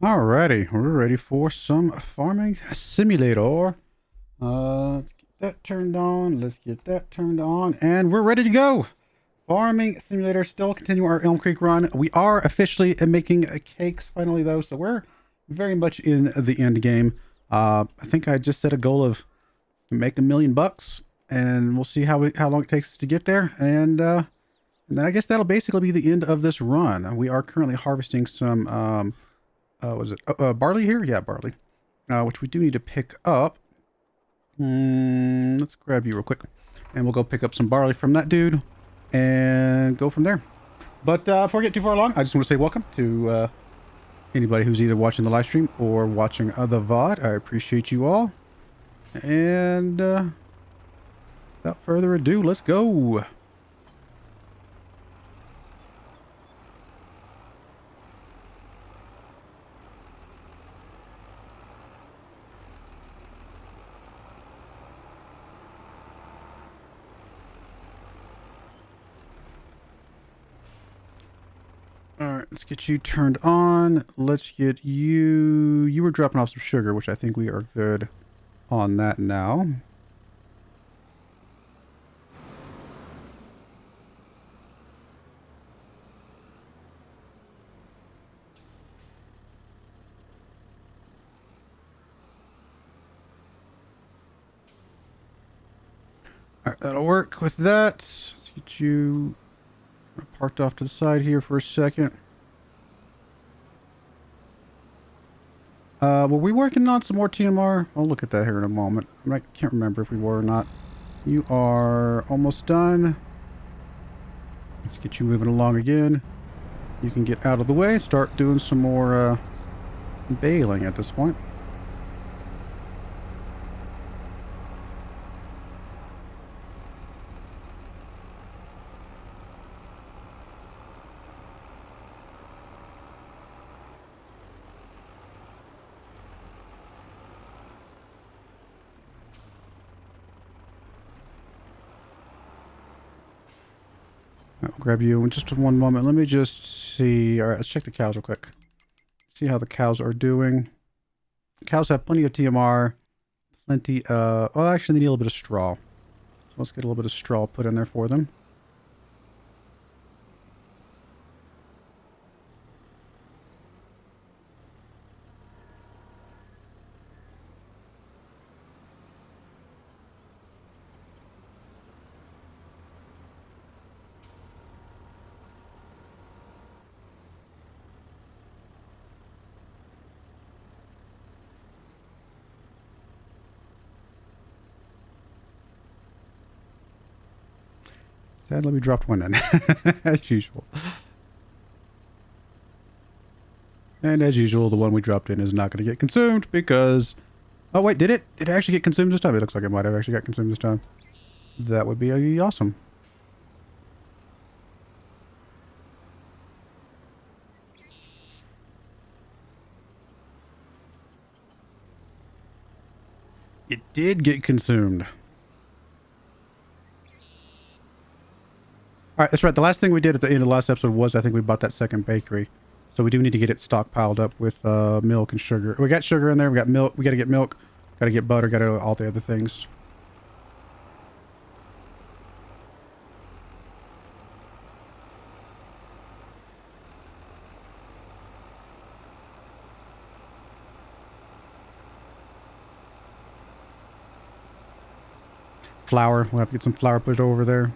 Alrighty, we're ready for some farming simulator. Let's get that turned on. Let's get that turned on, and we're ready to go. Farming simulator, still continue our Elmcreek run. We are officially making cakes finally, though, so we're very much in the end game. I think I just set a goal of make $1,000,000, and we'll see how long it takes to get there. And then I guess that'll basically be the end of this run. We are currently harvesting some was it barley here? Yeah, barley. Which we do need to pick up. Let's grab you real quick, and we'll go pick up some barley from that dude, and go from there. But before we get too far along, I just want to say welcome to anybody who's either watching the live stream or watching the VOD. I appreciate you all. And without further ado, let's go. Alright, let's get you turned on. Let's get you... You were dropping off some sugar, which I think we are good on that now. Alright, that'll work with that. Let's get you parked off to the side here for a second. Were we working on some more TMR? I'll look at that here in a moment. I can't remember if we were or not. You are almost done. Let's get you moving along again. You can get out of the way. Start doing some more baling at this point. I'll grab you in just one moment. Let me just see. All right, let's check the cows real quick. See how the cows are doing. The cows have plenty of TMR. Plenty well, actually, they need a little bit of straw. So let's get a little bit of straw put in there for them. Sadly, we dropped one in, as usual. And as usual, the one we dropped in is not going to get consumed because... Oh, wait, did it? Did it actually get consumed this time? It looks like it might have actually got consumed this time. That would be awesome. It did get consumed. Alright, that's right. The last thing we did at the end of the last episode was I think we bought that second bakery. So we do need to get it stockpiled up with milk and sugar. We got sugar in there. We got milk. We got to get milk. Got to get butter. Got to all the other things. Flour. We'll have to get some flour put over there.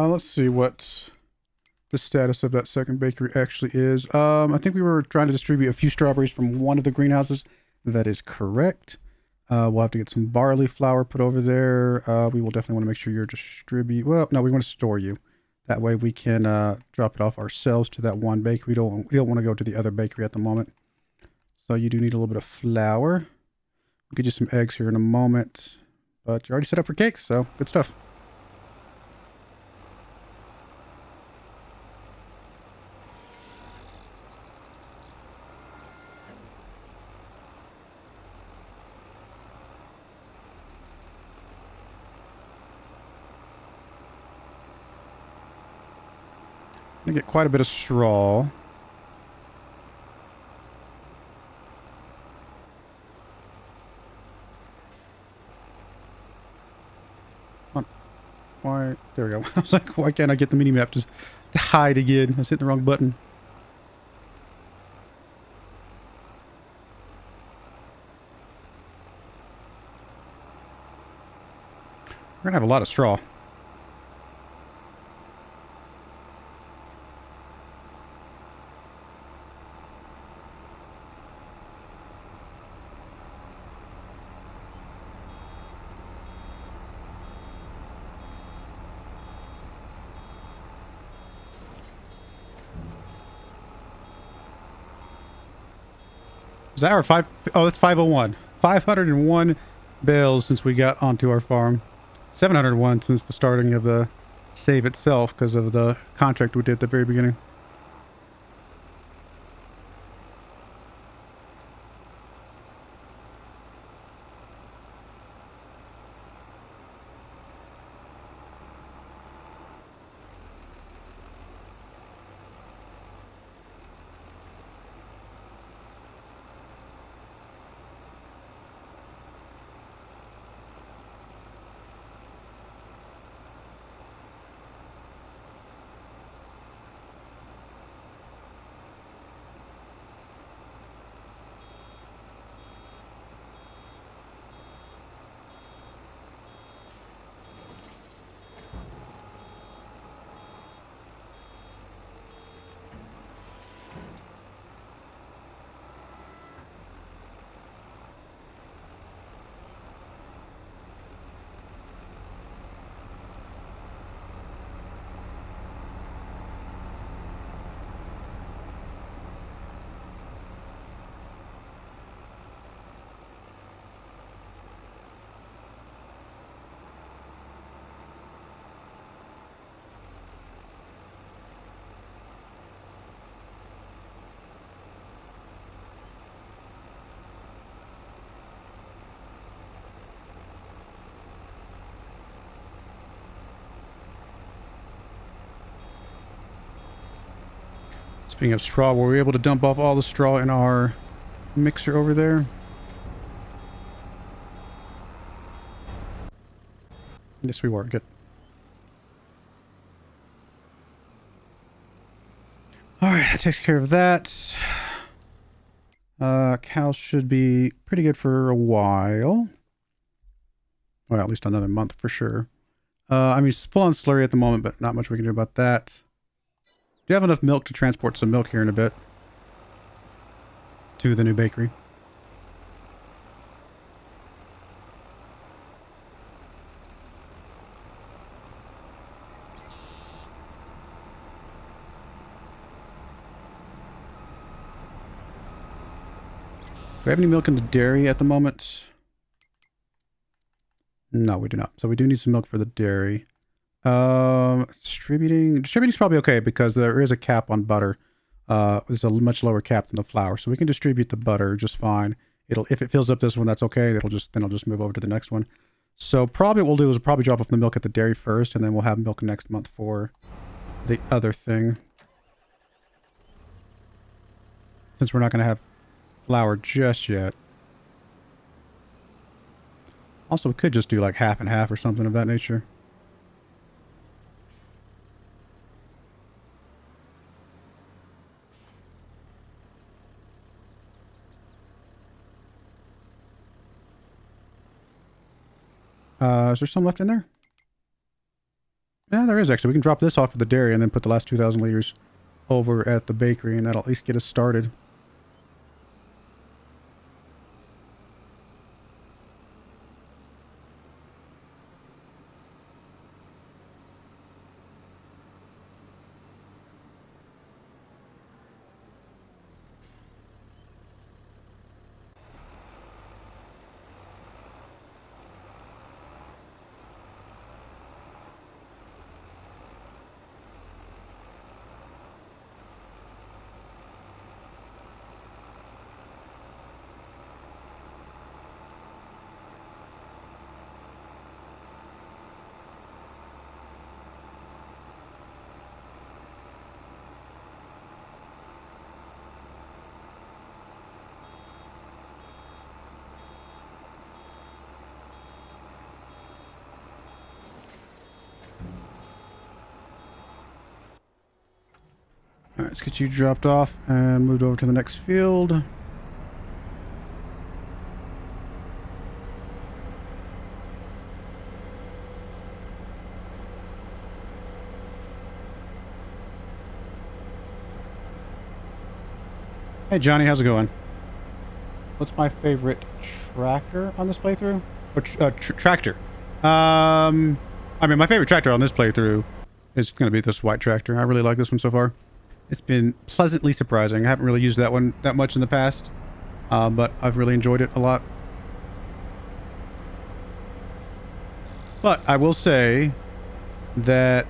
Let's see what the status of that second bakery actually is. I think we were trying to distribute a few strawberries from one of the greenhouses. That is correct. We'll have to get some barley flour put over there. We will definitely want to make sure you're distribute. Well, no, we want to store you. That way we can drop it off ourselves to that one bakery. We don't want to go to the other bakery at the moment. So you do need a little bit of flour. We'll get you some eggs here in a moment. But you're already set up for cakes, so good stuff. Gonna get quite a bit of straw. Why? There we go. I was like, why can't I get the mini map to hide again? I was hitting the wrong button. We're gonna have a lot of straw. Is that our 5? Oh, that's 501. 501 bales since we got onto our farm. 701 since the starting of the save itself because of the contract we did at the very beginning. Speaking of straw, were we able to dump off all the straw in our mixer over there? Yes, we were. Good. Alright, that takes care of that. Cows should be pretty good for a while. Well, at least another month for sure. I mean, it's full on slurry at the moment, but not much we can do about that. Do you have enough milk to transport some milk here in a bit? To the new bakery. Do we have any milk in the dairy at the moment? No, we do not. So we do need some milk for the dairy. Distributing's probably okay because there is a cap on butter. There's a much lower cap than the flour, so we can distribute the butter just fine. If it fills up this one, that's okay. Then I'll just move over to the next one. So probably what we'll do is probably drop off the milk at the dairy first, and then we'll have milk next month for the other thing. Since we're not going to have flour just yet. Also, we could just do like half and half or something of that nature. Is there some left in there? Yeah, there is actually. We can drop this off at the dairy and then put the last 2,000 liters over at the bakery, and that'll at least get us started. All right, let's get you dropped off and moved over to the next field. Hey Johnny, how's it going? What's my favorite tractor on this playthrough? Or tractor? I mean, my favorite tractor on this playthrough is going to be this white tractor. I really like this one so far. It's been pleasantly surprising. I haven't really used that one that much in the past, but I've really enjoyed it a lot. But I will say that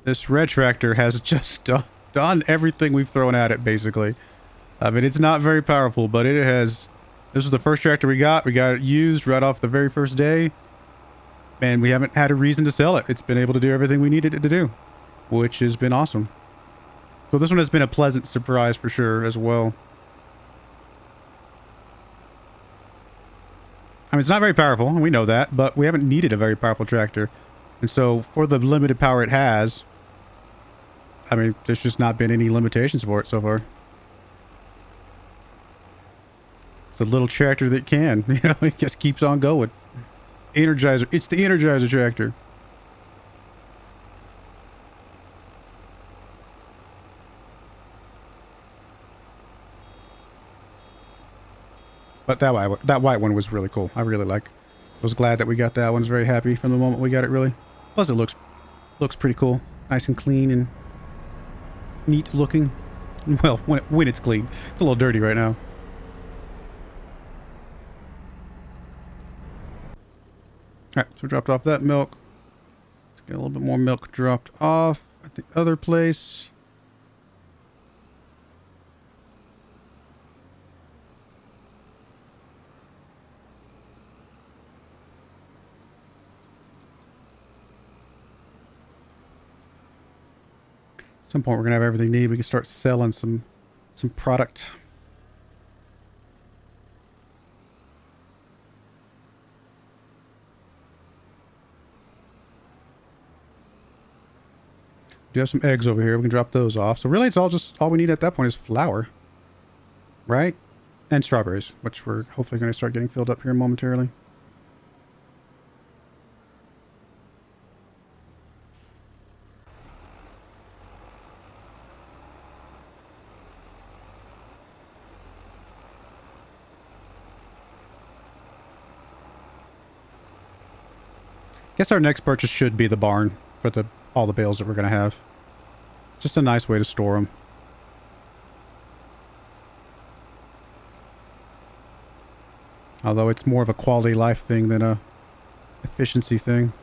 this red tractor has just done everything we've thrown at it, basically. I mean, it's not very powerful, but it has... This is the first tractor we got. We got it used right off the very first day. And we haven't had a reason to sell it. It's been able to do everything we needed it to do, which has been awesome. So this one has been a pleasant surprise for sure as well. I mean, it's not very powerful, and we know that, but we haven't needed a very powerful tractor. And so for the limited power it has, I mean, there's just not been any limitations for it so far. It's the little tractor that can, you know, it just keeps on going. Energizer, it's the Energizer tractor. But that white one was really cool. I really was glad that we got that one. I was very happy from the moment we got it, really. Plus it looks pretty cool. Nice and clean and neat looking. Well, when it's clean. It's a little dirty right now. Alright, so we dropped off that milk. Let's get a little bit more milk dropped off at the other place. At some point we're gonna have everything needed. We can start selling some product. Do have some eggs over here. We can drop those off. So really, it's all we need at that point is flour, right? And strawberries, which we're hopefully going to start getting filled up here momentarily. Guess our next purchase should be the barn for all the bales that we're going to have. Just a nice way to store them. Although it's more of a quality life thing than a efficiency thing.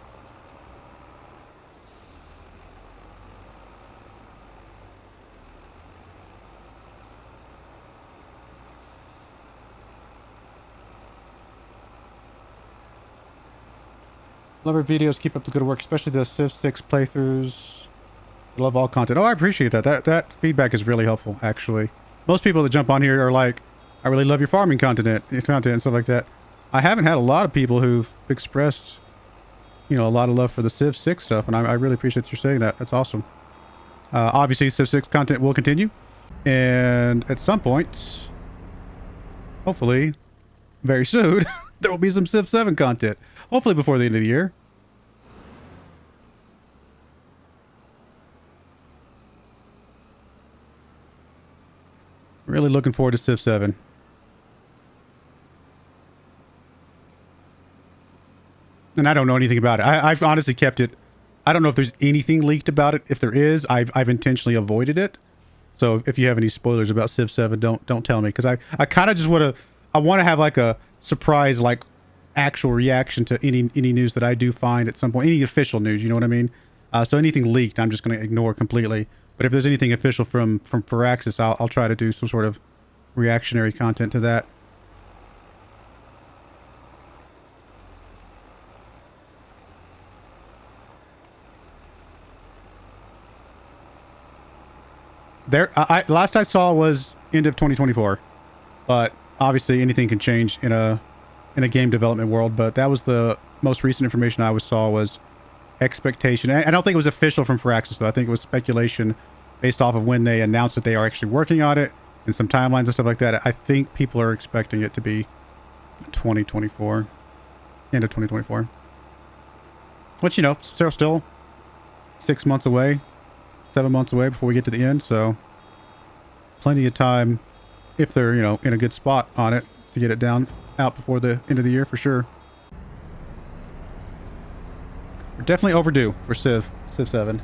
Love our videos. Keep up the good work, especially the Civ 6 playthroughs. Love all content. Oh, I appreciate that. That feedback is really helpful, actually. Most people that jump on here are like, I really love your farming content and stuff like that. I haven't had a lot of people who've expressed, you know, a lot of love for the Civ 6 stuff, and I really appreciate you saying that. That's awesome. Obviously, Civ 6 content will continue, and at some point, hopefully, very soon, there will be some Civ 7 content. Hopefully before the end of the year. Really looking forward to Civ 7. And I don't know anything about it. I've honestly kept it. I don't know if there's anything leaked about it. If there is, I've intentionally avoided it. So if you have any spoilers about Civ 7, don't tell me, because I kind of just want to have like a surprise, like actual reaction to any news that I do find at some point, any official news, you know what I mean? So anything leaked, I'm just going to ignore completely. But if there's anything official from Firaxis, I'll try to do some sort of reactionary content to that. Last I saw was end of 2024, but obviously anything can change in a game development world. But that was the most recent information I saw was expectation. I don't think it was official from Firaxis, though. I think it was speculation based off of when they announced that they are actually working on it and some timelines and stuff like that. I think people are expecting it to be 2024, end of 2024. Which, you know, still 6 months away, 7 months away before we get to the end. So plenty of time if they're, you know, in a good spot on it to get it out before the end of the year for sure. We're definitely overdue for Civ 7.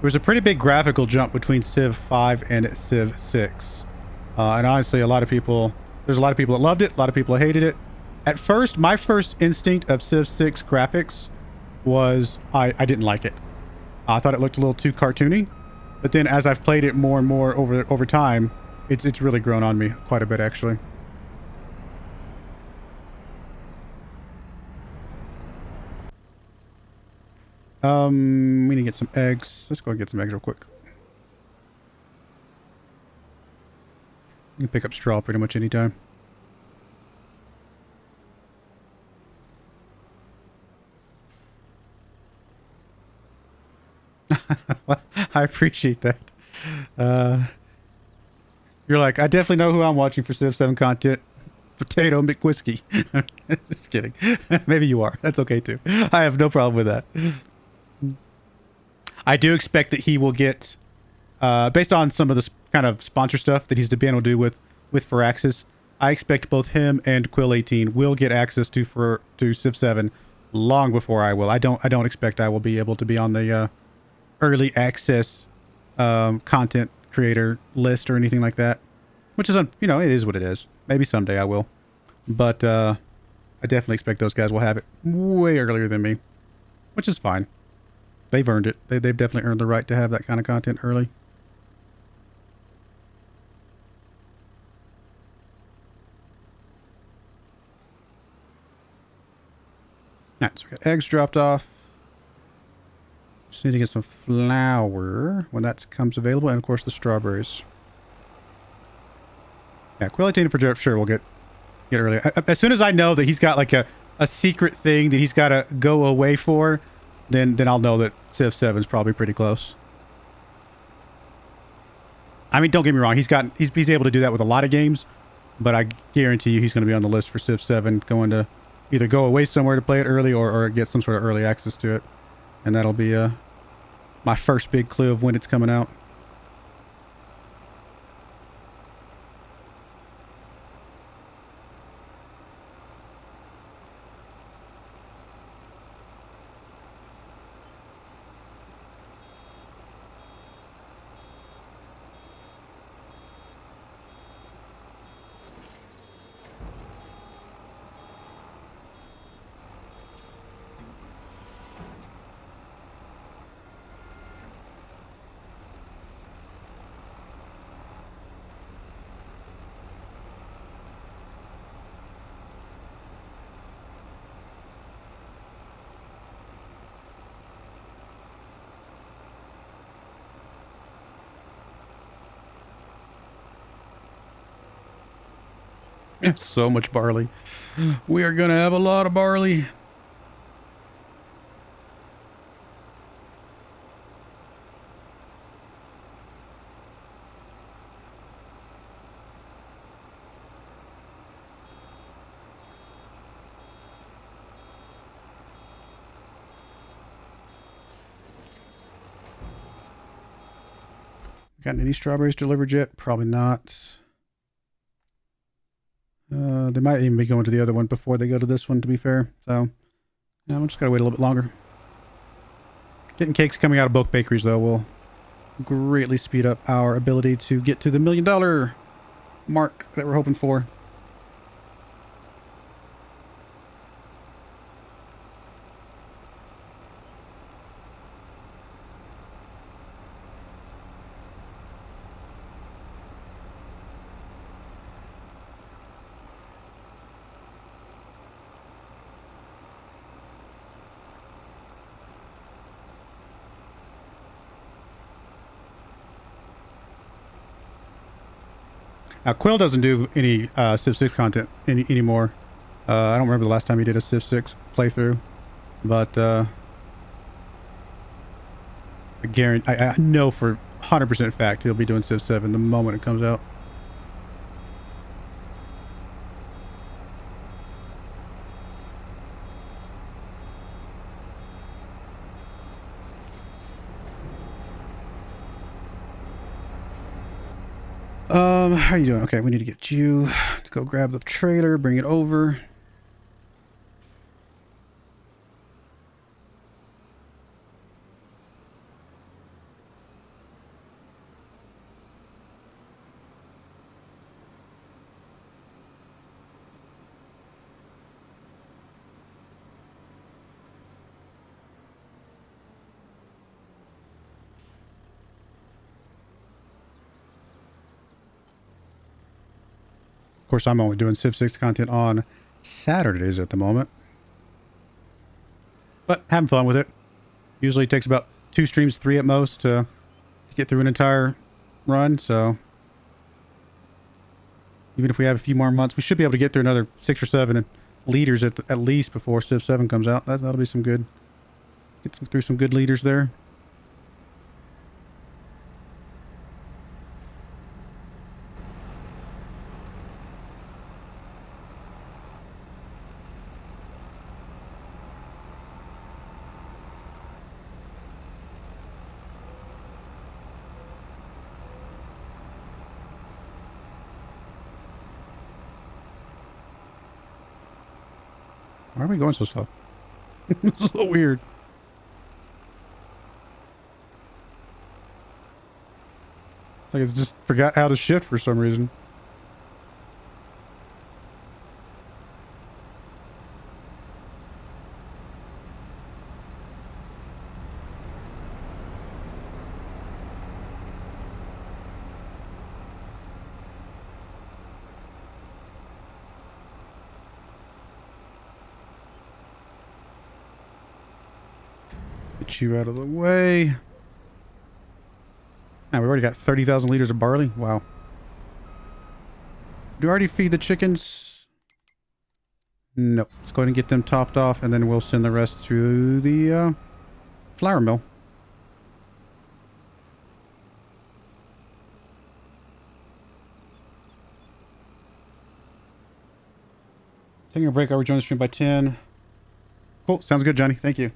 There was a pretty big graphical jump between Civ 5 and Civ 6. And honestly, there's a lot of people that loved it, a lot of people that hated it. At first, my first instinct of Civ 6 graphics was I didn't like it. I thought it looked a little too cartoony. But then as I've played it more and more over time, it's really grown on me quite a bit, actually. We need to get some eggs. Let's go and get some eggs real quick. You can pick up straw pretty much anytime. I appreciate that. You're like, I definitely know who I'm watching for Civ 7 content. Potato McWhiskey. Just kidding. Maybe you are. That's okay too. I have no problem with that. I do expect that he will get, based on some of the kind of sponsor stuff that he's been able to do with Firaxis, I expect both him and Quill18 will get access to Civ 7 long before I will. I don't expect I will be able to be on the early access content creator list or anything like that, which is, you know, it is what it is. Maybe someday I will, but I definitely expect those guys will have it way earlier than me, which is fine. They've earned it. They've definitely earned the right to have that kind of content early. Alright, so we got eggs dropped off. Just need to get some flour when that comes available, and of course the strawberries. Yeah, Quill18 for sure will get early. As soon as I know that he's got like a secret thing that he's got to go away for, then I'll know that Civ 7 is probably pretty close. I mean, don't get me wrong, he's able to do that with a lot of games, but I guarantee you he's going to be on the list for Civ 7, going to either go away somewhere to play it early or get some sort of early access to it. And that'll be my first big clue of when it's coming out. So much barley. We are gonna have a lot of barley. Gotten any strawberries delivered yet? Probably not. They might even be going to the other one before they go to this one, to be fair. So, yeah, I'm just gotta wait a little bit longer. Getting cakes coming out of both bakeries, though, will greatly speed up our ability to get to the $1 million mark that we're hoping for. Now, Quill doesn't do any Civ 6 content anymore. I don't remember the last time he did a Civ 6 playthrough, but I know for 100% fact he'll be doing Civ 7 the moment it comes out. How are you doing? Okay, we need to get you to go grab the trailer, bring it over. Of course, I'm only doing Civ 6 content on Saturdays at the moment. But having fun with it. Usually takes about 2 streams, 3 at most to get through an entire run, so even if we have a few more months, we should be able to get through another 6 or 7 leaders at least before Civ 7 comes out. That'll be some good. Get through some good leaders there. Why are we going so slow? It's a little weird. Like it's just forgot how to shift for some reason. Get you out of the way. Now we've already got 30,000 liters of barley. Wow. Do I already feed the chickens? Nope. Let's go ahead and get them topped off, and then we'll send the rest to the flour mill. Taking a break. I'll rejoin the stream by 10. Cool. Sounds good, Johnny. Thank you.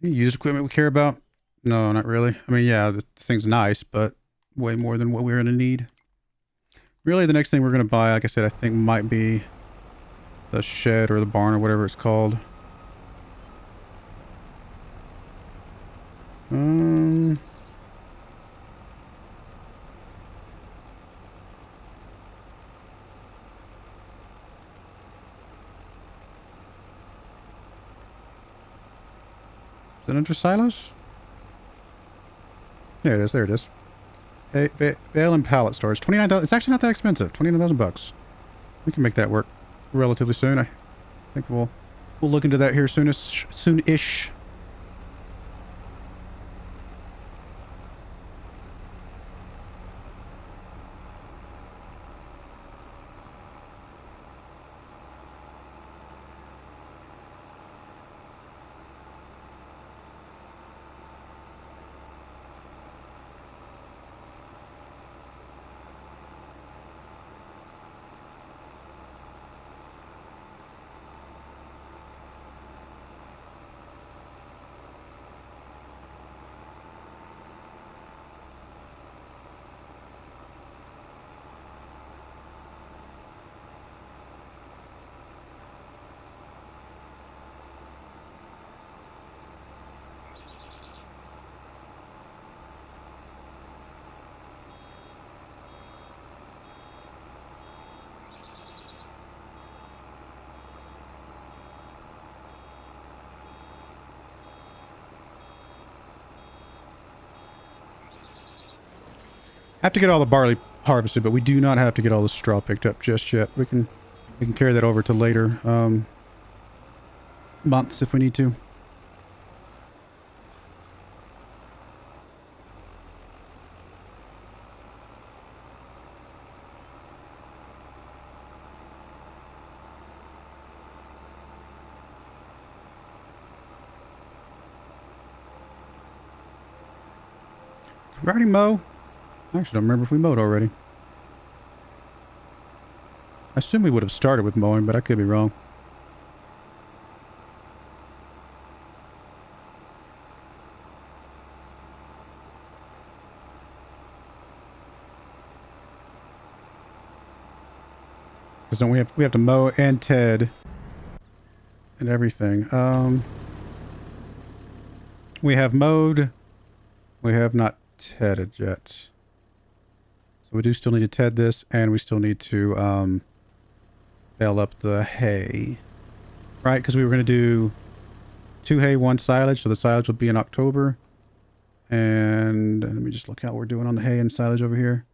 Used equipment we care about? No, not really. I mean, yeah, this thing's nice, but way more than what we're going to need. Really, the next thing we're going to buy, like I said, I think might be the shed or the barn or whatever it's called. Is it under silos? There it is. There it is. Bale and pallet storage. 29,000. It's actually not that expensive. 29,000 bucks. We can make that work relatively soon. I think we'll look into that here soon-ish. Have to get all the barley harvested, but we do not have to get all the straw picked up just yet. We can carry that over to later months if we need to. Did we already mow? I actually don't remember if we mowed already. I assume we would have started with mowing, but I could be wrong. Because don't we have to mow and Ted and everything. We have mowed. We have not tedded yet. So we do still need to ted this, and we still need to bale up the hay. Right, because we were going to do 2 hay, 1 silage, so the silage will be in October. And let me just look how we're doing on the hay and silage over here.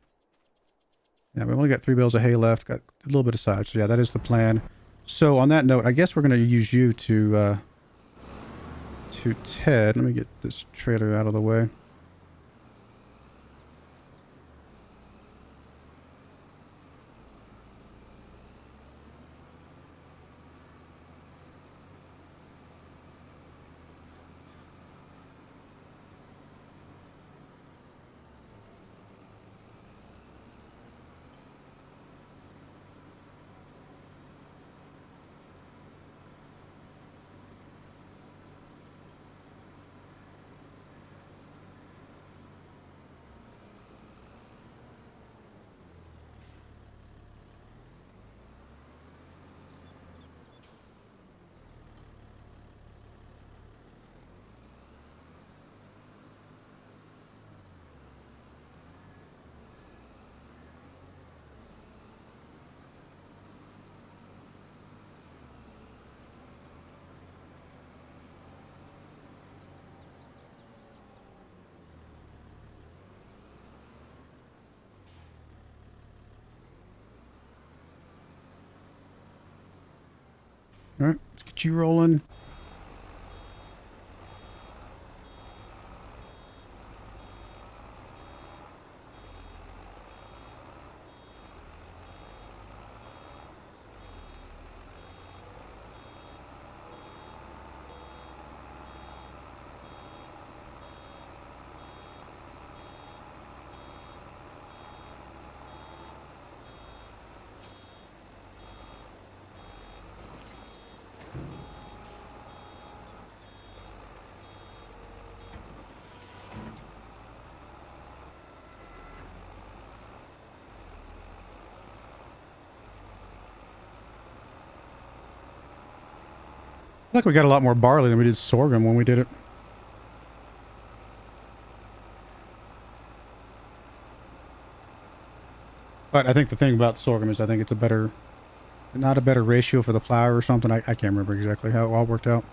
Yeah, we've only got 3 bales of hay left, got a little bit of silage. So yeah, that is the plan. So on that note, I guess we're going to use you to ted. Let me get this trailer out of the way. All right, let's get you rolling. I feel like we got a lot more barley than we did sorghum when we did it. But I think the thing about sorghum is I think it's a better, not a better ratio for the flour or something. I can't remember exactly how it all worked out.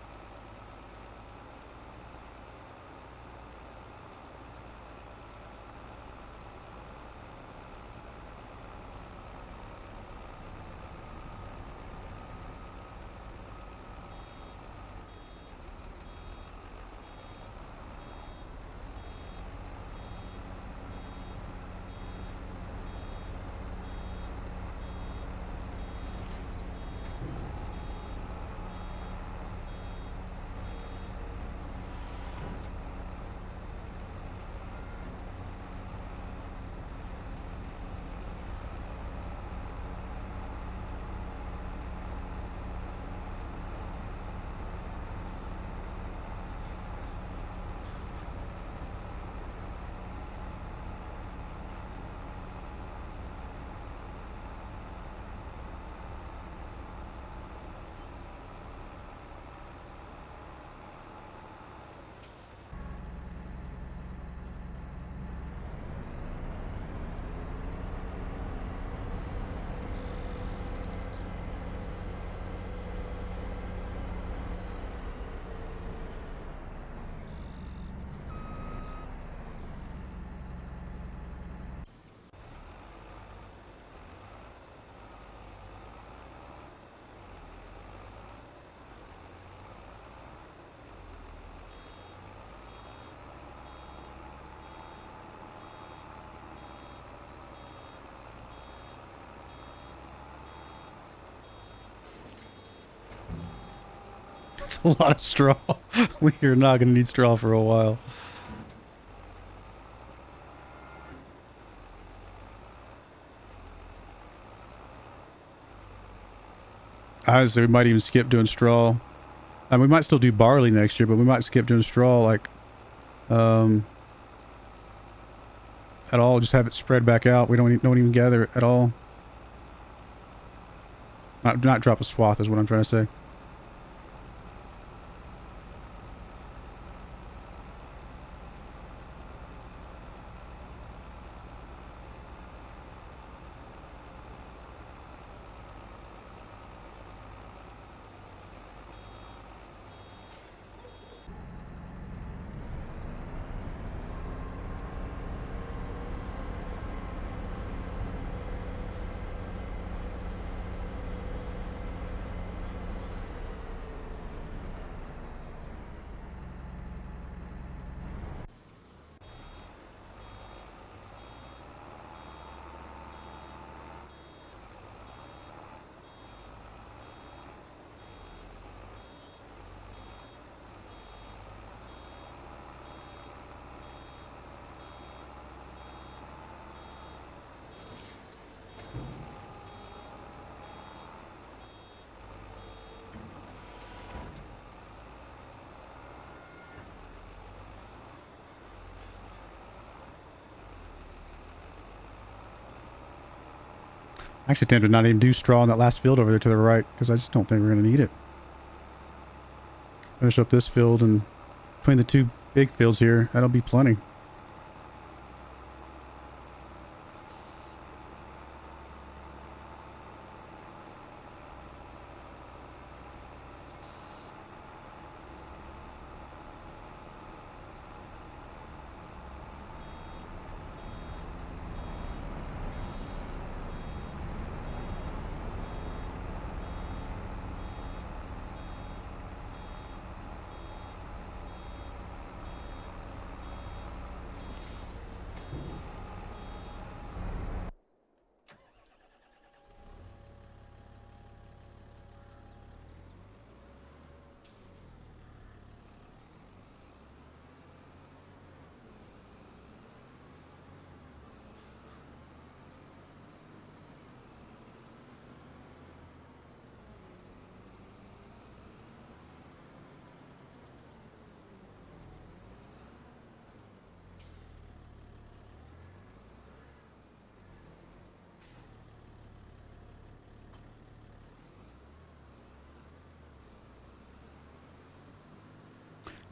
It's a lot of straw. We are not going to need straw for a while. Honestly, we might even skip doing straw. And we might still do barley next year, but we might skip doing straw, like, at all. Just have it spread back out. We don't even gather it at all. Not drop a swath is what I'm trying to say. I actually tend to not even do straw in that last field over there to the right, because I just don't think we're going to need it. Finish up this field, and between the two big fields here, that'll be plenty.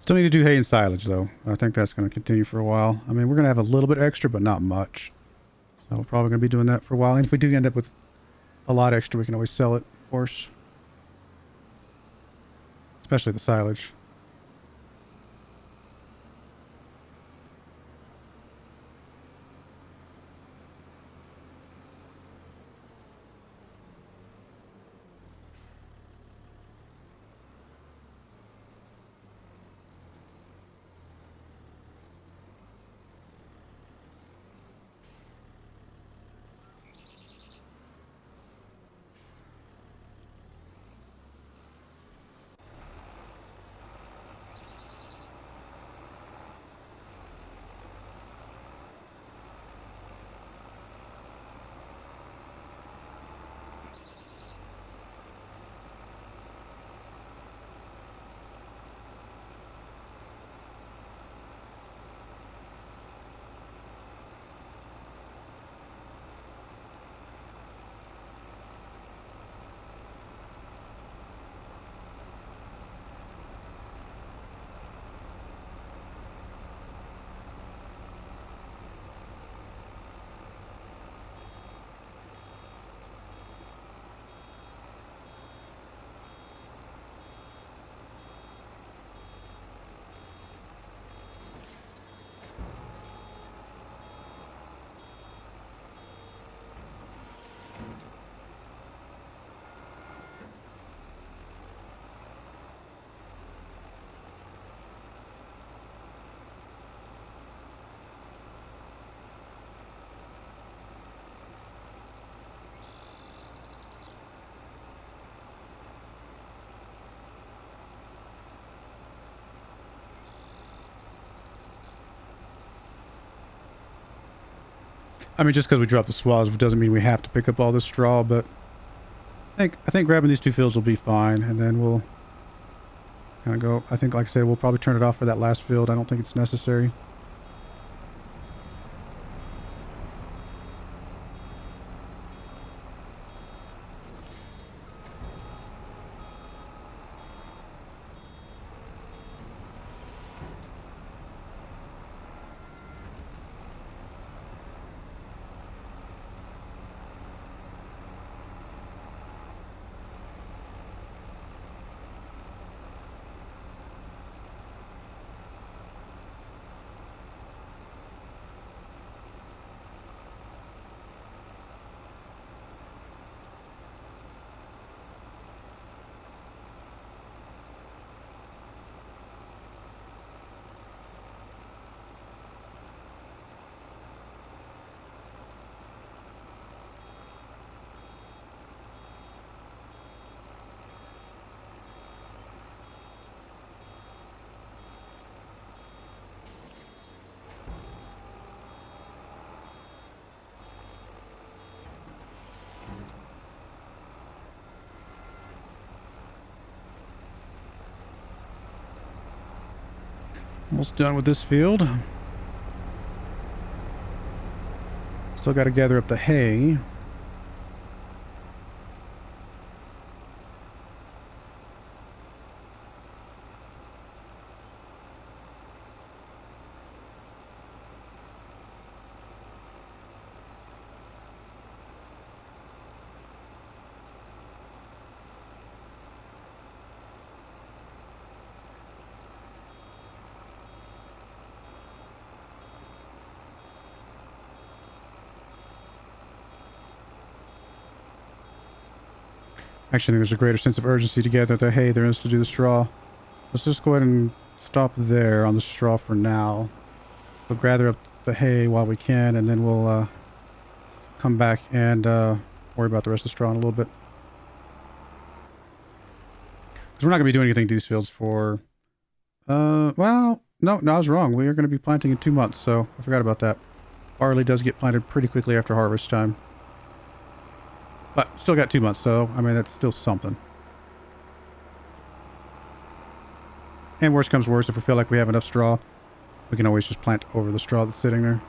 Still need to do hay and silage, though. I think that's going to continue for a while. I mean, we're going to have a little bit extra, but not much. So we're probably going to be doing that for a while. And if we do end up with a lot extra, we can always sell it, of course. Especially the silage. I mean, just because we dropped the swaths doesn't mean we have to pick up all this straw, but I think grabbing these 2 fields will be fine, and then we'll kind of go. I think, like I said, we'll probably turn it off for that last field. I don't think it's necessary. Almost done with this field. Still got to gather up the hay. Actually, I think there's a greater sense of urgency to gather the hay there is to do the straw. Let's just go ahead and stop there on the straw for now. We'll gather up the hay while we can, and then we'll come back and worry about the rest of the straw in a little bit. Because we're not going to be doing anything to these fields for... well, no, I was wrong. We are going to be planting in 2 months, so I forgot about that. Barley does get planted pretty quickly after harvest time. But still got 2 months, so, I mean, that's still something. And worst comes worst, if we feel like we have enough straw, we can always just plant over the straw that's sitting there.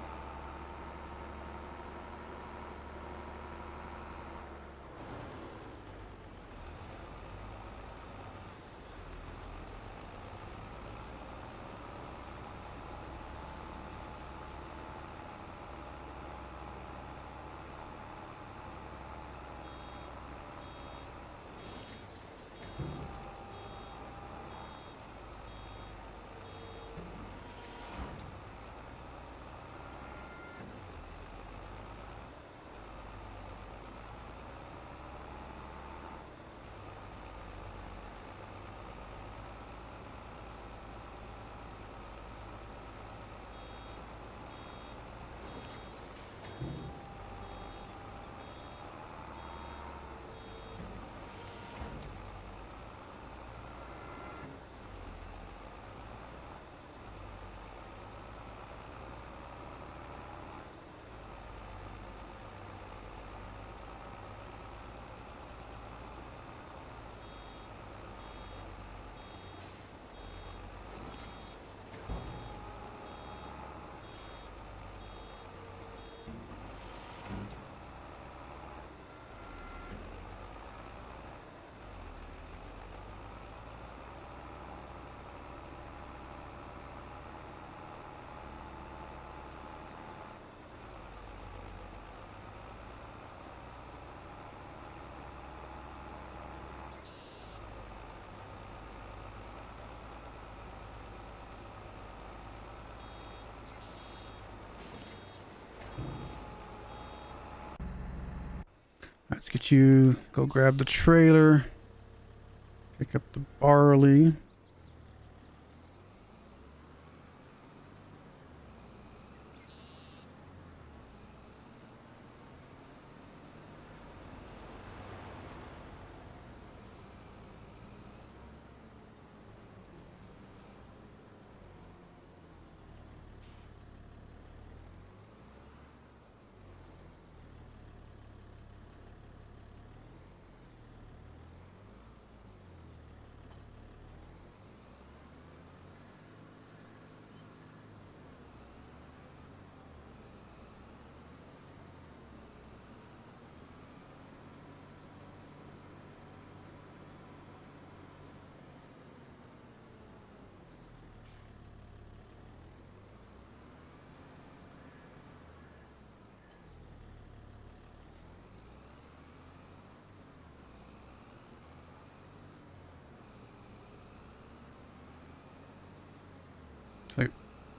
Let's get you, go grab the trailer, pick up the barley.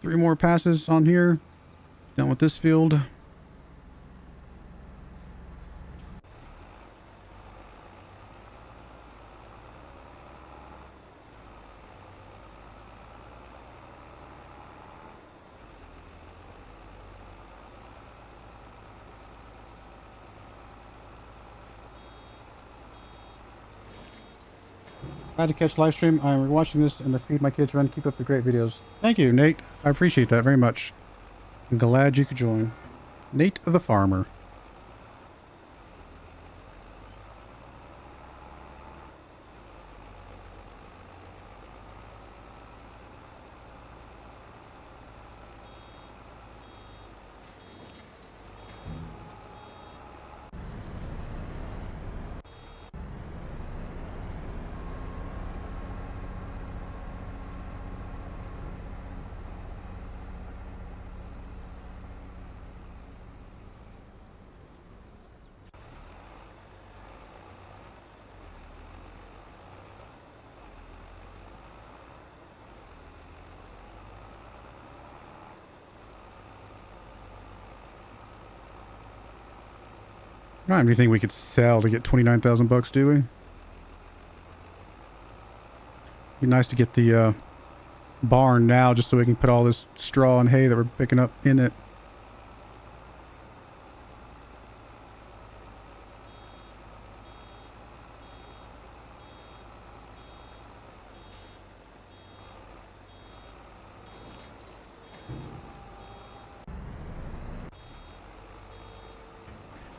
3 more passes on here. Done with this field. Glad to catch live stream. I'm watching this and the feed my kids run. Keep up the great videos. Thank you, Nate. I appreciate that very much. I'm glad you could join. Nate the farmer. I don't have anything we could sell to get 29,000 bucks, do we? Be nice to get the barn now, just so we can put all this straw and hay that we're picking up in it.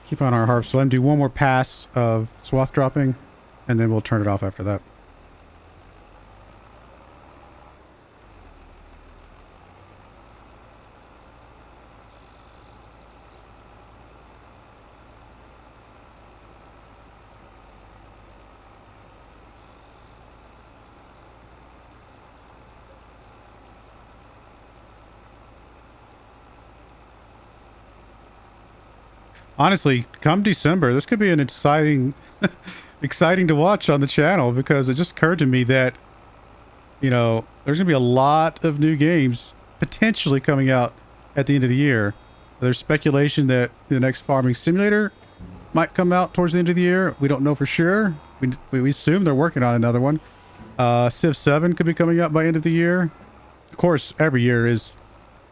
Keep on our harvest. So let him do one more pass of swath dropping, and then we'll turn it off after that. Honestly, come December, this could be an exciting to watch on the channel, because it just occurred to me that, you know, there's going to be a lot of new games potentially coming out at the end of the year. There's speculation that the next farming simulator might come out towards the end of the year. We don't know for sure. We assume they're working on another one. Civ 7 could be coming out by end of the year. Of course, every year is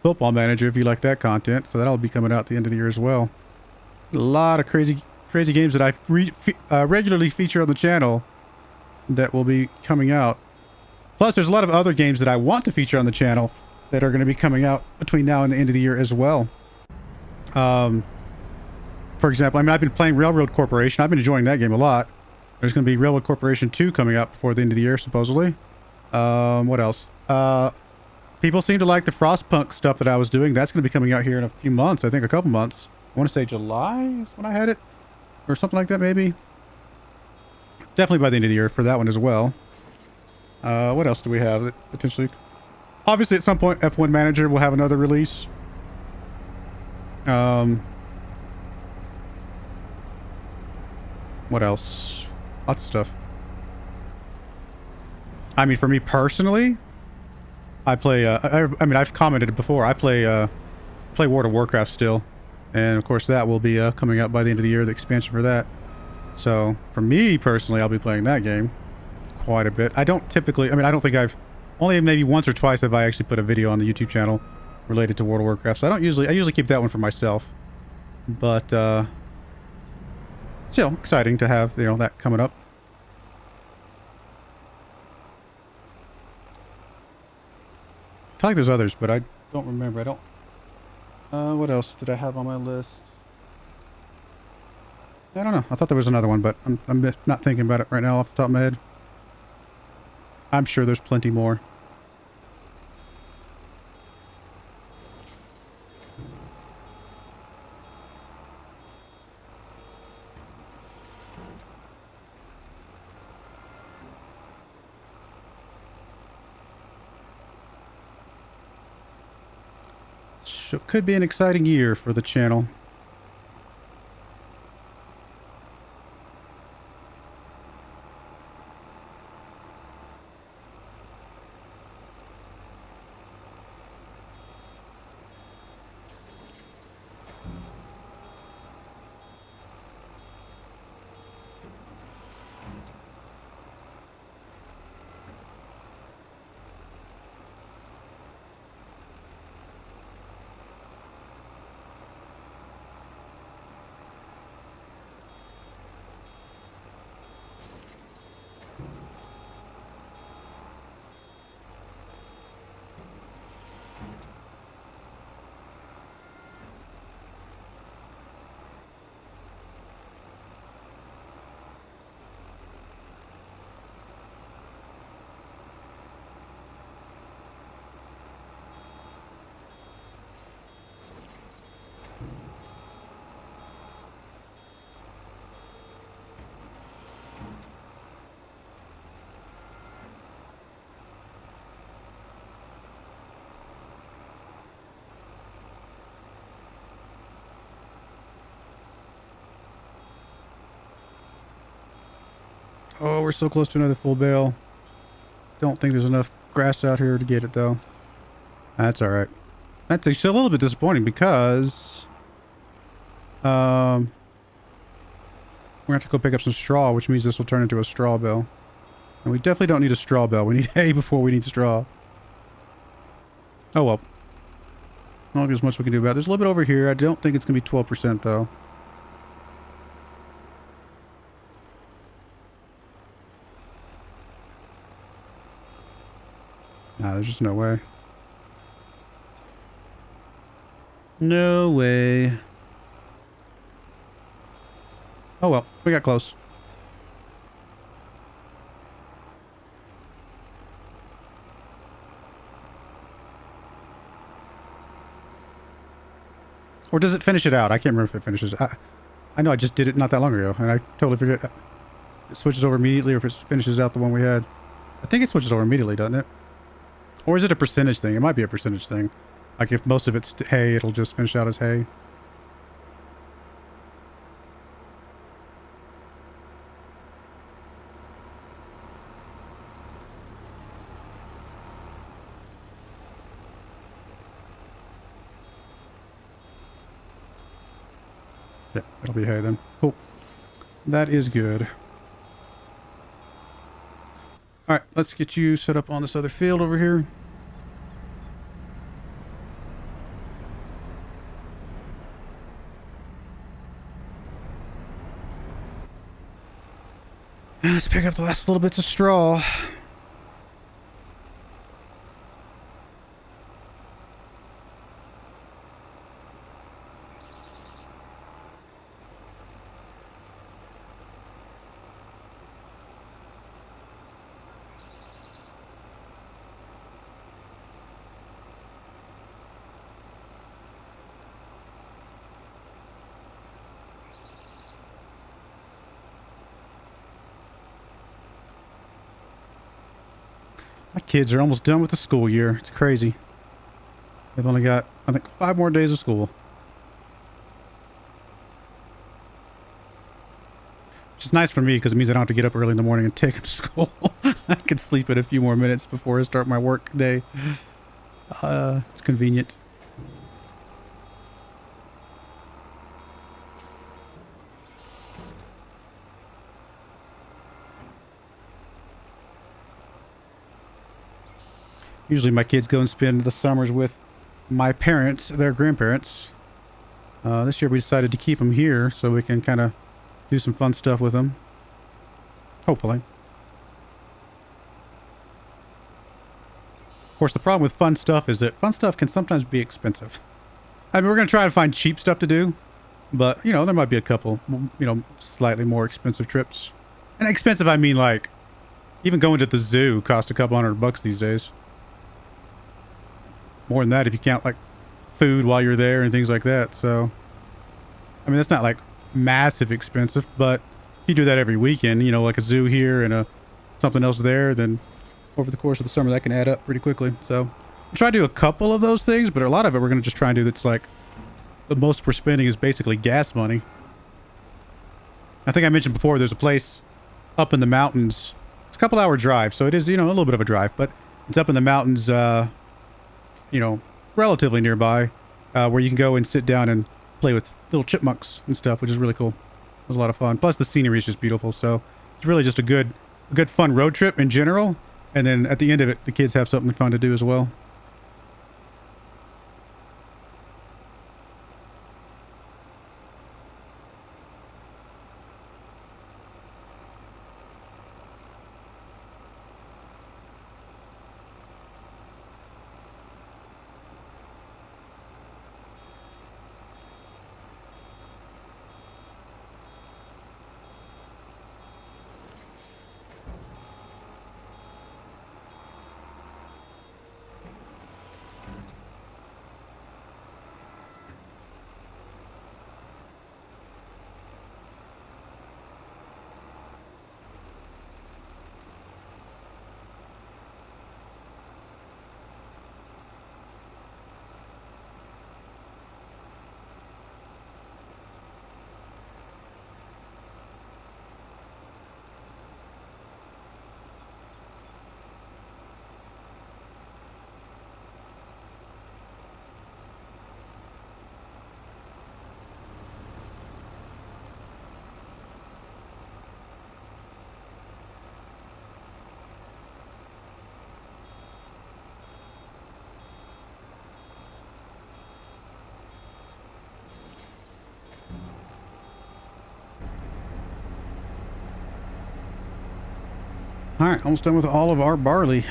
Football Manager if you like that content, so that'll be coming out at the end of the year as well. A lot of crazy games that I regularly feature on the channel that will be coming out. Plus, there's a lot of other games that I want to feature on the channel that are going to be coming out between now and the end of the year as well. For example, I mean, I've been playing Railroad Corporation. I've been enjoying that game a lot. There's going to be Railroad Corporation 2 coming out before the end of the year, supposedly. What else? People seem to like the Frostpunk stuff that I was doing. That's going to be coming out here in a few months. I think a couple months. I want to say July is when I had it, or something like that, maybe. Definitely by the end of the year for that one as well. What else do we have that potentially? Obviously, at some point, F1 Manager will have another release. What else? Lots of stuff. I mean, for me personally, I play. I mean, I've commented before. I play World of Warcraft still. And of course that will be coming out by the end of the year, the expansion for that. So for me personally, I'll be playing that game quite a bit. I don't typically, I mean, I don't think I've, only maybe once or twice have I actually put a video on the YouTube channel related to World of Warcraft. So I usually keep that one for myself. But still exciting to have, you know, that coming up. I feel like there's others, but I don't remember. I don't. What else did I have on my list? I don't know. I thought there was another one, but I'm not thinking about it right now off the top of my head. I'm sure there's plenty more. So it could be an exciting year for the channel. Oh, we're so close to another full bale. Don't think there's enough grass out here to get it, though. That's all right. That's actually a little bit disappointing because we're going to have to go pick up some straw, which means this will turn into a straw bale. And we definitely don't need a straw bale. We need hay before we need straw. Oh, well. I don't think there's much we can do about it. There's a little bit over here. I don't think it's going to be 12%, though. Nah, there's just no way. No way. Oh, well. We got close. Or does it finish it out? I can't remember if it finishes. I know I just did it not that long ago, and I totally forget. It switches over immediately, or if it finishes out the one we had. I think it switches over immediately, doesn't it? Or is it a percentage thing? It might be a percentage thing. Like if most of it's hay, it'll just finish out as hay. Yeah, it'll be hay then. Cool. That is good. Alright, let's get you set up on this other field over here. Let's pick up the last little bits of straw. My kids are almost done with the school year. It's crazy. They've only got, I think, 5 more days of school. Which is nice for me because it means I don't have to get up early in the morning and take them to school. I can sleep in a few more minutes before I start my work day. It's convenient. Usually my kids go and spend the summers with my parents, their grandparents. This year we decided to keep them here so we can kind of do some fun stuff with them. Hopefully. Of course, the problem with fun stuff is that fun stuff can sometimes be expensive. I mean, we're going to try to find cheap stuff to do, but, you know, there might be a couple, you know, slightly more expensive trips. And expensive, I mean, like, even going to the zoo costs a couple $100 these days. More than that if you count, like, food while you're there and things like that. So, I mean, that's not, like, massive expensive, but if you do that every weekend, you know, like a zoo here and something else there, then over the course of the summer, that can add up pretty quickly. So, we'll try to do a couple of those things, but a lot of it we're going to just try and do that's, like, the most we're spending is basically gas money. I think I mentioned before, there's a place up in the mountains. It's a couple hour drive, so it is, you know, a little bit of a drive, but it's up in the mountains, you know, relatively nearby, where you can go and sit down and play with little chipmunks and stuff, which is really cool. It was a lot of fun. Plus the scenery is just beautiful. So it's really just a good fun road trip in general. And then at the end of it, the kids have something fun to do as well. All right, almost done with all of our barley.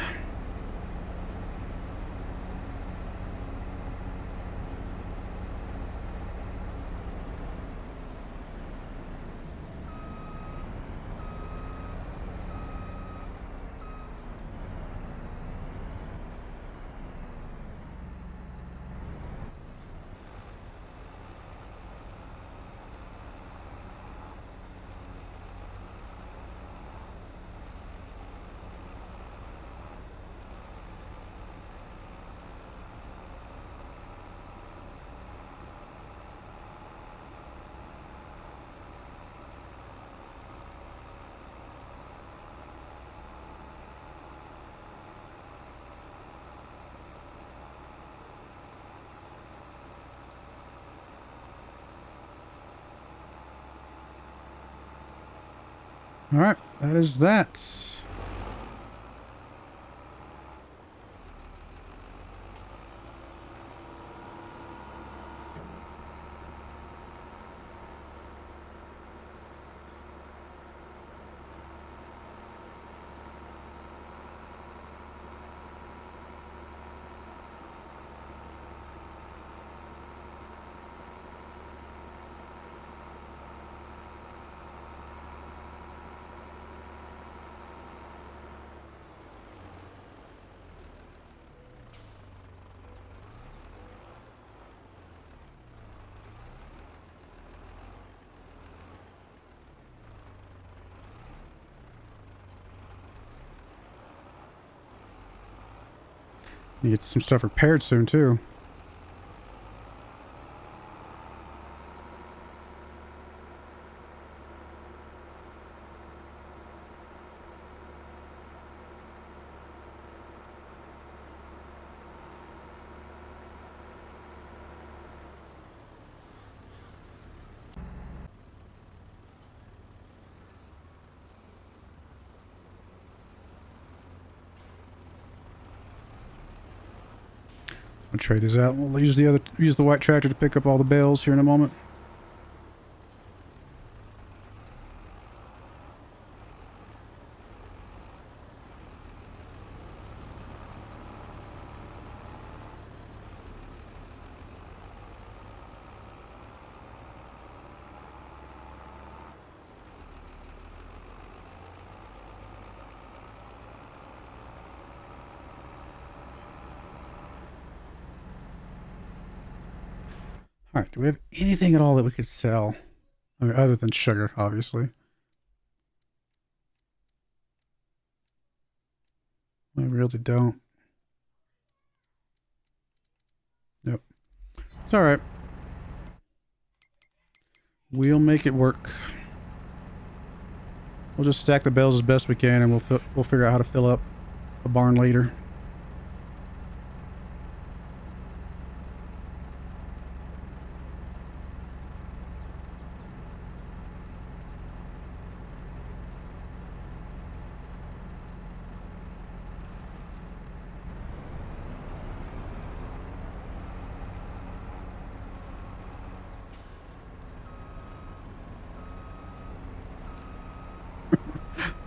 All right, that is that. You get some stuff repaired soon too. I'll trade these out. We'll use the white tractor to pick up all the bales here in a moment. All right, do we have anything at all that we could sell? I mean, other than sugar, obviously. I really don't. Nope. It's all right. We'll make it work. We'll just stack the bales as best we can, and we'll figure out how to fill up a barn later.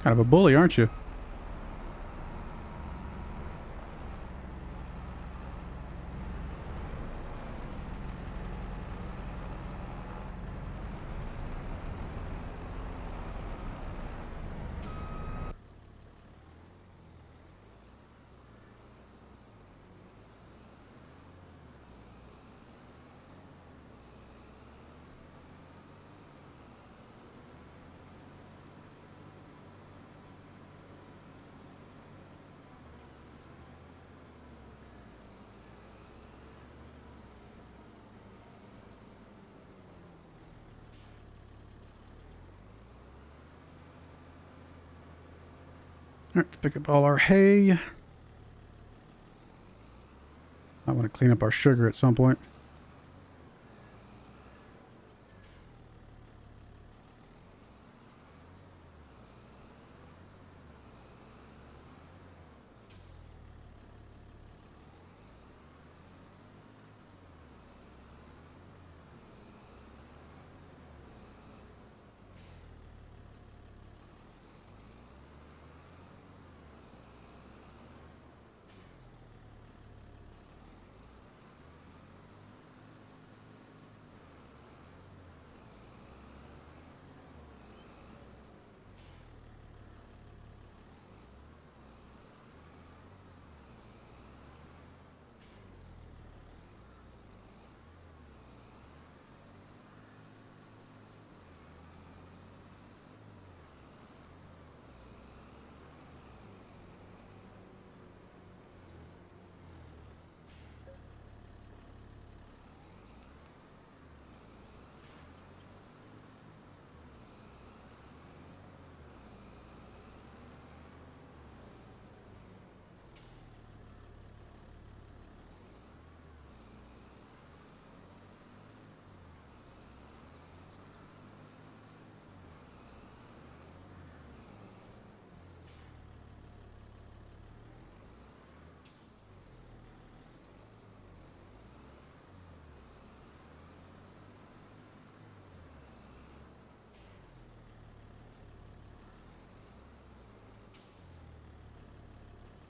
Kind of a bully, aren't you? All right, let's pick up all our hay. I want to clean up our sugar at some point.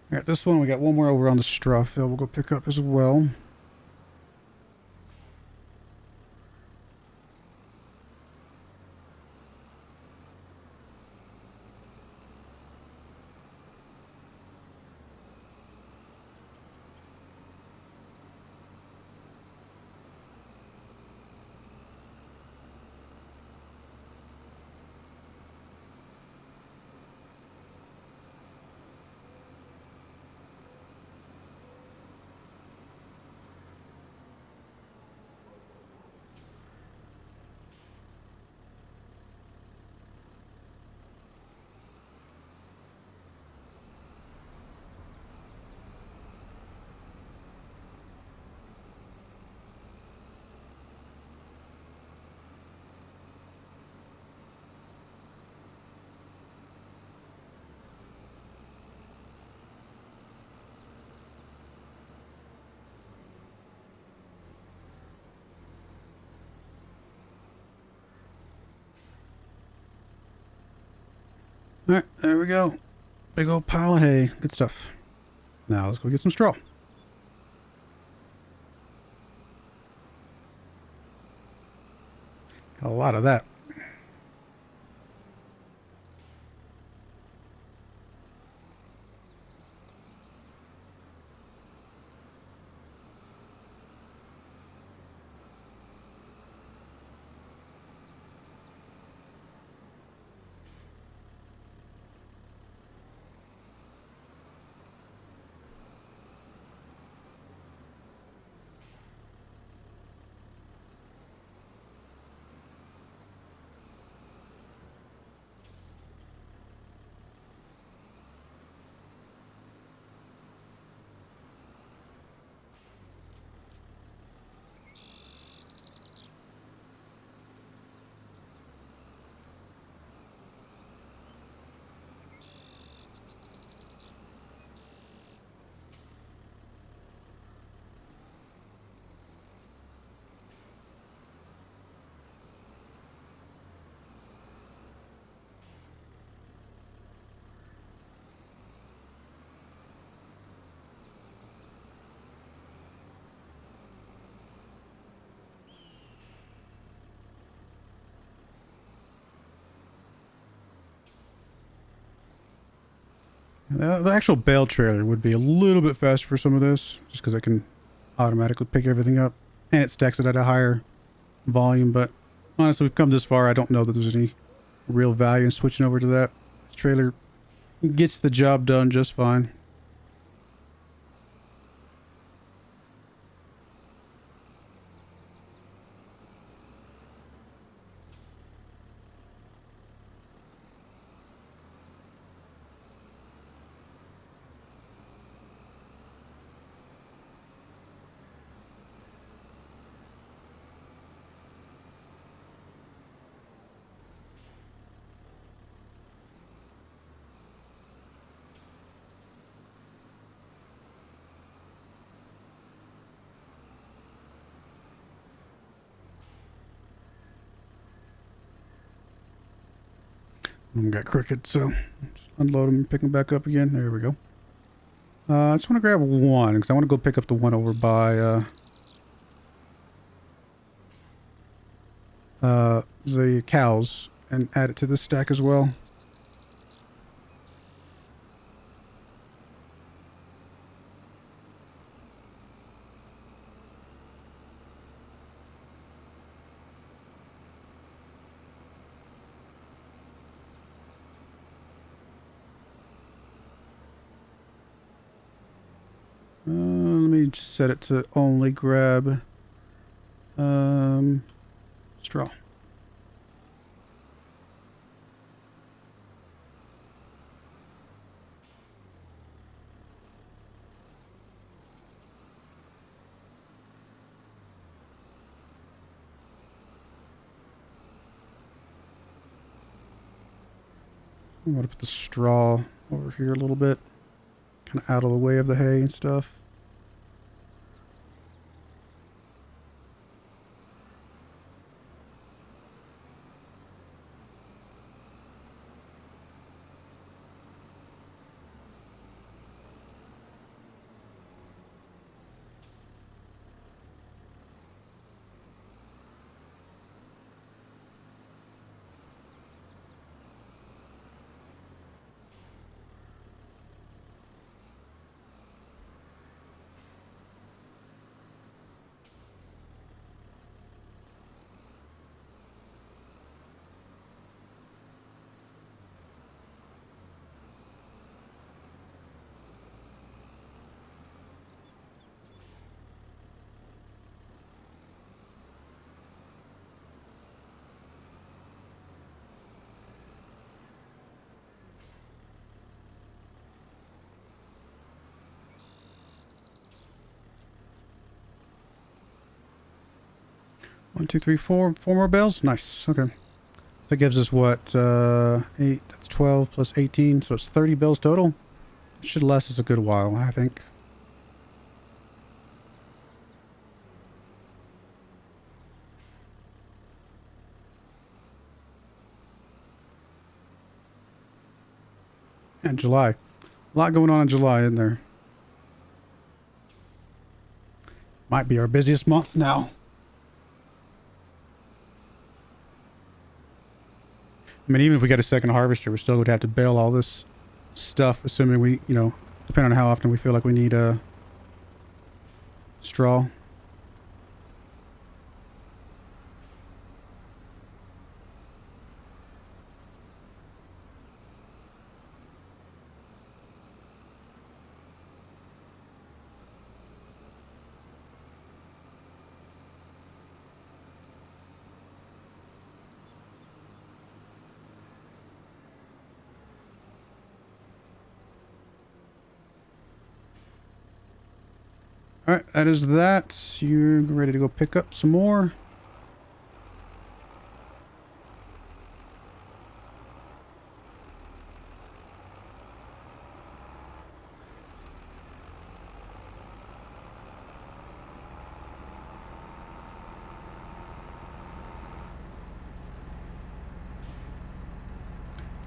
All right, this one we got one more over on the straw field. We'll go pick up as well. All right, there we go. Big old pile of hay. Good stuff. Now let's go get some straw. Got a lot of that. The actual bale trailer would be a little bit faster for some of this, just because I can automatically pick everything up, and it stacks it at a higher volume. But honestly, we've come this far. I don't know that there's any real value in switching over to that. This trailer gets the job done just fine. Got crooked, so just unload them and pick them back up again. There we go. I just want to grab one because I want to go pick up the one over by the cows and add it to this stack as well. Let me set it to only grab straw. I'm going to put the straw over here a little bit, kind of out of the way of the hay and stuff. 1, 2, 3, 4. 4 more bales? Nice. Okay. That gives us what? 8, that's 12 plus 18, so it's 30 bales total. Should last us a good while, I think. And July. A lot going on in July, isn't there? Might be our busiest month now. I mean, even if we get a second harvester, we still would have to bale all this stuff, assuming we, you know, depending on how often we feel like we need straw. All right, that is that. You're ready to go pick up some more.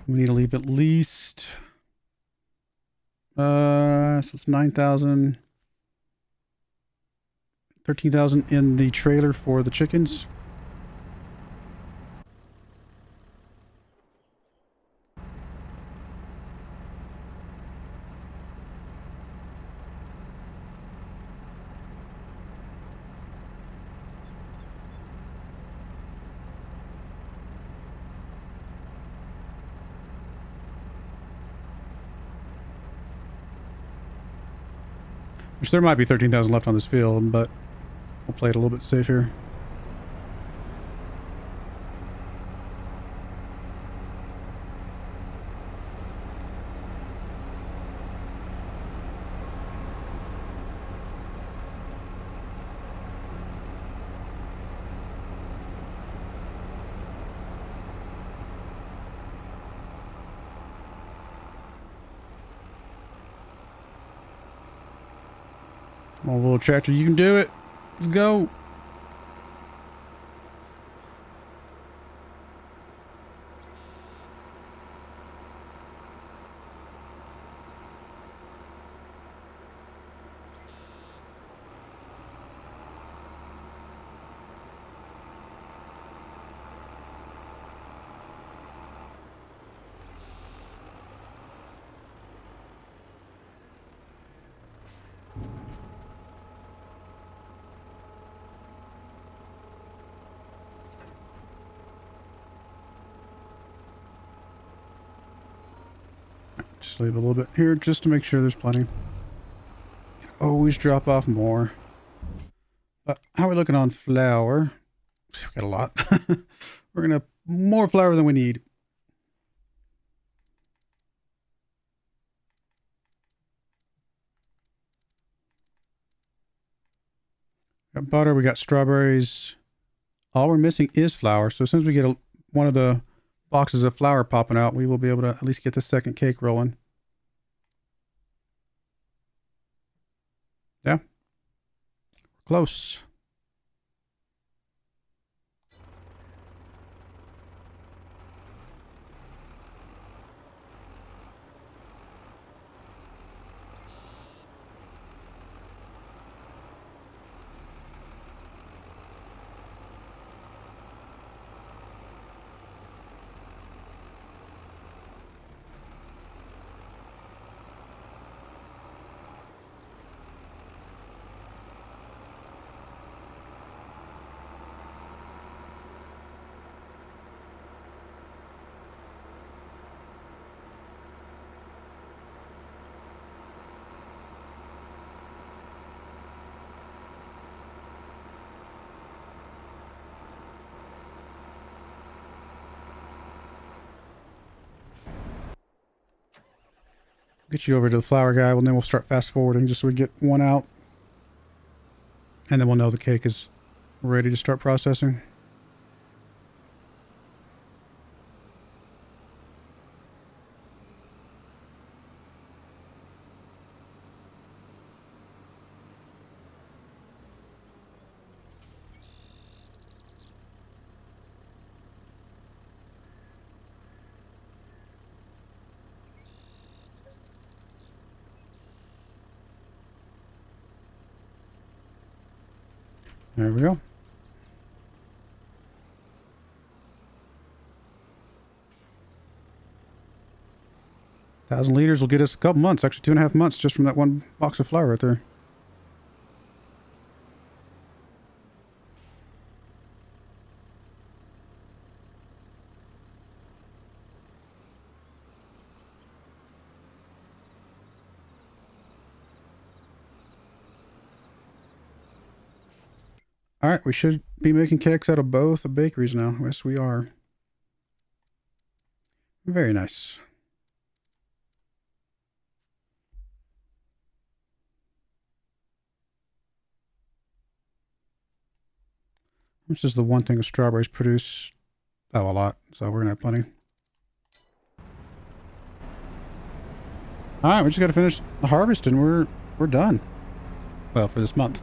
We need to leave at least so it's 9,000, 13,000 in the trailer for the chickens. Which there might be 13,000 left on this field, but we'll play it a little bit safe here. Come on, little tractor, you can do it. Let's go. Just leave a little bit here just to make sure there's plenty. Always drop off more. But how are we looking on flour? We've got a lot. We're gonna more flour than we need. Got butter, we got strawberries. All we're missing is flour. So as soon as we get one of the boxes of flour popping out, we will be able to at least get the second cake rolling. Yeah. Close. Get you over to the flour guy, and then we'll start fast forwarding just so we get one out. And then we'll know the cake is Ready to start processing. There we go. 1,000 liters will get us a couple months, actually 2.5 months, just from that one box of flour right there. All right, we should be making cakes out of both the bakeries now. Yes, we are. Very nice. This is the one thing the strawberries produce. Oh, a lot. So we're gonna have plenty. All right, we just got to finish the harvest and we're done. Well, for this month.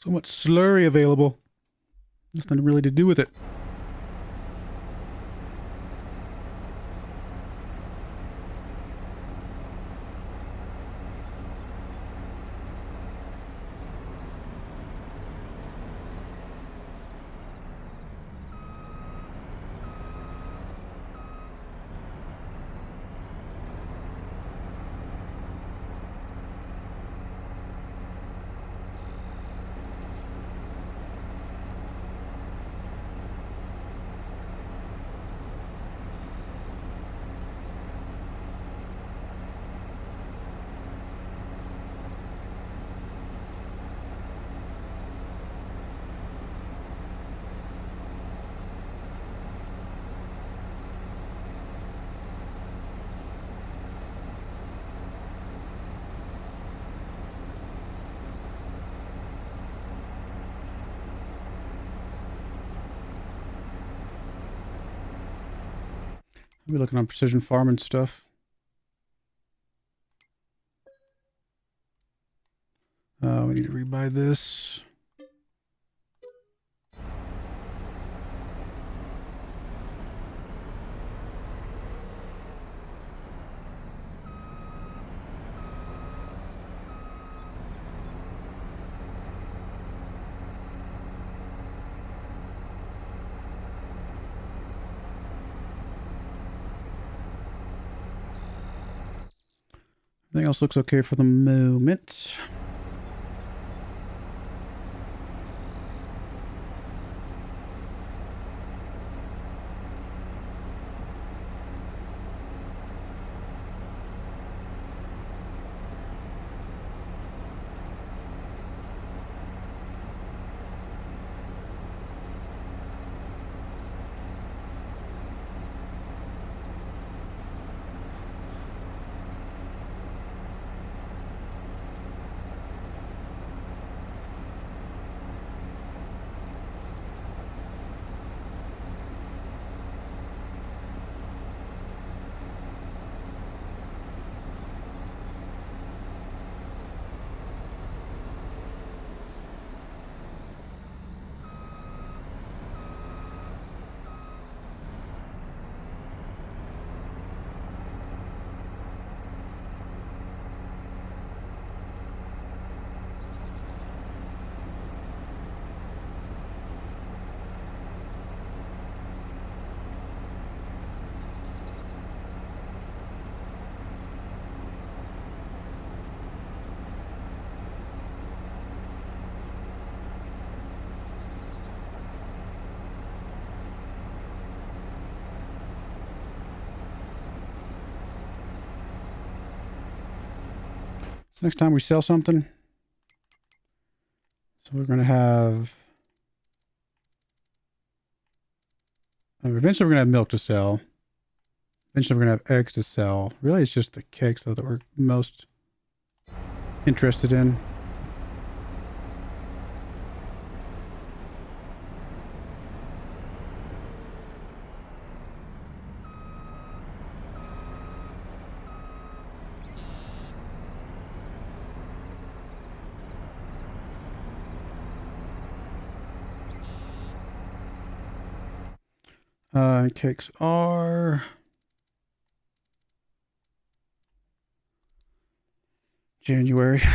So much slurry available. Nothing really to do with it. We're looking on precision farming stuff. We need to rebuy this. Everything else looks okay for the moment. So next time we sell something, so we're going to have, eventually we're going to have milk to sell. Eventually we're going to have eggs to sell. Really, it's just the cakes though that we're most interested in. Cakes are January. So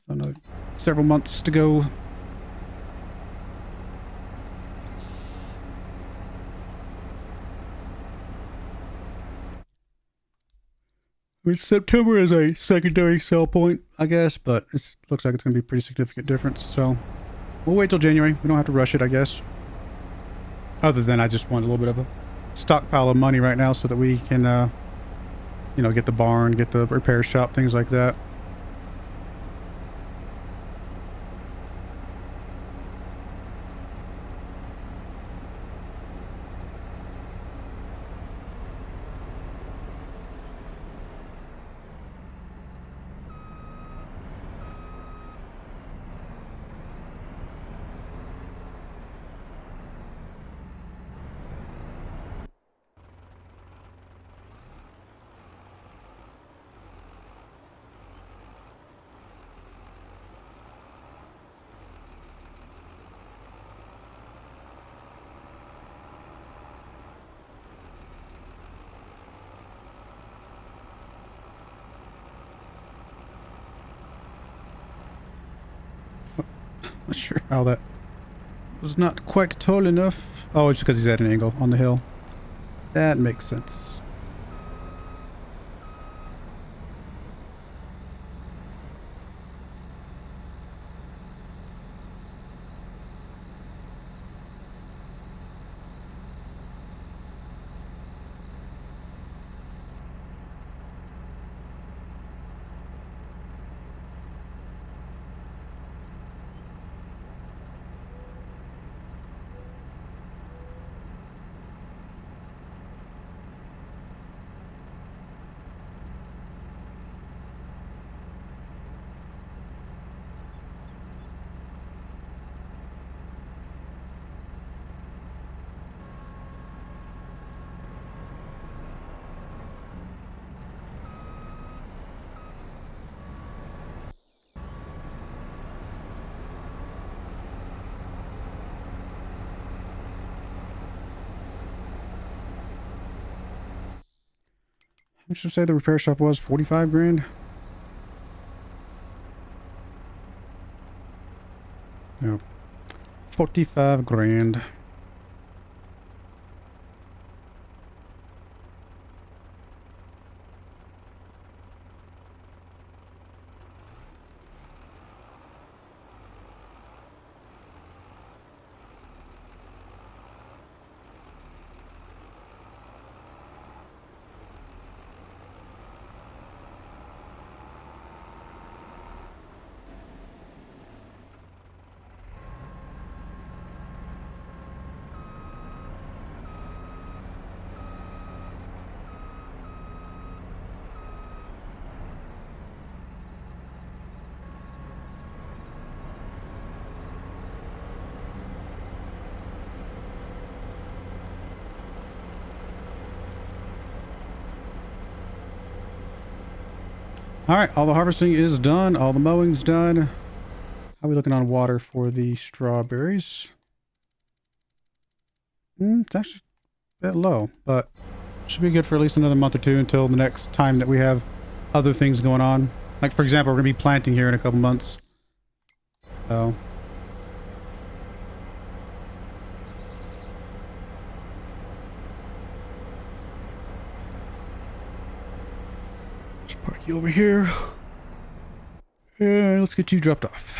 another several months to go. I mean, September is a secondary sell point, I guess, but it looks like it's going to be a pretty significant difference. So we'll wait till January. We don't have to rush it, I guess. Other than I just want a little bit of a stockpile of money right now so that we can, you know, get the barn, get the repair shop, things like that. Not sure how that was not quite tall enough. Oh, it's because he's at an angle on the hill. That makes sense. I should say the repair shop was 45 grand. No, 45 grand. All right, all the harvesting is done. All the mowing's done. How are we looking on water for the strawberries? It's actually a bit low, but should be good for at least another month or two until the next time that we have other things going on. Like, for example, we're going to be planting here in a couple months. So... park you over here. And let's get you dropped off.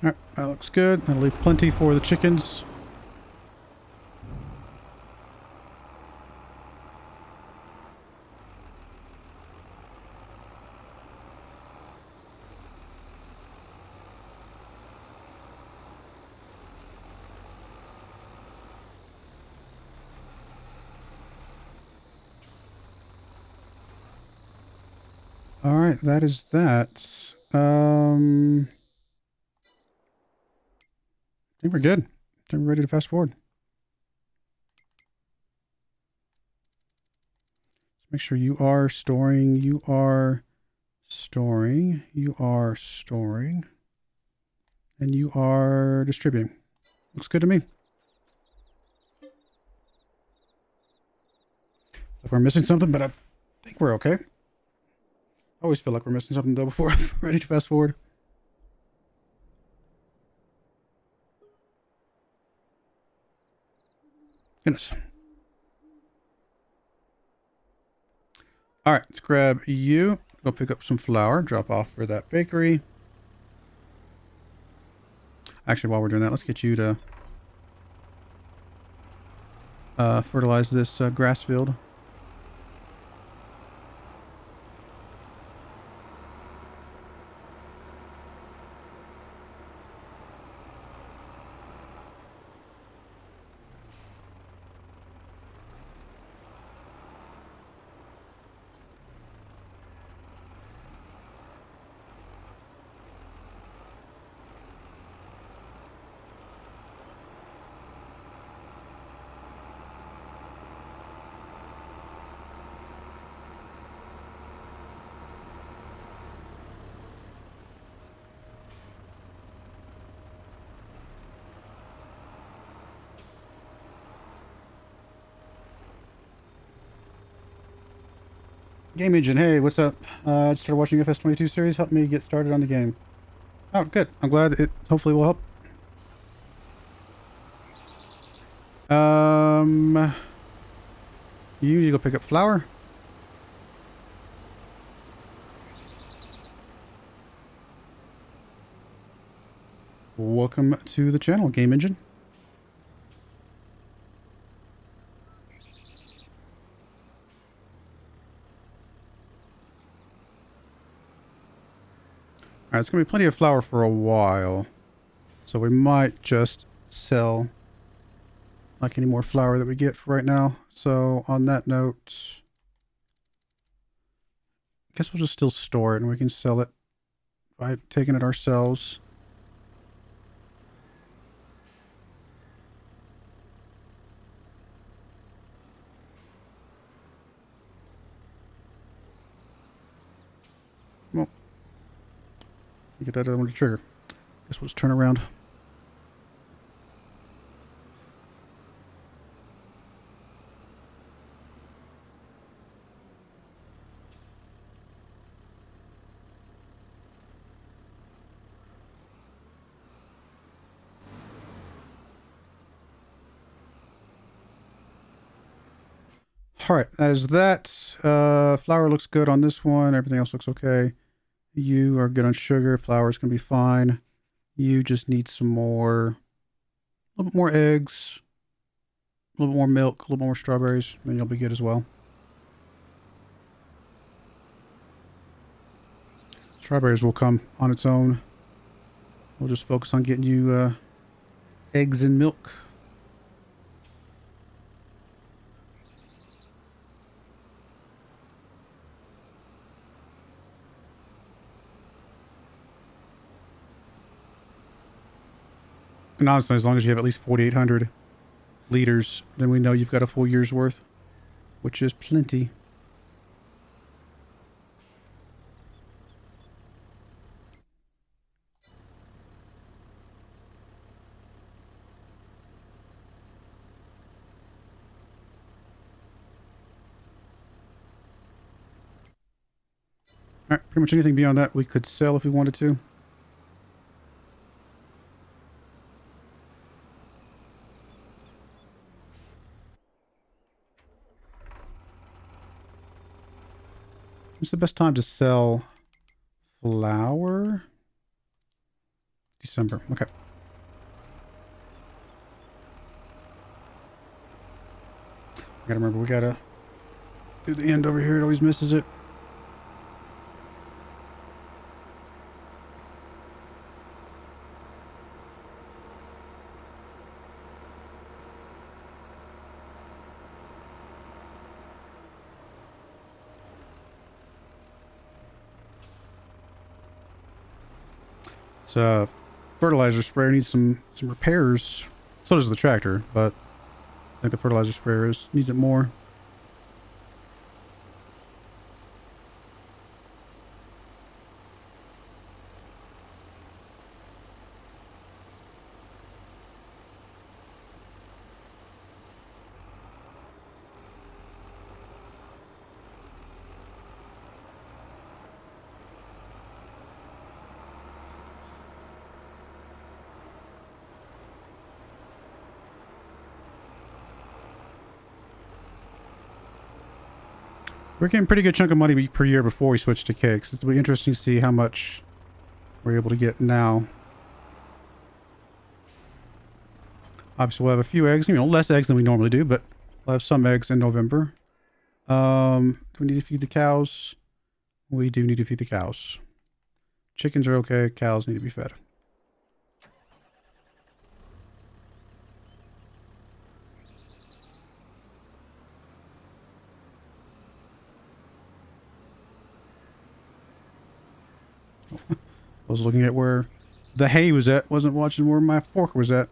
Alright, that looks good. That'll leave plenty for the chickens. Alright, that is that. I think we're good. I think we're ready to fast forward. Make sure you are storing, you are storing, you are storing, and you are distributing. Looks good to me. If we're missing something, but I think we're okay. I always feel like we're missing something though before I'm ready to fast forward. Goodness. All right, let's grab you. Go pick up some flour. Drop off for that bakery. Actually, while we're doing that, let's get you to fertilize this grass field. Game Engine, hey, what's up? I just started watching FS22 series. Help me get started on the game. Oh, good. I'm glad it hopefully will help. You need to go pick up flour. Welcome to the channel, Game Engine. Alright, it's going to be plenty of flour for a while. So we might just sell like any more flour that we get for right now. So on that note, I guess we'll just still store it and we can sell it by taking it ourselves. Well, get that other one to trigger. Guess we'll just turn around. All right, that is that. Flour looks good on this one. Everything else looks okay. You are good on sugar. Flour's gonna be fine. You just need some more, a little bit more eggs, a little bit more milk, a little more strawberries, and you'll be good as well. Strawberries will come on its own. We'll just focus on getting you eggs and milk. And honestly, as long as you have at least 4,800 liters, then we know you've got a full year's worth, which is plenty. All right, pretty much anything beyond that we could sell if we wanted to. What's the best time to sell flour? December. Okay. I gotta remember, we gotta do the end over here. It always misses it. So, fertilizer sprayer needs some repairs. So does the tractor, but I think the fertilizer sprayer needs it more. We're getting a pretty good chunk of money per year before we switch to cakes. It'll be interesting to see how much we're able to get now. Obviously, we'll have a few eggs. You know, less eggs than we normally do, but we'll have some eggs in November. Do we need to feed the cows? We do need to feed the cows. Chickens are okay. Cows need to be fed. I was looking at where the hay was at. Wasn't watching where my fork was at.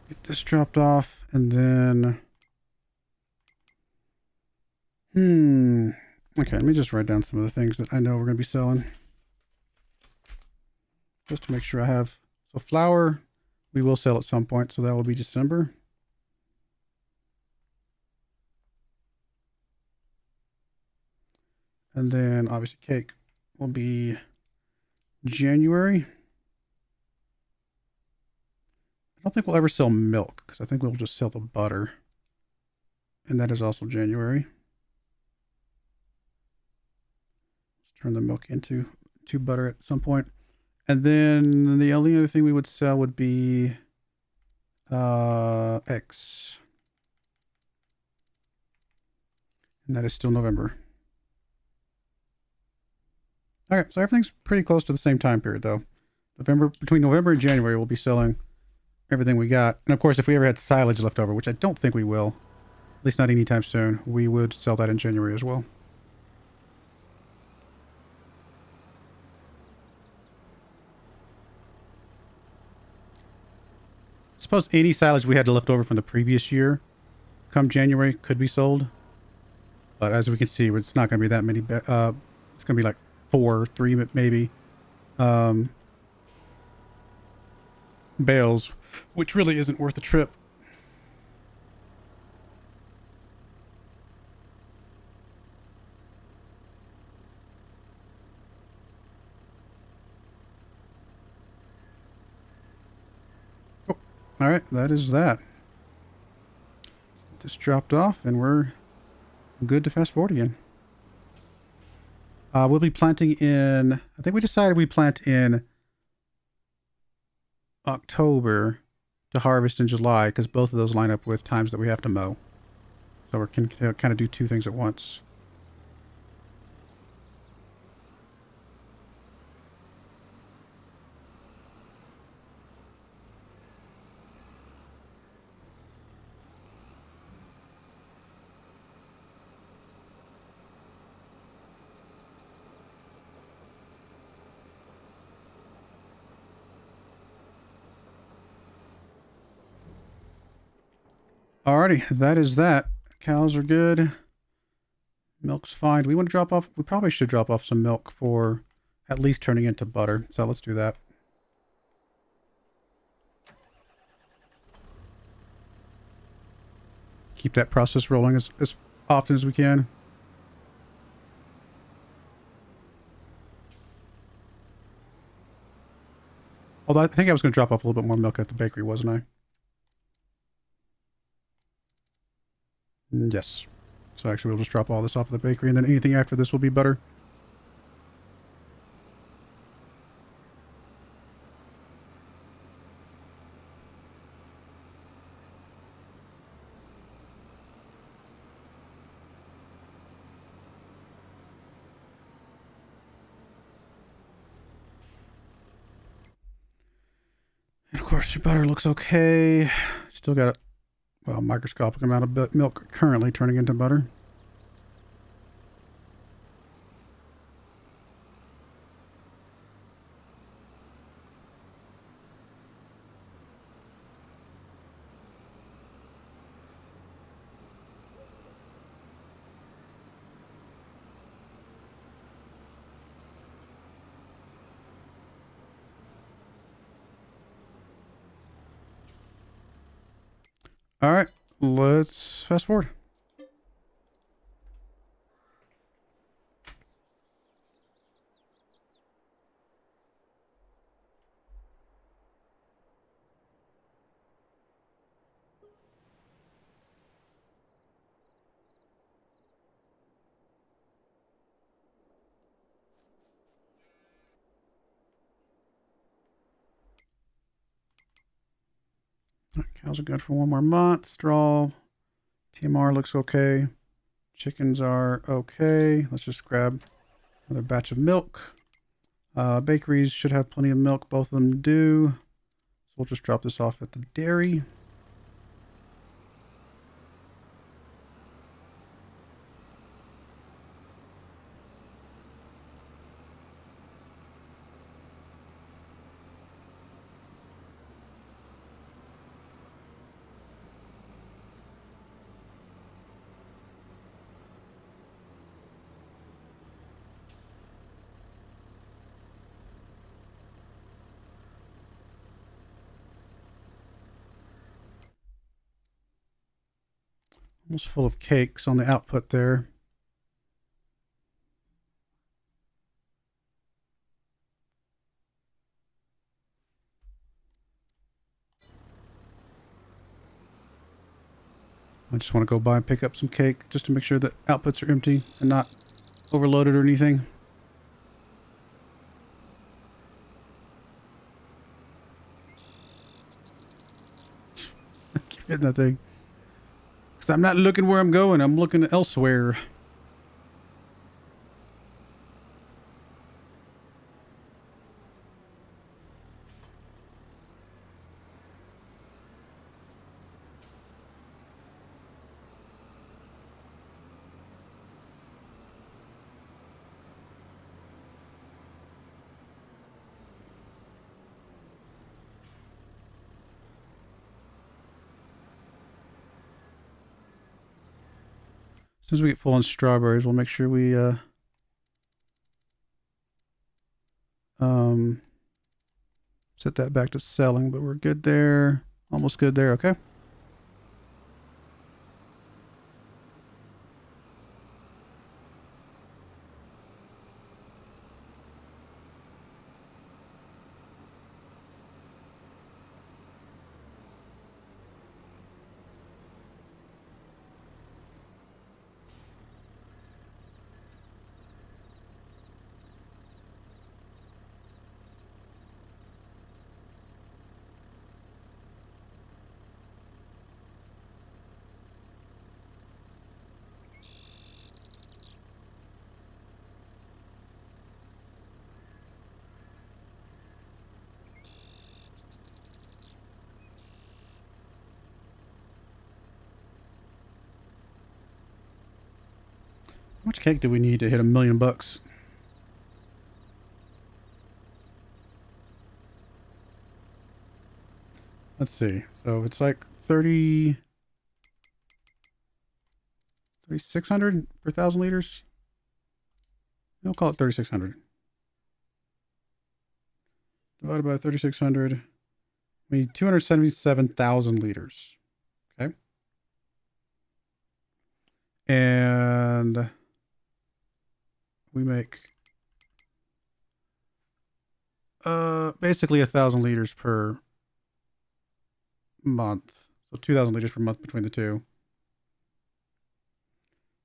Get this dropped off, and then... Okay, let me just write down some of the things that I know we're going to be selling. Just to make sure I have... So flour, we will sell at some point, so that will be December. And then, obviously, cake will be January. I don't think we'll ever sell milk, because I think we'll just sell the butter. And that is also January. Let's turn the milk into butter at some point. And then the only other thing we would sell would be eggs. And that is still November. Okay, so everything's pretty close to the same time period, though. Between November and January, we'll be selling everything we got. And of course, if we ever had silage left over, which I don't think we will, at least not anytime soon, we would sell that in January as well. I suppose any silage we had left over from the previous year come January could be sold. But as we can see, it's not going to be that many. It's going to be like 3 maybe bales, which really isn't worth the trip. Oh, all right, that is that. This dropped off, and we're good to fast forward again. We'll be planting in, I think we decided we plant in October to harvest in July, because both of those line up with times that we have to mow. So we can kind of do two things at once. Alrighty, that is that. Cows are good. Milk's fine. Do we want to drop off? We probably should drop off some milk for at least turning into butter. So let's do that. Keep that process rolling as often as we can. Although I think I was going to drop off a little bit more milk at the bakery, wasn't I? Yes. So actually we'll just drop all this off at the bakery, and then anything after this will be butter. And of course your butter looks okay. Still got a microscopic amount of milk currently turning into butter. All right, let's fast forward. Cows are good for one more month. Straw, TMR looks okay. Chickens are okay. Let's just grab another batch of milk. Bakeries should have plenty of milk. Both of them do. So we'll just drop this off at the dairy. Almost full of cakes on the output there. I just want to go by and pick up some cake just to make sure that outputs are empty and not overloaded or anything. Keep hitting that thing. Because I'm not looking where I'm going. I'm looking elsewhere. As soon as we get full on strawberries, we'll make sure we set that back to selling, but we're good there. Almost good there, okay. much cake do we need to hit $1 million? Let's see. So it's like 3,600 per 1,000 liters. We'll call it 3,600. Divided by 3,600. We need 277,000 liters. Okay. And we make basically 1,000 liters per month. So 2,000 liters per month between the two.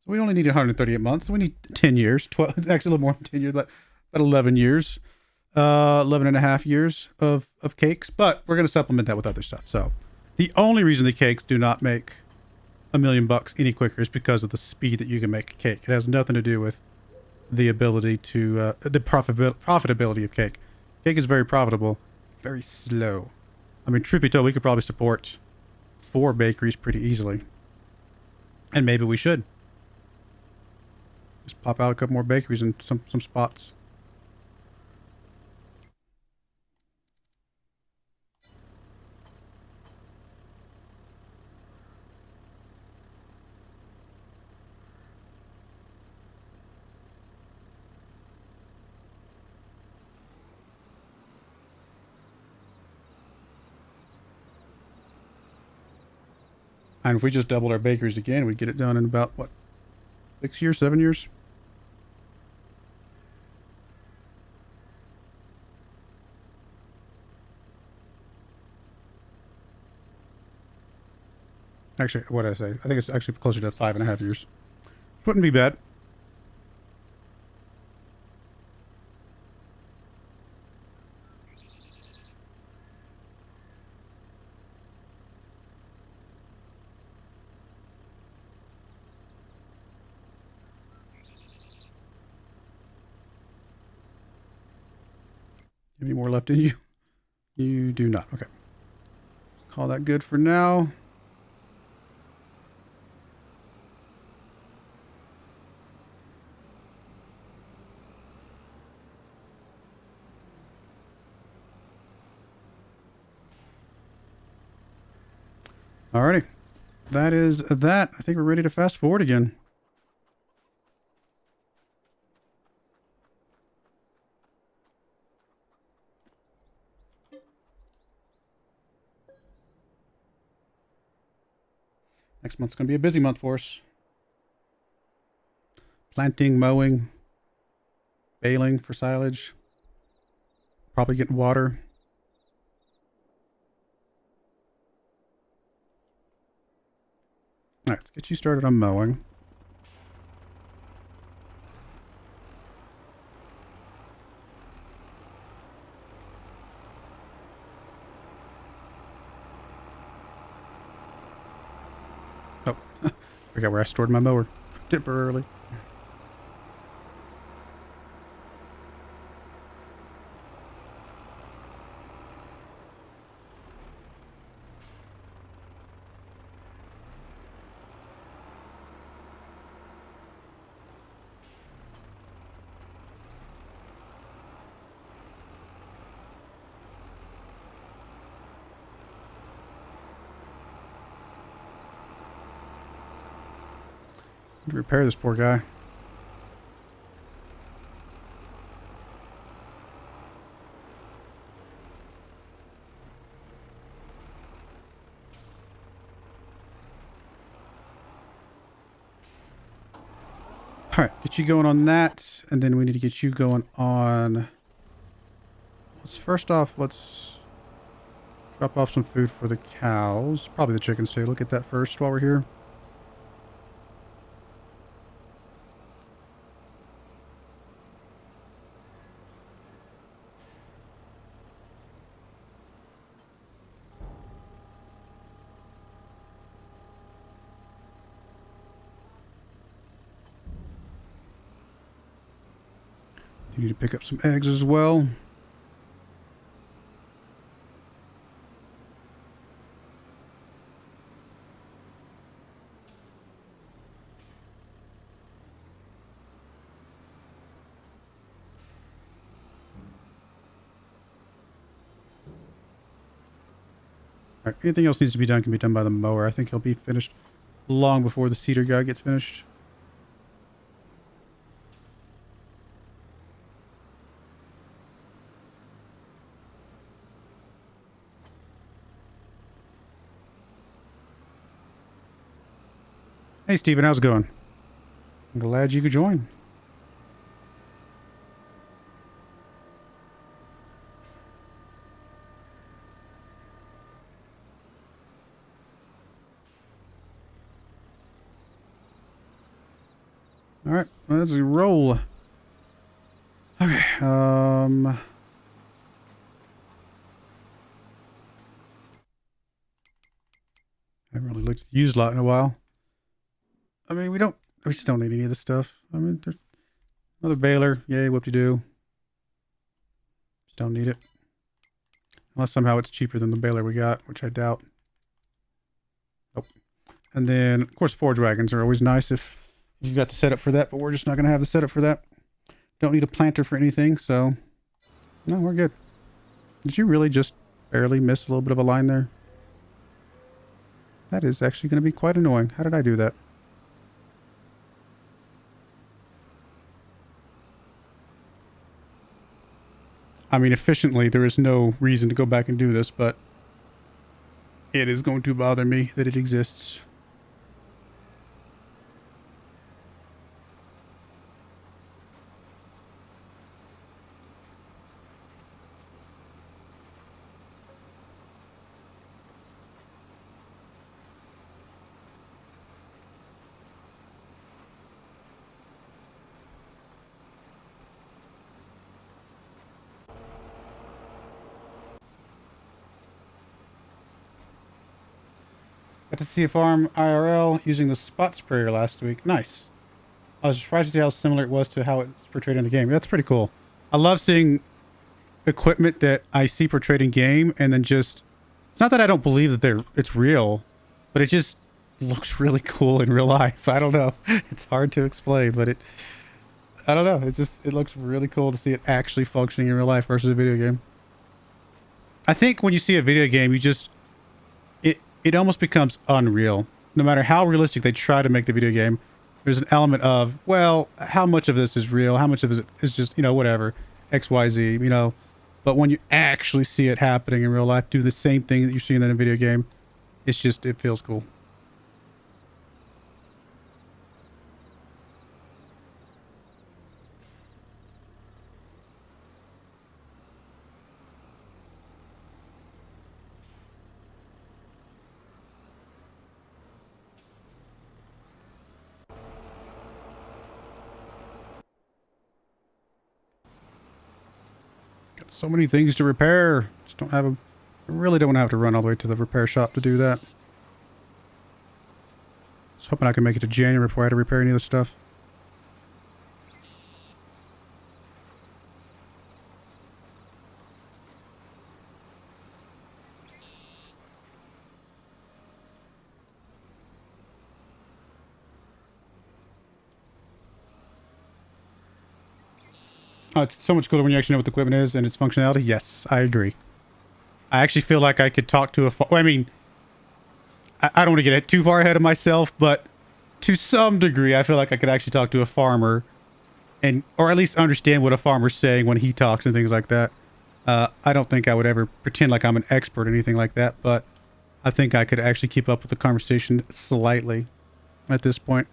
So we only need 138 months. So we need 10 years. 12, actually a little more than 10 years, but about 11 years. 11 and a half years of cakes. But we're going to supplement that with other stuff. So the only reason the cakes do not make $1 million any quicker is because of the speed that you can make a cake. It has nothing to do with the ability to, the profitability of cake. Cake is very profitable, very slow. I mean, truth be told, we could probably support 4 bakeries pretty easily. And maybe we should. Just pop out a couple more bakeries in some spots. And if we just doubled our bakeries again, we'd get it done in about, what, 6 years, 7 years? Actually, what did I say? I think it's actually closer to 5.5 years. Wouldn't be bad. Any more left in you? You do not. Okay. Call that good for now. Alrighty. That is that. I think we're ready to fast forward again. Next month's going to be a busy month for us. Planting, mowing, baling for silage. Probably getting water. Alright, let's get you started on mowing. Oh, forgot where I stored my mower temporarily. To repair this poor guy. All right, get you going on that, and then we need to get you going on. First off, let's drop off some food for the cows. Probably the chickens too. Look at that first while we're here. You need to pick up some eggs as well. All right, anything else needs to be done can be done by the mower. I think he'll be finished long before the cedar guy gets finished. Hey, Steven, how's it going? I'm glad you could join. All right, let's roll. Okay, I haven't really looked at the used lot in a while. I mean, we just don't need any of this stuff. I mean, there's another baler. Yay, whoop-de-doo. Just don't need it. Unless somehow it's cheaper than the baler we got, which I doubt. Nope. And then, of course, forge wagons are always nice if you've got the setup for that, but we're just not going to have the setup for that. Don't need a planter for anything, so no, we're good. Did you really just barely miss a little bit of a line there? That is actually going to be quite annoying. How did I do that? I mean, efficiently, there is no reason to go back and do this, but it is going to bother me that it exists. Got to see a farm IRL using the spot sprayer last week. Nice. I was surprised to see how similar it was to how it's portrayed in the game. That's pretty cool. I love seeing equipment that I see portrayed in game, and then just, it's not that I don't believe that it's real, but it just looks really cool in real life. I don't know. It's hard to explain, but I don't know. It looks really cool to see it actually functioning in real life versus a video game. I think when you see a video game, it almost becomes unreal. No matter how realistic they try to make the video game, there's an element of, well, how much of this is real? How much of it is just, whatever, XYZ, But when you actually see it happening in real life, do the same thing that you're seeing in a video game, it feels cool. So many things to repair. Just really don't have to run all the way to the repair shop to do that. Just hoping I can make it to January before I had to repair any of this stuff. Oh, it's so much cooler when you actually know what the equipment is and its functionality. Yes, I agree. I actually feel like I could talk to I mean, I don't want to get too far ahead of myself, but to some degree, I feel like I could actually talk to a farmer or at least understand what a farmer's saying when he talks and things like that. I don't think I would ever pretend like I'm an expert or anything like that, but I think I could actually keep up with the conversation slightly at this point.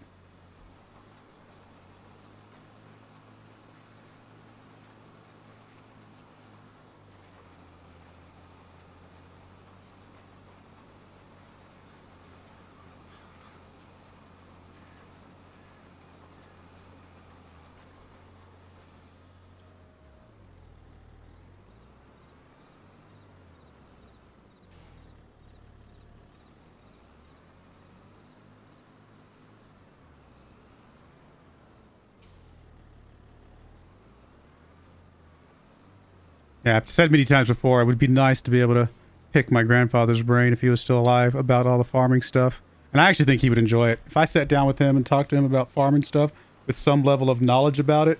Yeah, I've said many times before, it would be nice to be able to pick my grandfather's brain if he was still alive about all the farming stuff. And I actually think he would enjoy it. If I sat down with him and talked to him about farming stuff with some level of knowledge about it,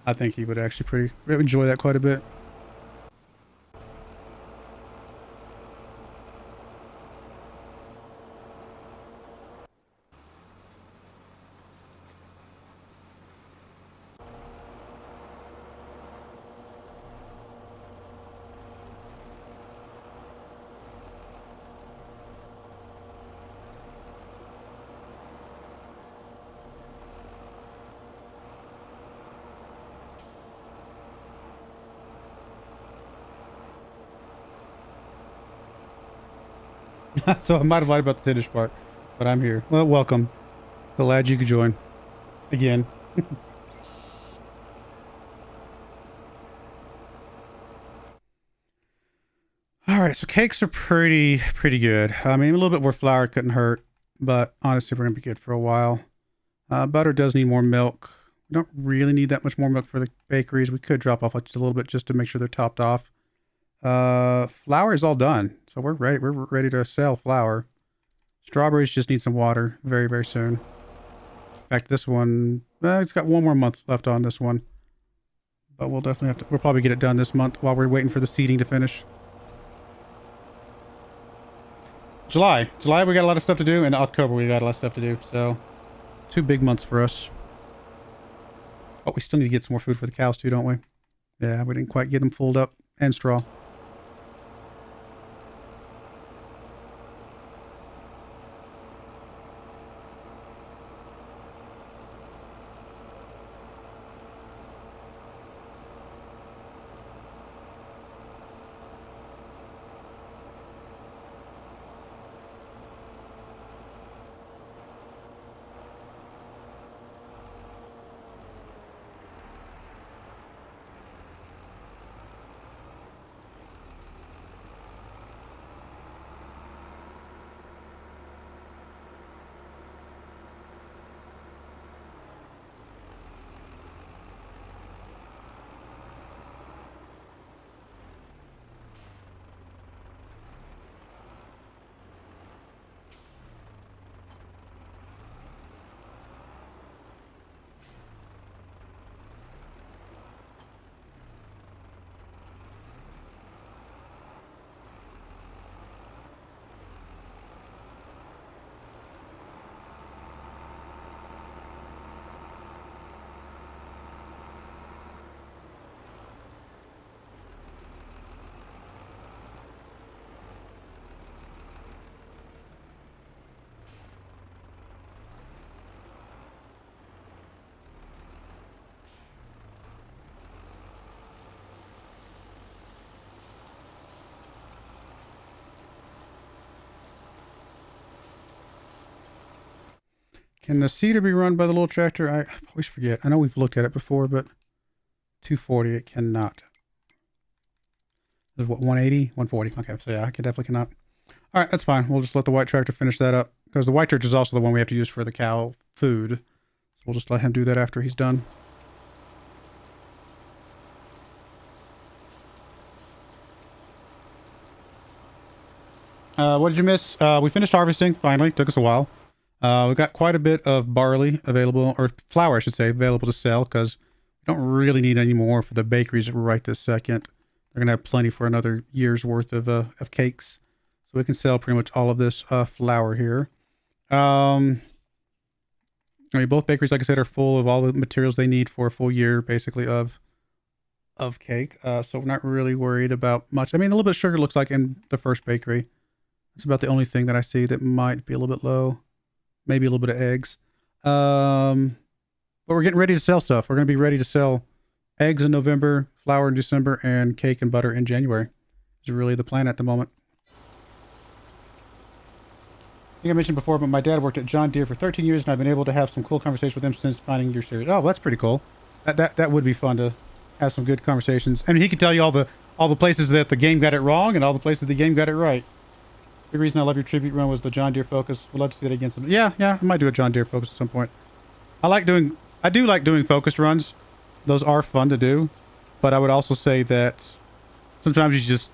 I think he would actually enjoy that quite a bit. So I might have lied about the finish part, but I'm here. Well, welcome. Glad you could join. Again. All right, so cakes are pretty good. I mean, a little bit more flour couldn't hurt, but honestly, we're gonna be good for a while. Butter does need more milk. We don't really need that much more milk for the bakeries. We could drop off just a little bit just to make sure they're topped off. Flour is all done, so we're ready. We're ready to sell flour. Strawberries just need some water very soon. In fact, this one, it's got 1 more month left on this one, but we'll definitely have to. We'll probably get it done this month while we're waiting for the seeding to finish. July, we got a lot of stuff to do, and October we got a lot of stuff to do. So, 2 big months for us. Oh, we still need to get some more food for the cows too, don't we? Yeah, we didn't quite get them filled up, and straw. Can the seeder be run by the little tractor? I always forget. I know we've looked at it before, but 240, it cannot. What, 180? 140. Okay, so yeah, I definitely cannot. All right, that's fine. We'll just let the white tractor finish that up, because the white tractor is also the one we have to use for the cow food. So we'll just let him do that after he's done. What did you miss? We finished harvesting, finally. Took us a while. We've got quite a bit of barley available, or flour, I should say, available to sell, because we don't really need any more for the bakeries right this second. They're going to have plenty for another year's worth of cakes. So we can sell pretty much all of this flour here. I mean, both bakeries, like I said, are full of all the materials they need for a full year, basically, of cake. So we're not really worried about much. I mean, a little bit of sugar looks like in the first bakery. That's about the only thing that I see that might be a little bit low. Maybe a little bit of eggs. But we're getting ready to sell stuff. We're going to be ready to sell eggs in November, flour in December, and cake and butter in January. Is really the plan at the moment. I think I mentioned before, but my dad worked at John Deere for 13 years, and I've been able to have some cool conversations with him since finding your series. Oh, that's pretty cool. That would be fun to have some good conversations. I mean, he could tell you all the places that the game got it wrong and all the places the game got it right. The reason I love your tribute run was the John Deere focus. We'd love to see that again. Yeah, I might do a John Deere focus at some point. I do like doing focused runs. Those are fun to do, but I would also say that sometimes you just,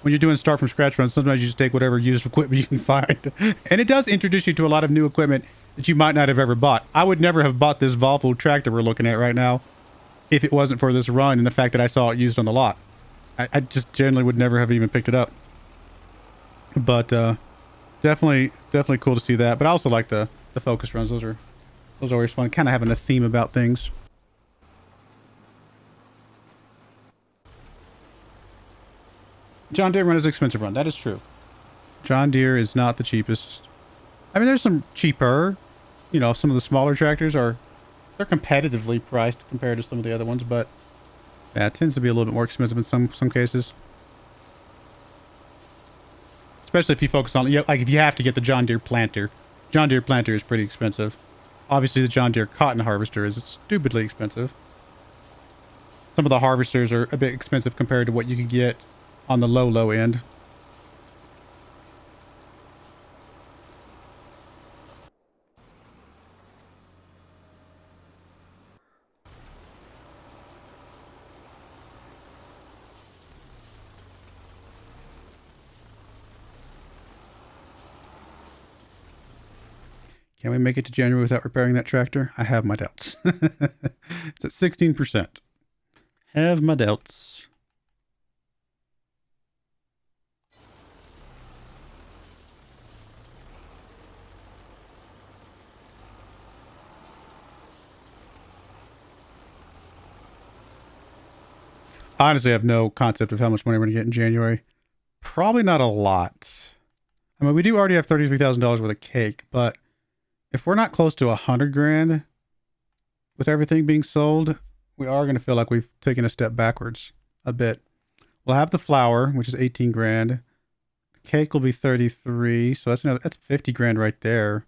when you're doing start from scratch runs, sometimes you just take whatever used equipment you can find. And it does introduce you to a lot of new equipment that you might not have ever bought. I would never have bought this Volvo tractor we're looking at right now if it wasn't for this run and the fact that I saw it used on the lot. I just generally would never have even picked it up. But definitely cool to see that. But I also like the focus runs. Those are always fun. Kind of having a theme about things. John Deere run is an expensive run. That is true. John Deere is not the cheapest. I mean, there's some cheaper. You know, some of the smaller tractors they're competitively priced compared to some of the other ones, but yeah, it tends to be a little bit more expensive in some cases. especially if you focus on, like if you have to get the John Deere planter. John Deere planter is pretty expensive. Obviously, the John Deere cotton harvester is stupidly expensive. Some of the harvesters are a bit expensive compared to what you could get on the low end. Can we make it to January without repairing that tractor? I have my doubts. It's at 16%. Have my doubts. Honestly, I have no concept of how much money we're going to get in January. Probably not a lot. I mean, we do already have $33,000 worth of cake, but if we're not close to 100 grand with everything being sold, we are going to feel like we've taken a step backwards a bit. We'll have the flour, which is 18 grand. The cake will be 33. So that's 50 grand right there.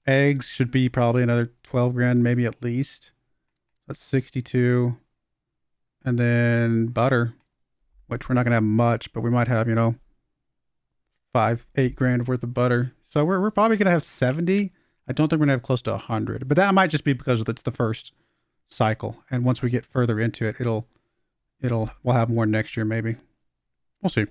Eggs should be probably another 12 grand, maybe at least. That's 62. And then butter, which we're not going to have much, but we might have, 8 grand worth of butter. So we're probably going to have 70. I don't think we're going to have close to 100, but that might just be because it's the first cycle. And once we get further into it, we'll have more next year, maybe. We'll see.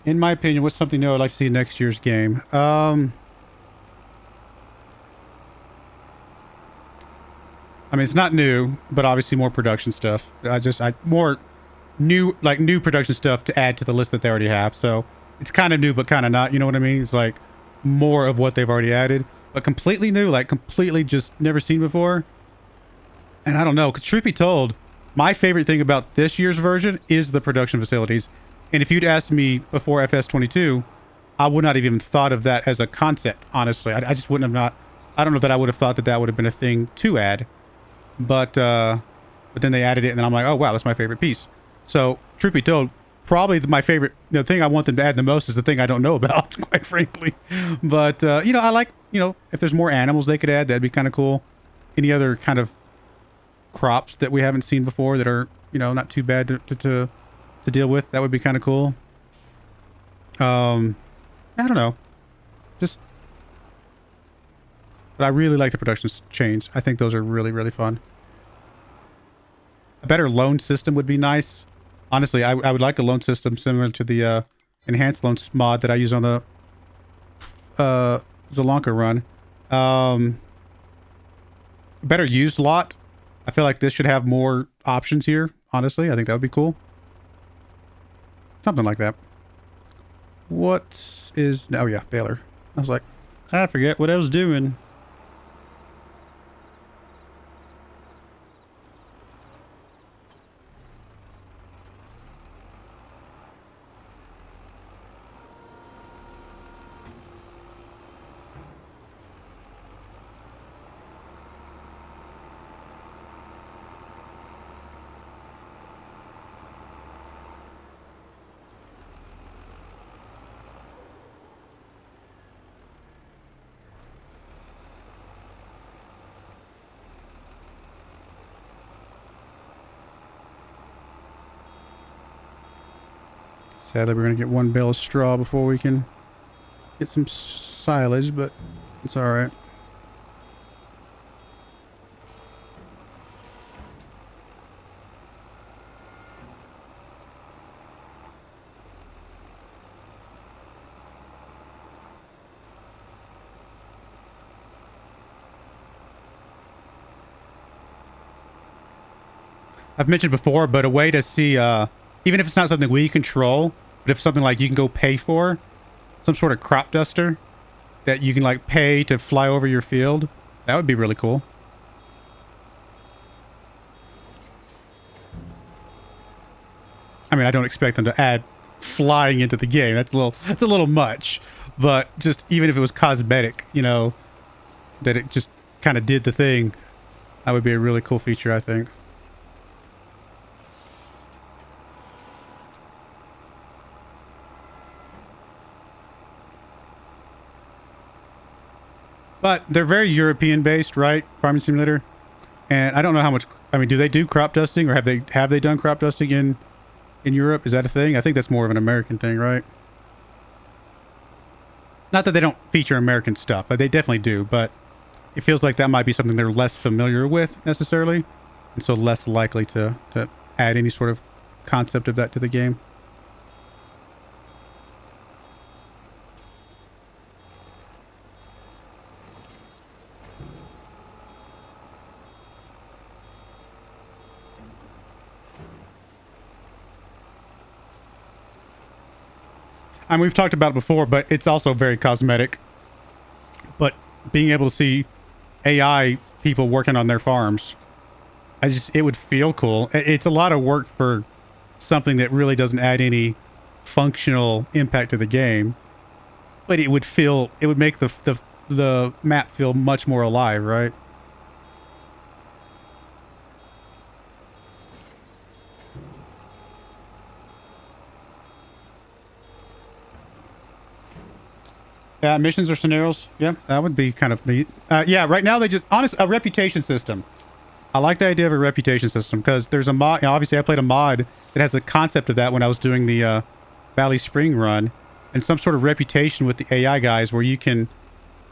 In my opinion, what's something new I'd like to see in next year's game? I mean, it's not new, but obviously more production stuff. More new production stuff to add to the list that they already have. So it's kind of new, but kind of not. You know what I mean? It's like more of what they've already added, but completely new, like completely just never seen before. And I don't know, because truth be told, my favorite thing about this year's version is the production facilities. And if you'd asked me before FS22, I would not have even thought of that as a concept, honestly. I just wouldn't have I don't know that I would have thought that would have been a thing to add. But then they added it, and then I'm like, oh, wow, that's my favorite piece. So, truth be told, probably my favorite, the thing I want them to add the most is the thing I don't know about, quite frankly. But, I like, if there's more animals they could add, that'd be kind of cool. Any other kind of crops that we haven't seen before that are, not too bad to deal with, that would be kind of cool. I don't know. But I really like the production chains. I think those are really, really fun. A better loan system would be nice. Honestly, I would like a loan system similar to the enhanced loans mod that I use on the Zelonka run. Better used lot. I feel like this should have more options here. Honestly, I think that would be cool. Something like that. What is... Oh, yeah, Baylor. I was like, I forget what I was doing. Sadly, we're going to get one bale of straw before we can get some silage, but it's all right. I've mentioned before, but a way to see, even if it's not something we control, but if something like you can go pay for, some sort of crop duster that you can like pay to fly over your field, that would be really cool. I mean, I don't expect them to add flying into the game. That's a little much, but just even if it was cosmetic, you know, that it just kind of did the thing, that would be a really cool feature, I think. But they're very European based, right? Farming Simulator. And I don't know how much, I mean, do they do crop dusting, or have they done crop dusting in Europe? Is that a thing? I think that's more of an American thing, right? Not that they don't feature American stuff. They definitely do, but it feels like that might be something they're less familiar with necessarily, and so less likely to add any sort of concept of that to the game. I mean, we've talked about it before, but it's also very cosmetic. But being able to see AI people working on their farms, it would feel cool. It's a lot of work for something that really doesn't add any functional impact to the game, but it would make the map feel much more alive, right? Yeah, missions or scenarios. Yeah, that would be kind of neat. Yeah, right now a reputation system. I like the idea of a reputation system because there's a mod. You know, obviously, I played a mod that has a concept of that when I was doing the Valley Spring run, and some sort of reputation with the AI guys where you can,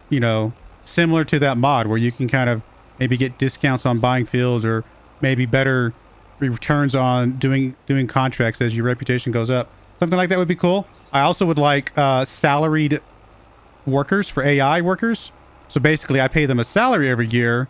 you know, similar to that mod where you can kind of maybe get discounts on buying fields or maybe better returns on doing contracts as your reputation goes up. Something like that would be cool. I also would like salaried workers for AI workers. So basically I pay them a salary every year,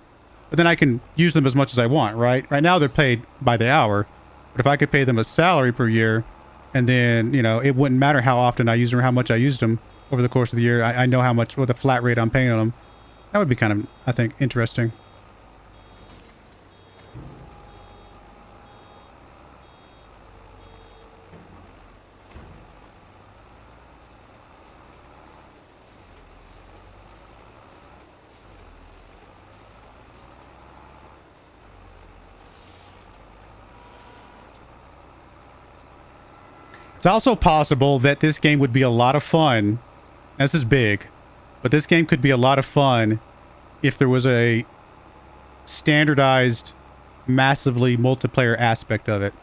but then I can use them as much as I want, right? Right now they're paid by the hour, but if I could pay them a salary per year, and then, you know, it wouldn't matter how often I use them or how much I used them over the course of the year. I know how much, what the flat rate I'm paying them. That would be kind of, I think, interesting. It's also possible that this game would be a lot of fun. This is big, but this game could be a lot of fun if there was a standardized, massively multiplayer aspect of it.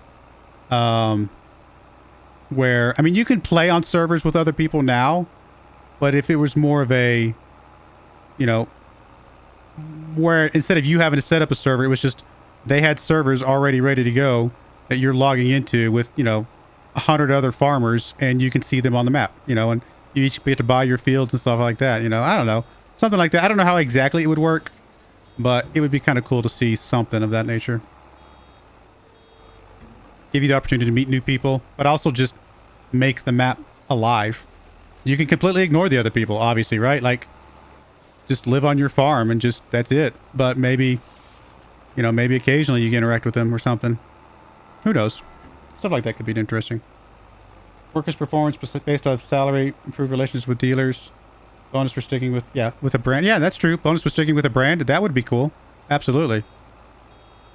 Where, I mean, you can play on servers with other people now, but if it was more of a, you know, where instead of you having to set up a server, it was just they had servers already ready to go that you're logging into with, you know, 100 other farmers, and you can see them on the map, you know, and you each get to buy your fields and stuff like that, you know. I don't know, something like that. I don't know how exactly it would work, but it would be kind of cool to see something of that nature. Give you the opportunity to meet new people, but also just make the map alive. You can completely ignore the other people, obviously, right? Like, just live on your farm and just, that's it. But maybe, you know, maybe occasionally you can interact with them or something. Who knows? Stuff like that could be interesting. Workers' performance based off salary, improved relations with dealers, bonus for sticking with, with a brand. Yeah, that's true. Bonus for sticking with a brand. That would be cool. Absolutely.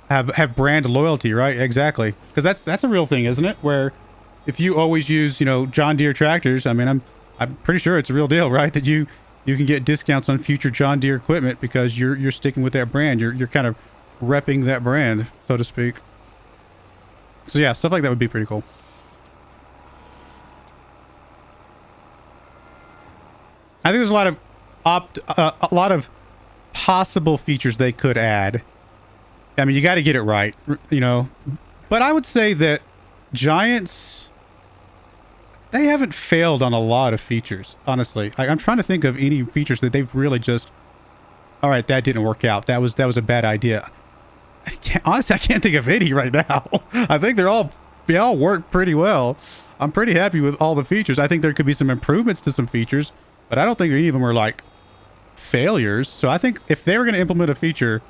Have brand loyalty, right? Exactly. Because that's a real thing, isn't it? Where if you always use, you know, John Deere tractors, I mean, I'm pretty sure it's a real deal, right? That you can get discounts on future John Deere equipment because you're sticking with that brand. You're kind of repping that brand, so to speak. So yeah, stuff like that would be pretty cool. I think there's a lot of a lot of possible features they could add. I mean, you got to get it right, you know. But I would say that Giants, they haven't failed on a lot of features, honestly. I'm trying to think of any features that they've really just, all right, that didn't work out. That was a bad idea. Honestly, I can't think of any right now. I think they all work pretty well. I'm pretty happy with all the features. I think there could be some improvements to some features, but I don't think any of them are like failures. So I think if they were going to implement a feature,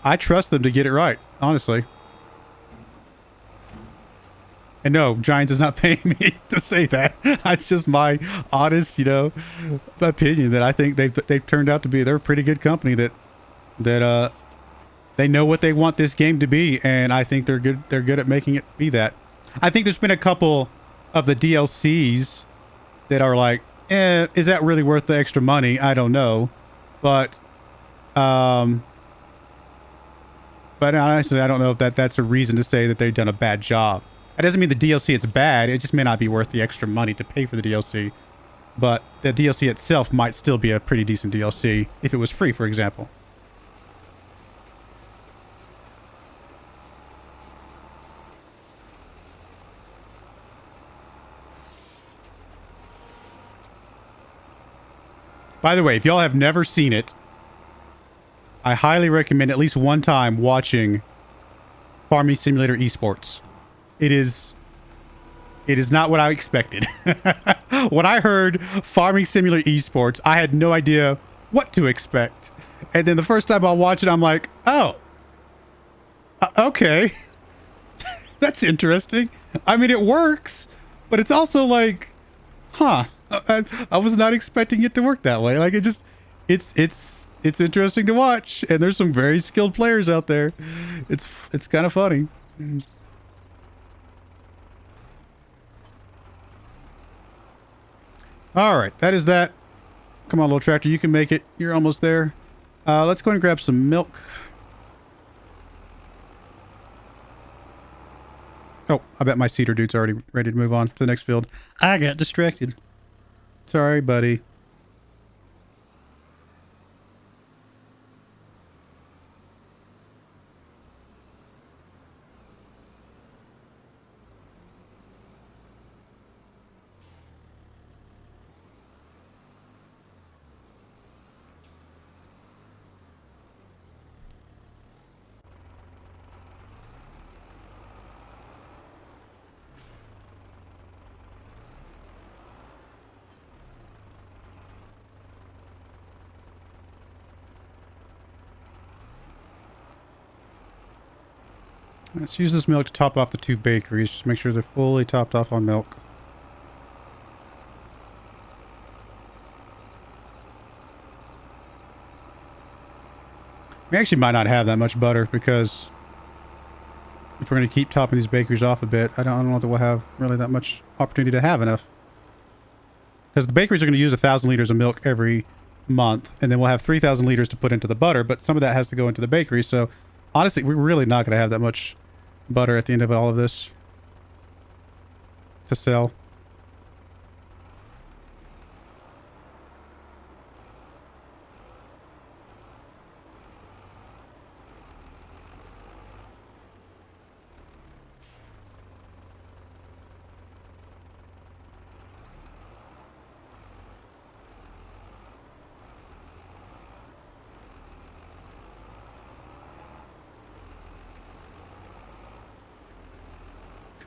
I trust them to get it right, honestly. And no, Giants is not paying me to say that. That's just my honest, you know, opinion that I think they've turned out to be. They're a pretty good company that they know what they want this game to be, and I think they're good at making it be that. I think there's been a couple of the DLCs that are like, is that really worth the extra money? I don't know. But honestly, I don't know if that's a reason to say that they've done a bad job. That doesn't mean the DLC it's bad. It just may not be worth the extra money to pay for the DLC. But the DLC itself might still be a pretty decent DLC if it was free, for example. By the way, if y'all have never seen it, I highly recommend at least one time watching Farming Simulator Esports. It is not what I expected. When I heard Farming Simulator Esports, I had no idea what to expect. And then the first time I watched it, I'm like, oh, okay. That's interesting. I mean, it works, but it's also like, huh. I was not expecting it to work that way. Like, it's interesting to watch, and there's some very skilled players out there. It's kind of funny. All right, that is that. Come on, little tractor, you can make it. You're almost there. Let's go and grab some milk. Oh, I bet my cedar dude's already ready to move on to the next field. I got distracted. Sorry, buddy. Let's use this milk to top off the two bakeries. Just make sure they're fully topped off on milk. We actually might not have that much butter because if we're going to keep topping these bakeries off a bit, I don't know that we'll have really that much opportunity to have enough. Because the bakeries are going to use 1,000 liters of milk every month, and then we'll have 3,000 liters to put into the butter, but some of that has to go into the bakery, so honestly, we're really not going to have that much butter at the end of all of this to sell.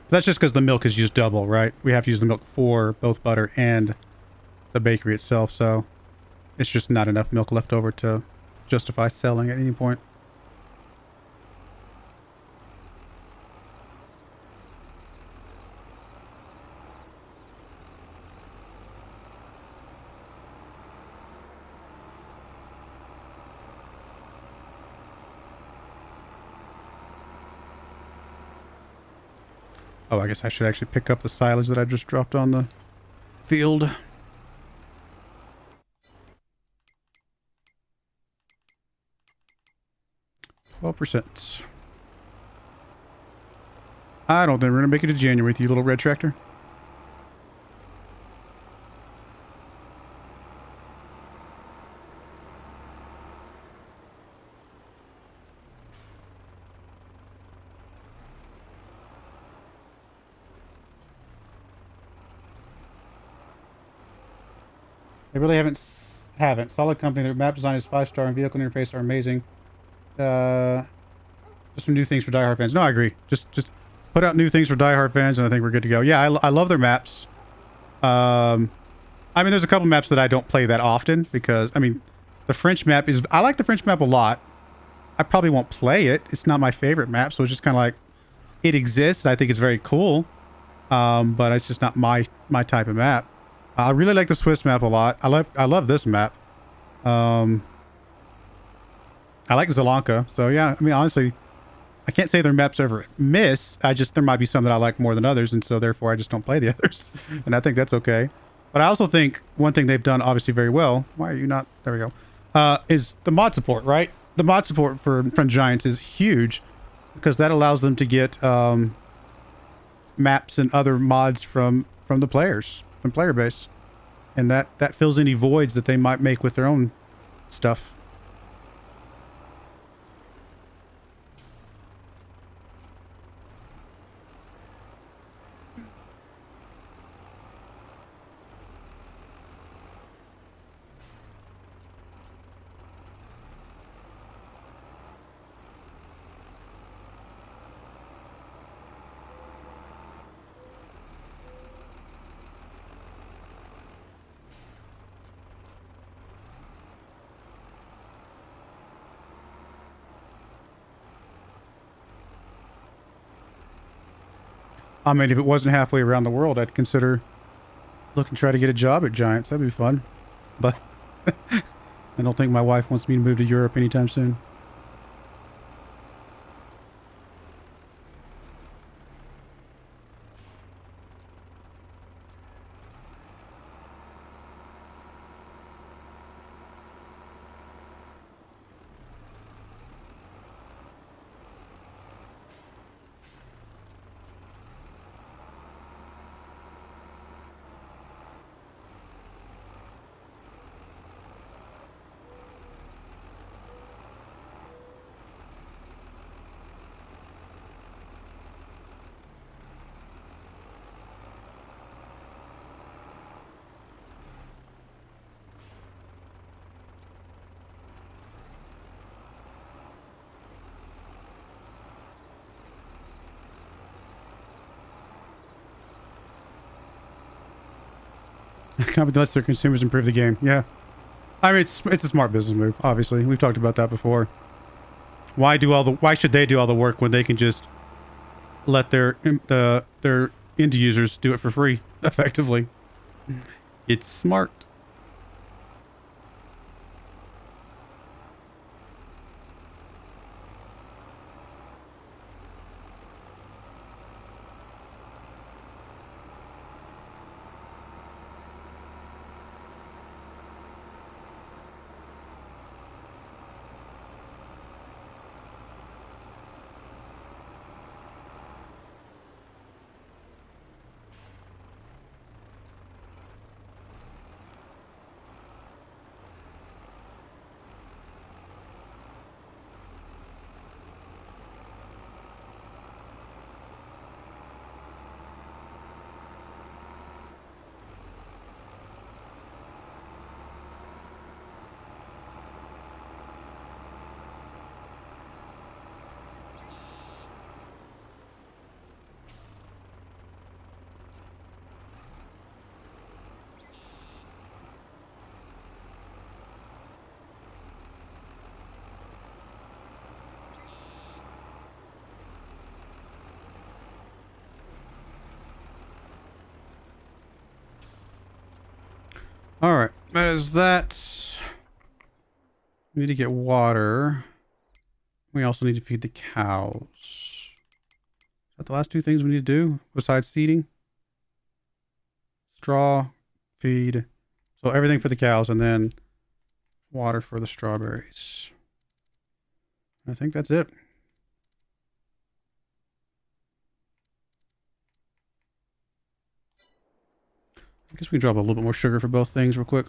That's just because the milk is used double, right? We have to use the milk for both butter and the bakery itself, so it's just not enough milk left over to justify selling at any point. Oh, I guess I should actually pick up the silage that I just dropped on the field. %. I don't think we're going to make it to January with you, little red tractor. They really haven't. Solid company. Their map design is 5-star and vehicle interface are amazing. Just some new things for diehard fans. No, I agree. Just put out new things for diehard fans, and I think we're good to go. Yeah, I love their maps. I mean, there's a couple maps that I don't play that often because, I mean, the French map is... I like the French map a lot. I probably won't play it. It's not my favorite map, so it's just kind of like... It exists, and I think it's very cool. But it's just not my type of map. I really like the Swiss map a lot. I love this map. I like Zelanka. So, yeah, I mean, honestly... I can't say their maps ever miss. There might be some that I like more than others, and so therefore I just don't play the others. And I think that's okay. But I also think one thing they've done obviously very well, why are you not, there we go, is the mod support, right? The mod support for French Giants is huge because that allows them to get maps and other mods from the players, from player base. And that fills any voids that they might make with their own stuff. I mean, if it wasn't halfway around the world, I'd consider looking to try to get a job at Giants. That'd be fun. But I don't think my wife wants me to move to Europe anytime soon. Company lets their consumers improve the game. Yeah. I mean, it's a smart business move, obviously. We've talked about that before. Why should they do all the work when they can just let their end users do it for free, effectively? It's smart. All right, that is that. We need to get water. We also need to feed the cows. Is that the last two things we need to do besides seeding? Straw, feed. So everything for the cows and then water for the strawberries. I think that's it. I guess we can drop a little bit more sugar for both things real quick.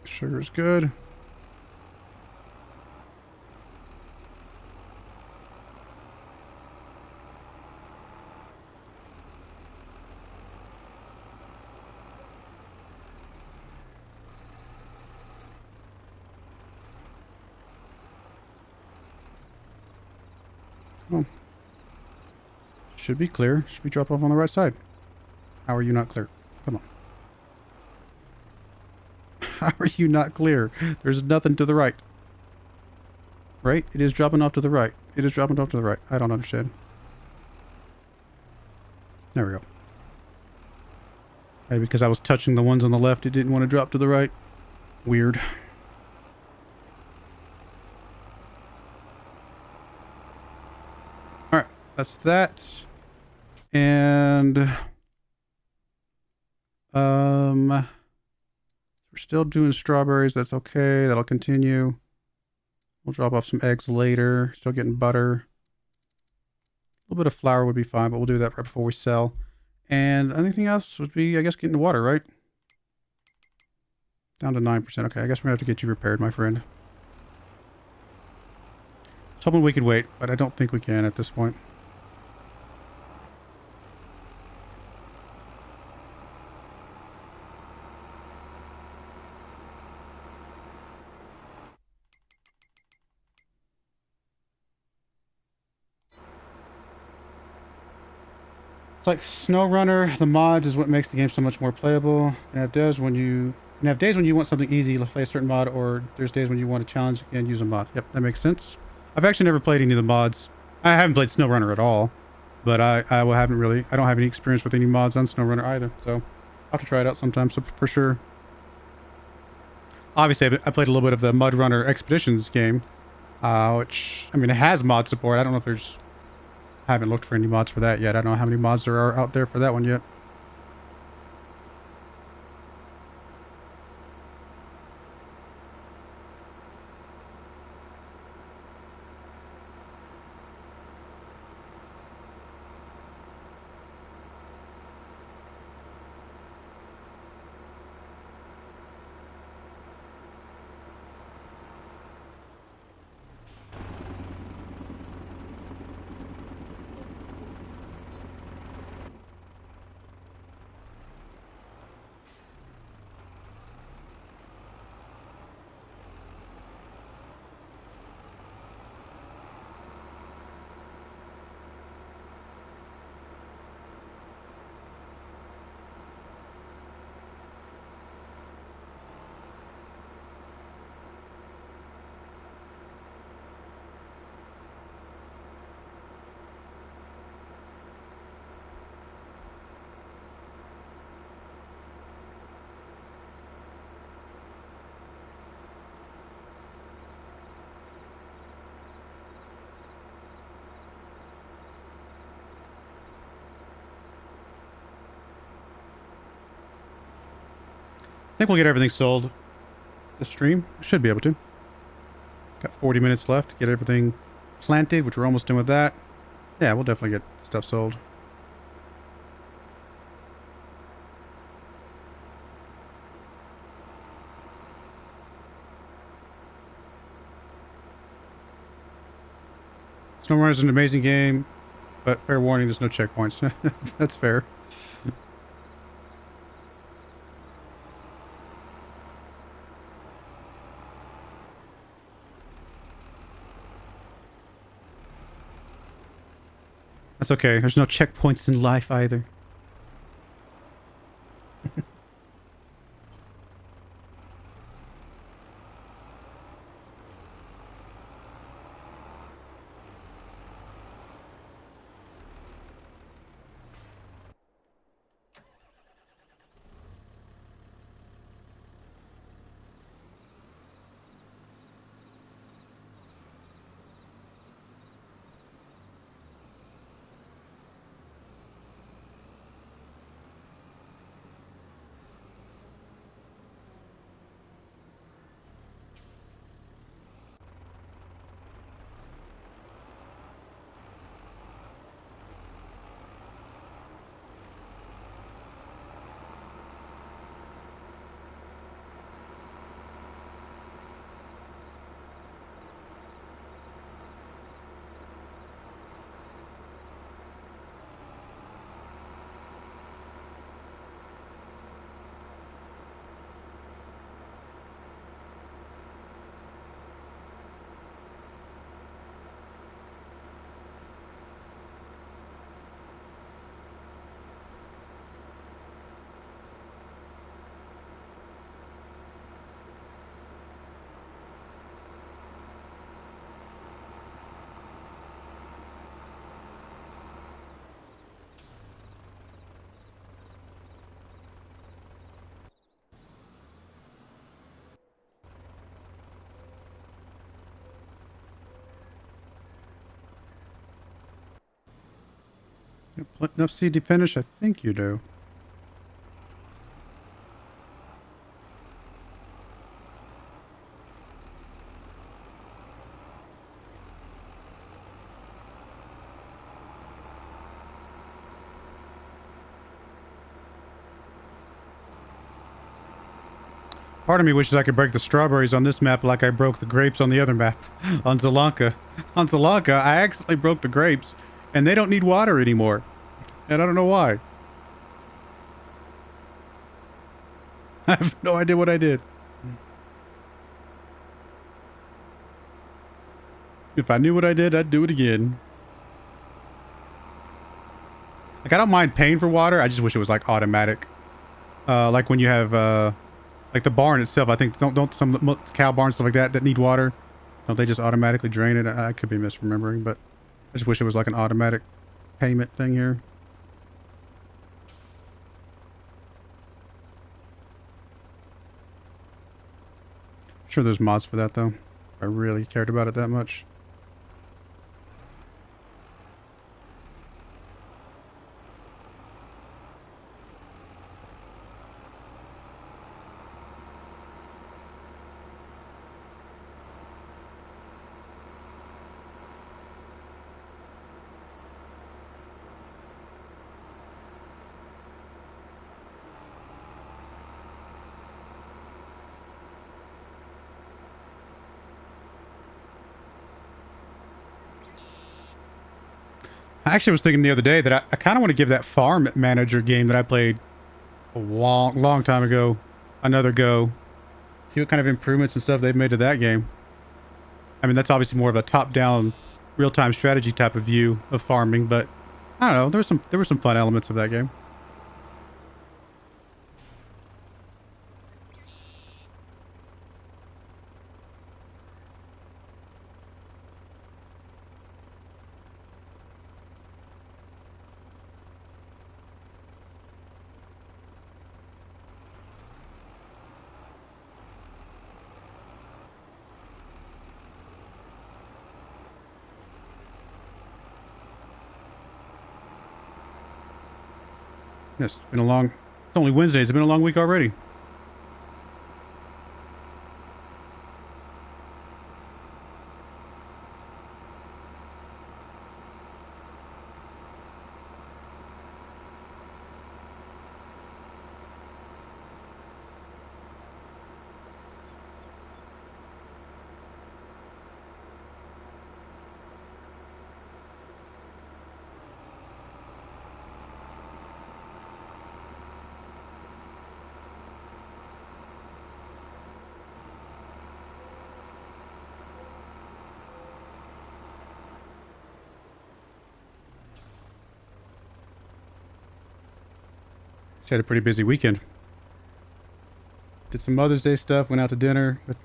Sugar is good. Oh. Should be clear. Should be drop off on the right side. How are you not clear? Come on. How are you not clear? There's nothing to the right. Right? It is dropping off to the right. It is dropping off to the right. I don't understand. There we go. Maybe because I was touching the ones on the left, it didn't want to drop to the right. Weird. Alright, that's that. And we're still doing strawberries. That's okay. That'll continue. We'll drop off some eggs later. Still getting butter. A little bit of flour would be fine, but we'll do that right before we sell. And anything else would be, I guess, getting the water, right? Down to 9%. Okay, I guess we're going to have to get you repaired, my friend. I was hoping we could wait, but I don't think we can at this point. It's like SnowRunner. The mods is what makes the game so much more playable. You can have days when you want something easy to play a certain mod, or there's days when you want a challenge and use a mod. Yep, that makes sense. I've actually never played any of the mods. I haven't played SnowRunner at all, but I don't have any experience with any mods on SnowRunner either. So I'll have to try it out sometime. So for sure. Obviously, I played a little bit of the Mud Runner Expeditions game, which I mean it has mod support. I don't know if there's. I haven't looked for any mods for that yet. I don't know how many mods there are out there for that one yet. I think we'll get everything sold this stream. Should be able to. Got 40 minutes left to get everything planted, which we're almost done with that. Yeah, we'll definitely get stuff sold. SnowRunner is an amazing game, but fair warning, there's no checkpoints. That's fair. That's okay. There's no checkpoints in life either. Enough seed to finish? I think you do. Part of me wishes I could break the strawberries on this map like I broke the grapes on the other map. On Zelanka. On Zelanka, I accidentally broke the grapes, and they don't need water anymore. And I don't know why. I have no idea what I did. If I knew what I did, I'd do it again. Like, I don't mind paying for water. I just wish it was, like, automatic. Like when you have, like the barn itself, I think, don't some cow barns, stuff like that need water, don't they just automatically drain it? I could be misremembering, but I just wish it was like an automatic payment thing here. I'm sure there's mods for that, though. If I really cared about it that much. I actually was thinking the other day that I kind of want to give that farm manager game that I played a long time ago another go. See what kind of improvements and stuff they've made to that game. I mean, that's obviously more of a top-down, real-time strategy type of view of farming, but I don't know. There were some fun elements of that game. It's been a long... It's only Wednesday. It's been a long week already. Had a pretty busy weekend. Did some Mother's Day stuff, went out to dinner with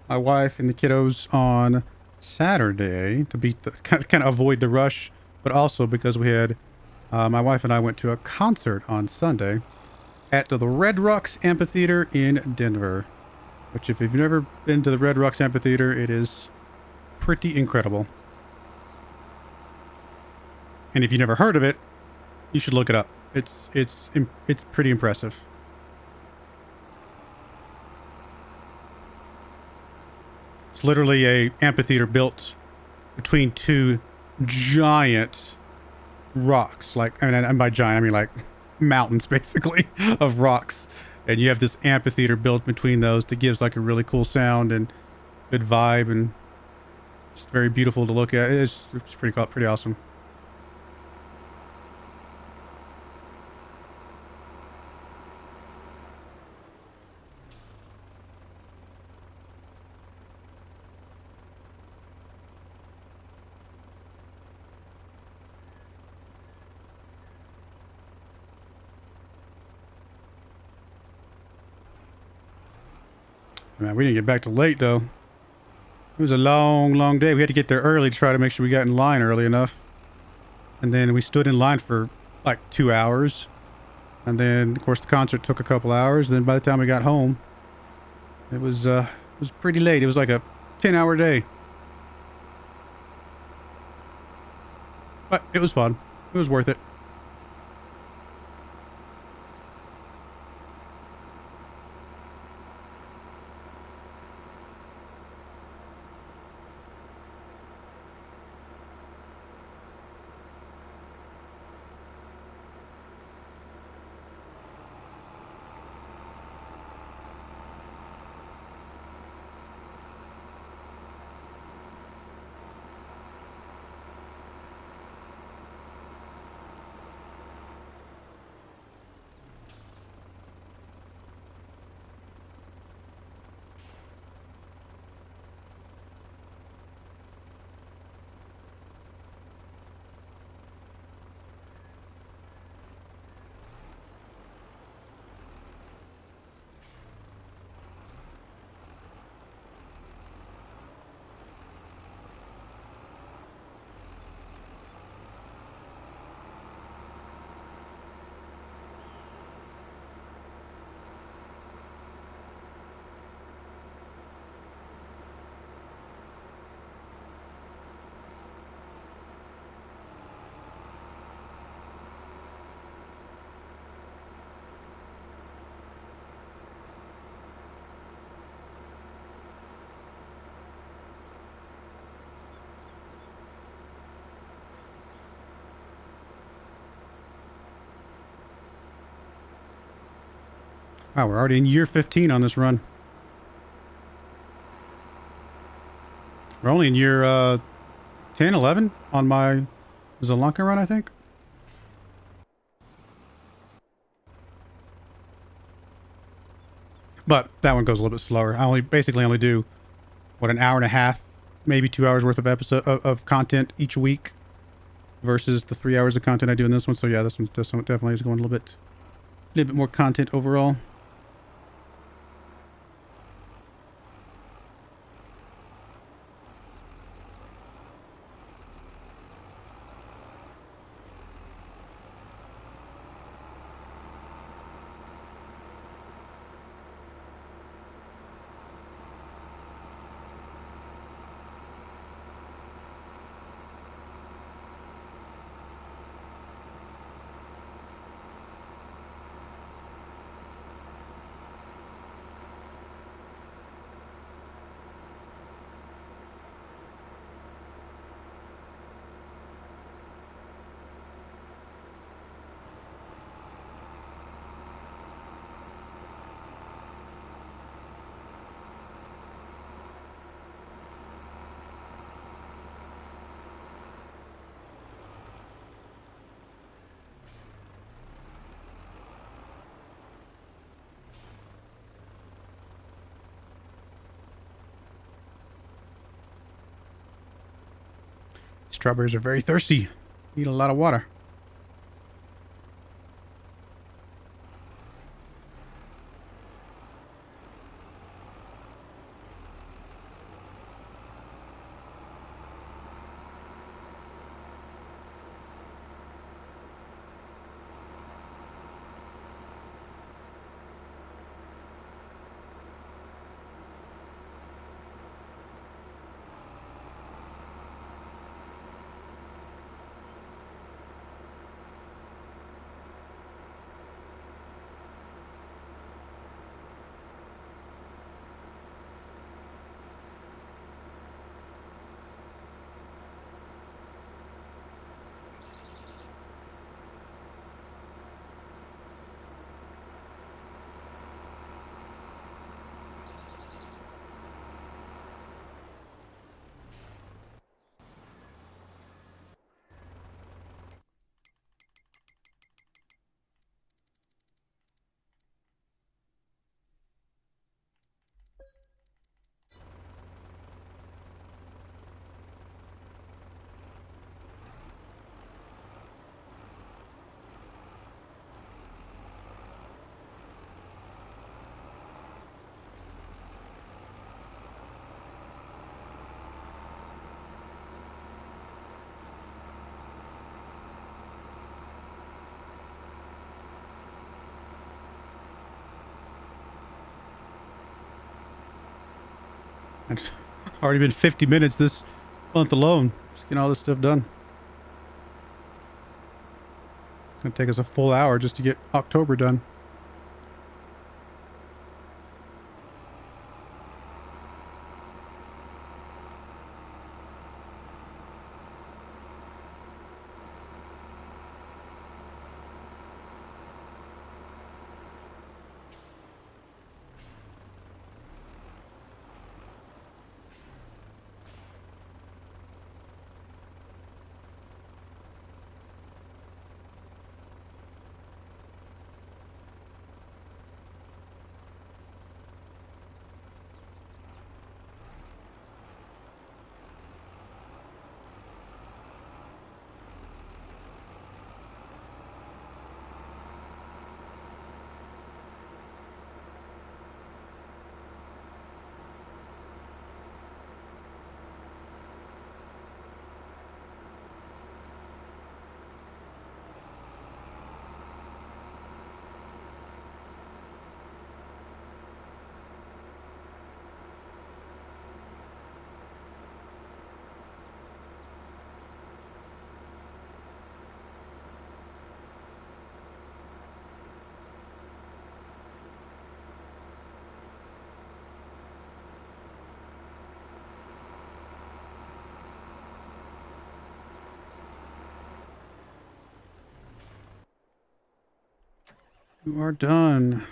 my wife and the kiddos on Saturday to beat the kind of avoid the rush, but also because we had my wife and I went to a concert on Sunday at the Red Rocks Amphitheater in Denver, which if you've never been to the Red Rocks Amphitheater, it is pretty incredible. And if you've never heard of it, you should look it up. It's pretty impressive. It's literally a amphitheater built between two giant rocks. Like, and by giant, I mean like mountains, basically, of rocks. And you have this amphitheater built between those that gives like a really cool sound and good vibe, and it's very beautiful to look at. It's pretty cool, pretty awesome. Man, we didn't get back till late, though. It was a long day. We had to get there early to try to make sure we got in line early enough. And then we stood in line for like 2 hours. And then, of course, the concert took a couple hours. Then by the time we got home, it was pretty late. It was like a 10-hour day. But it was fun. It was worth it. Wow, we're already in year 15 on this run. We're only in year 10, 11 on my Zalanka run, I think. But that one goes a little bit slower. I basically only do, what, an hour and a half, maybe 2 hours worth of of content each week versus the 3 hours of content I do in this one. So yeah, this one definitely is going a little bit more content overall. Strawberries are very thirsty. Need a lot of water. It's already been 50 minutes this month alone. Just getting all this stuff done. It's gonna take us a full hour just to get October done. You are done.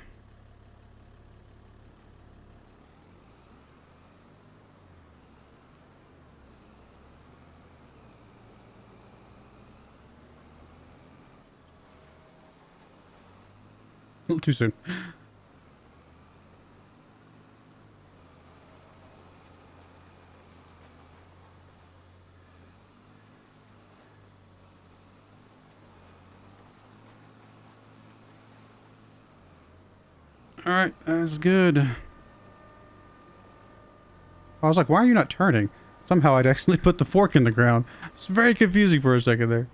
little too soon. All right, that's good. I was like, why are you not turning? Somehow I'd accidentally put the fork in the ground. It's very confusing for a second there.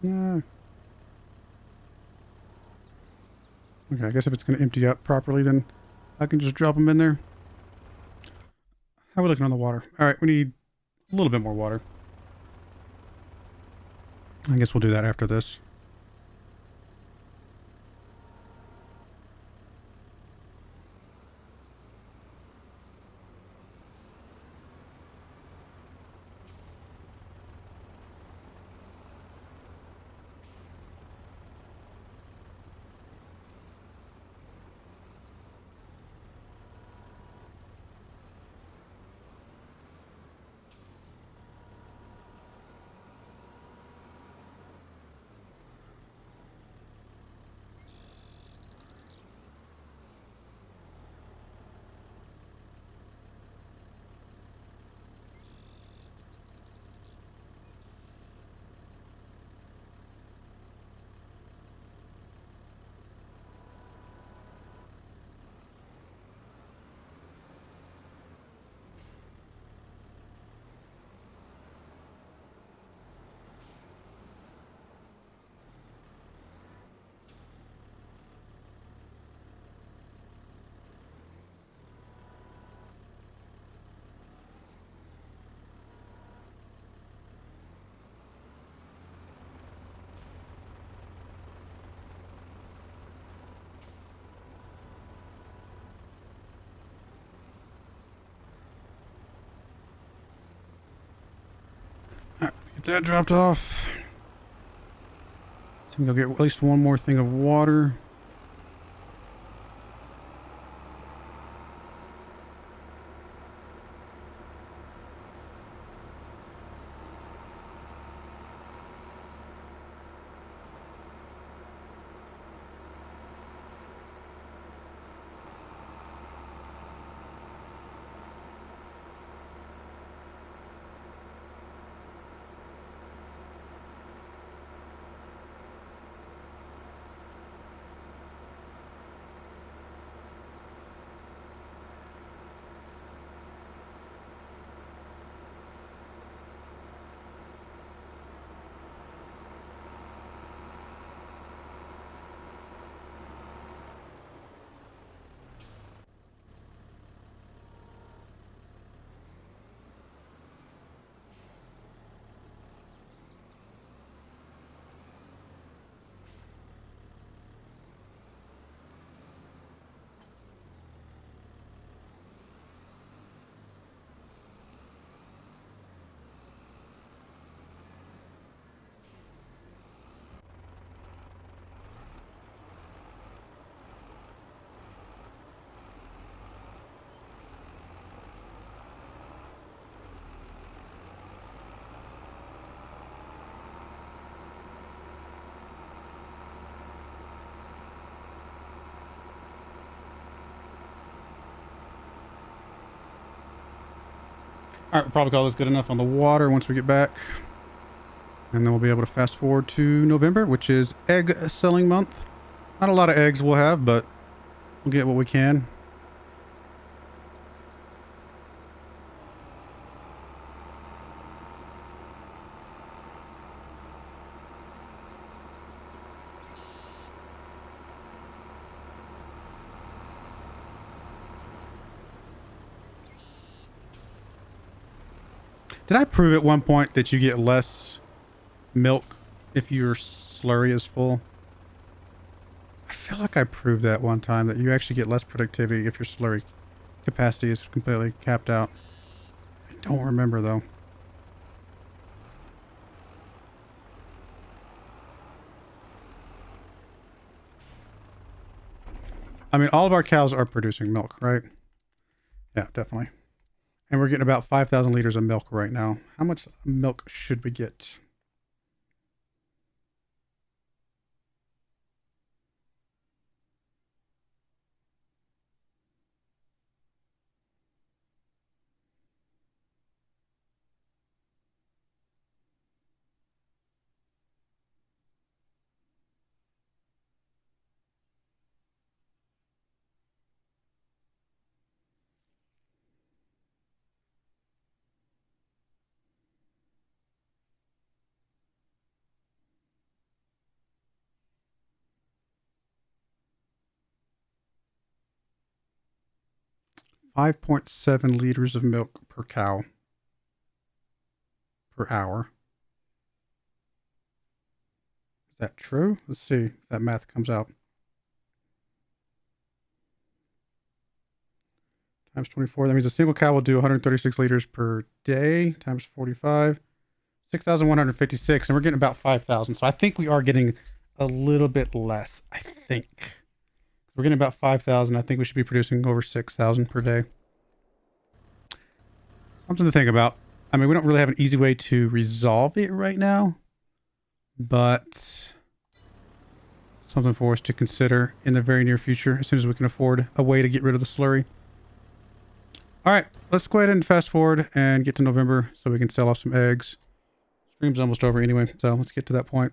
Yeah. Okay, I guess if it's going to empty out properly, then I can just drop them in there. How are we looking on the water? All right, we need a little bit more water. I guess we'll do that after this. Get that dropped off. I think I'll get at least one more thing of water. All right, we'll probably call this good enough on the water once we get back. And then we'll be able to fast forward to November, which is egg selling month. Not a lot of eggs we'll have, but we'll get what we can. Did I prove at one point that you get less milk if your slurry is full? I feel like I proved that one time, that you actually get less productivity if your slurry capacity is completely capped out. I don't remember though. I mean, all of our cows are producing milk, right? Yeah, definitely. And we're getting about 5,000 liters of milk right now. How much milk should we get? .7 liters of milk per cow per hour. Is that true? Let's see if that math comes out. Times 24. That means a single cow will do 136 liters per day. Times 45. 6,156. And we're getting about 5,000. So I think we are getting a little bit less. I think. We're getting about 5,000. I think we should be producing over 6,000 per day. Something to think about. I mean, we don't really have an easy way to resolve it right now, but something for us to consider in the very near future, as soon as we can afford a way to get rid of the slurry. All right, let's go ahead and fast forward and get to November so we can sell off some eggs. Stream's almost over anyway, so let's get to that point.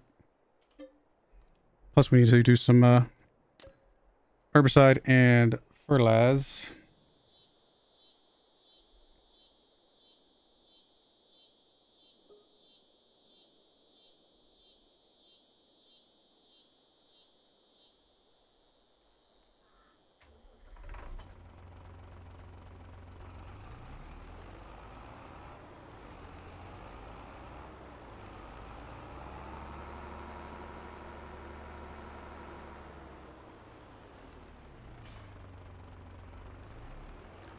Plus, we need to do some herbicide and fertilize.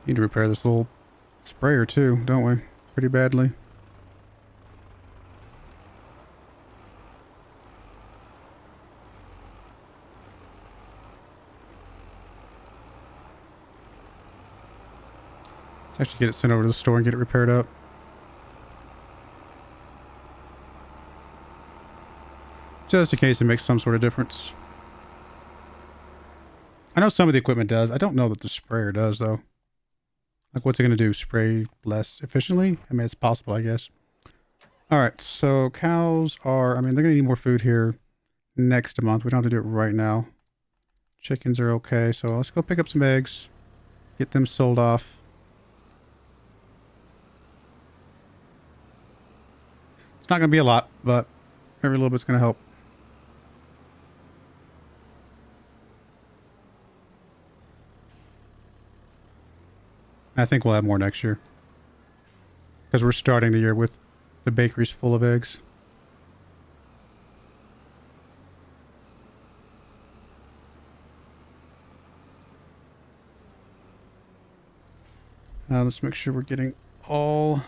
Need to repair this little sprayer too, don't we? Pretty badly. Actually get it sent over to the store and get it repaired up. Just in case it makes some sort of difference. I know some of the equipment does. I don't know that the sprayer does, though. Like, what's it going to do? Spray less efficiently? I mean, it's possible, I guess. Alright, so cows are... I mean, they're going to need more food here next month. We don't have to do it right now. Chickens are okay, so let's go pick up some eggs. Get them sold off. It's not going to be a lot, but every little bit's going to help. I think we'll have more next year. Because we're starting the year with the bakeries full of eggs. Let's make sure we're getting all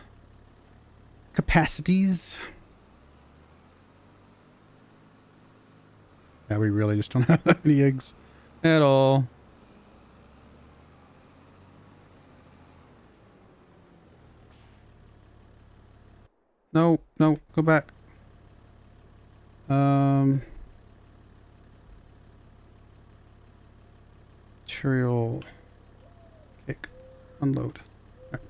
capacities. Yeah, we really just don't have that many eggs at all. No, no, go back. Material. Kick. Unload. Right.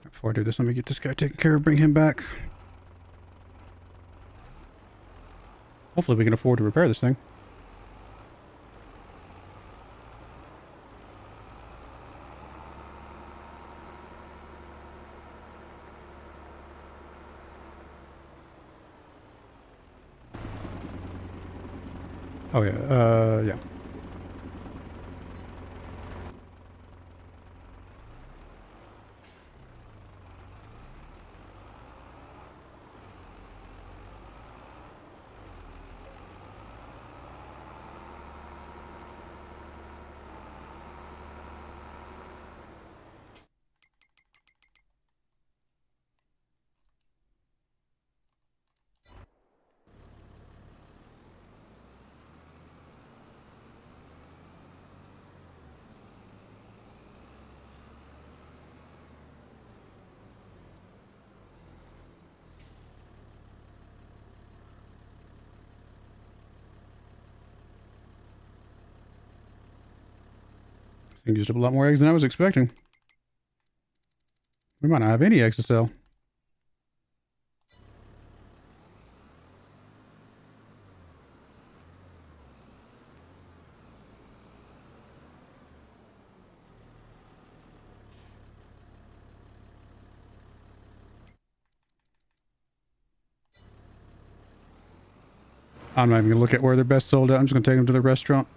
Before I do this, let me get this guy taken care of, bring him back. Hopefully we can afford to repair this thing. Oh yeah, yeah. This thing used up a lot more eggs than I was expecting. We might not have any eggs to sell. I'm not even gonna look at where they're best sold at. I'm just gonna take them to the restaurant.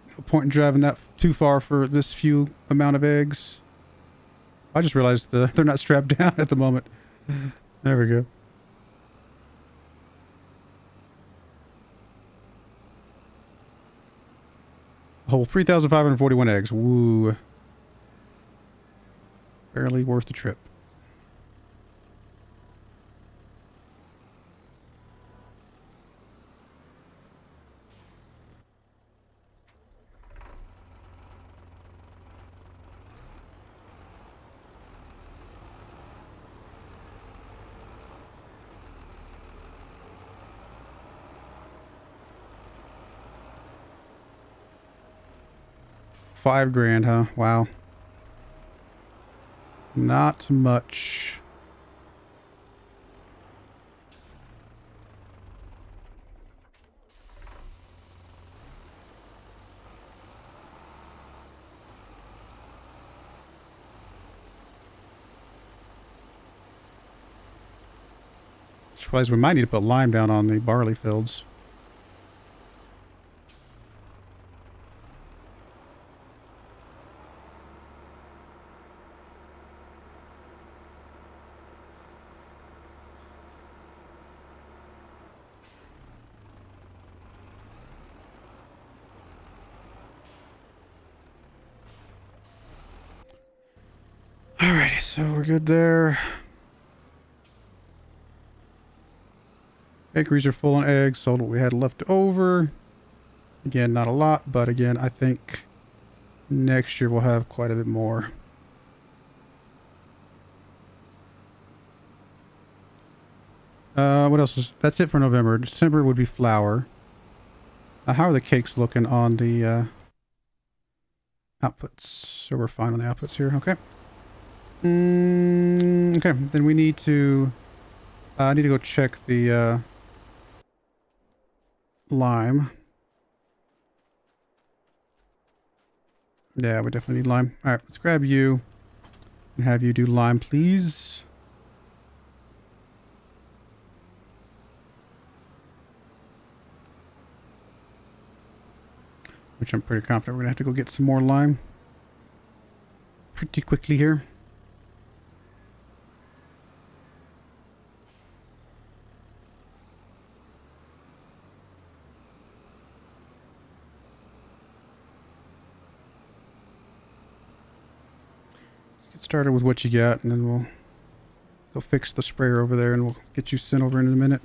No point in driving that too far for this few amount of eggs. I just realized they're not strapped down at the moment. There we go. A whole 3,541 eggs. Woo. Barely worth the trip. $5,000, huh? Wow. Not much. Surprised we might need to put lime down on the barley fields. Alrighty, so we're good there. Bakeries are full on eggs. Sold what we had left over. Again, not a lot, but again, I think next year we'll have quite a bit more. What else is... That's it for November. December would be flour. How are the cakes looking on the outputs? So we're fine on the outputs here. Okay. Okay, then we need to... I need to go check the lime. Yeah, we definitely need lime. Alright, let's grab you and have you do lime, please. Which I'm pretty confident we're going to have to go get some more lime pretty quickly here. Get started with what you got, and then we'll go fix the sprayer over there, and we'll get you sent over in a minute.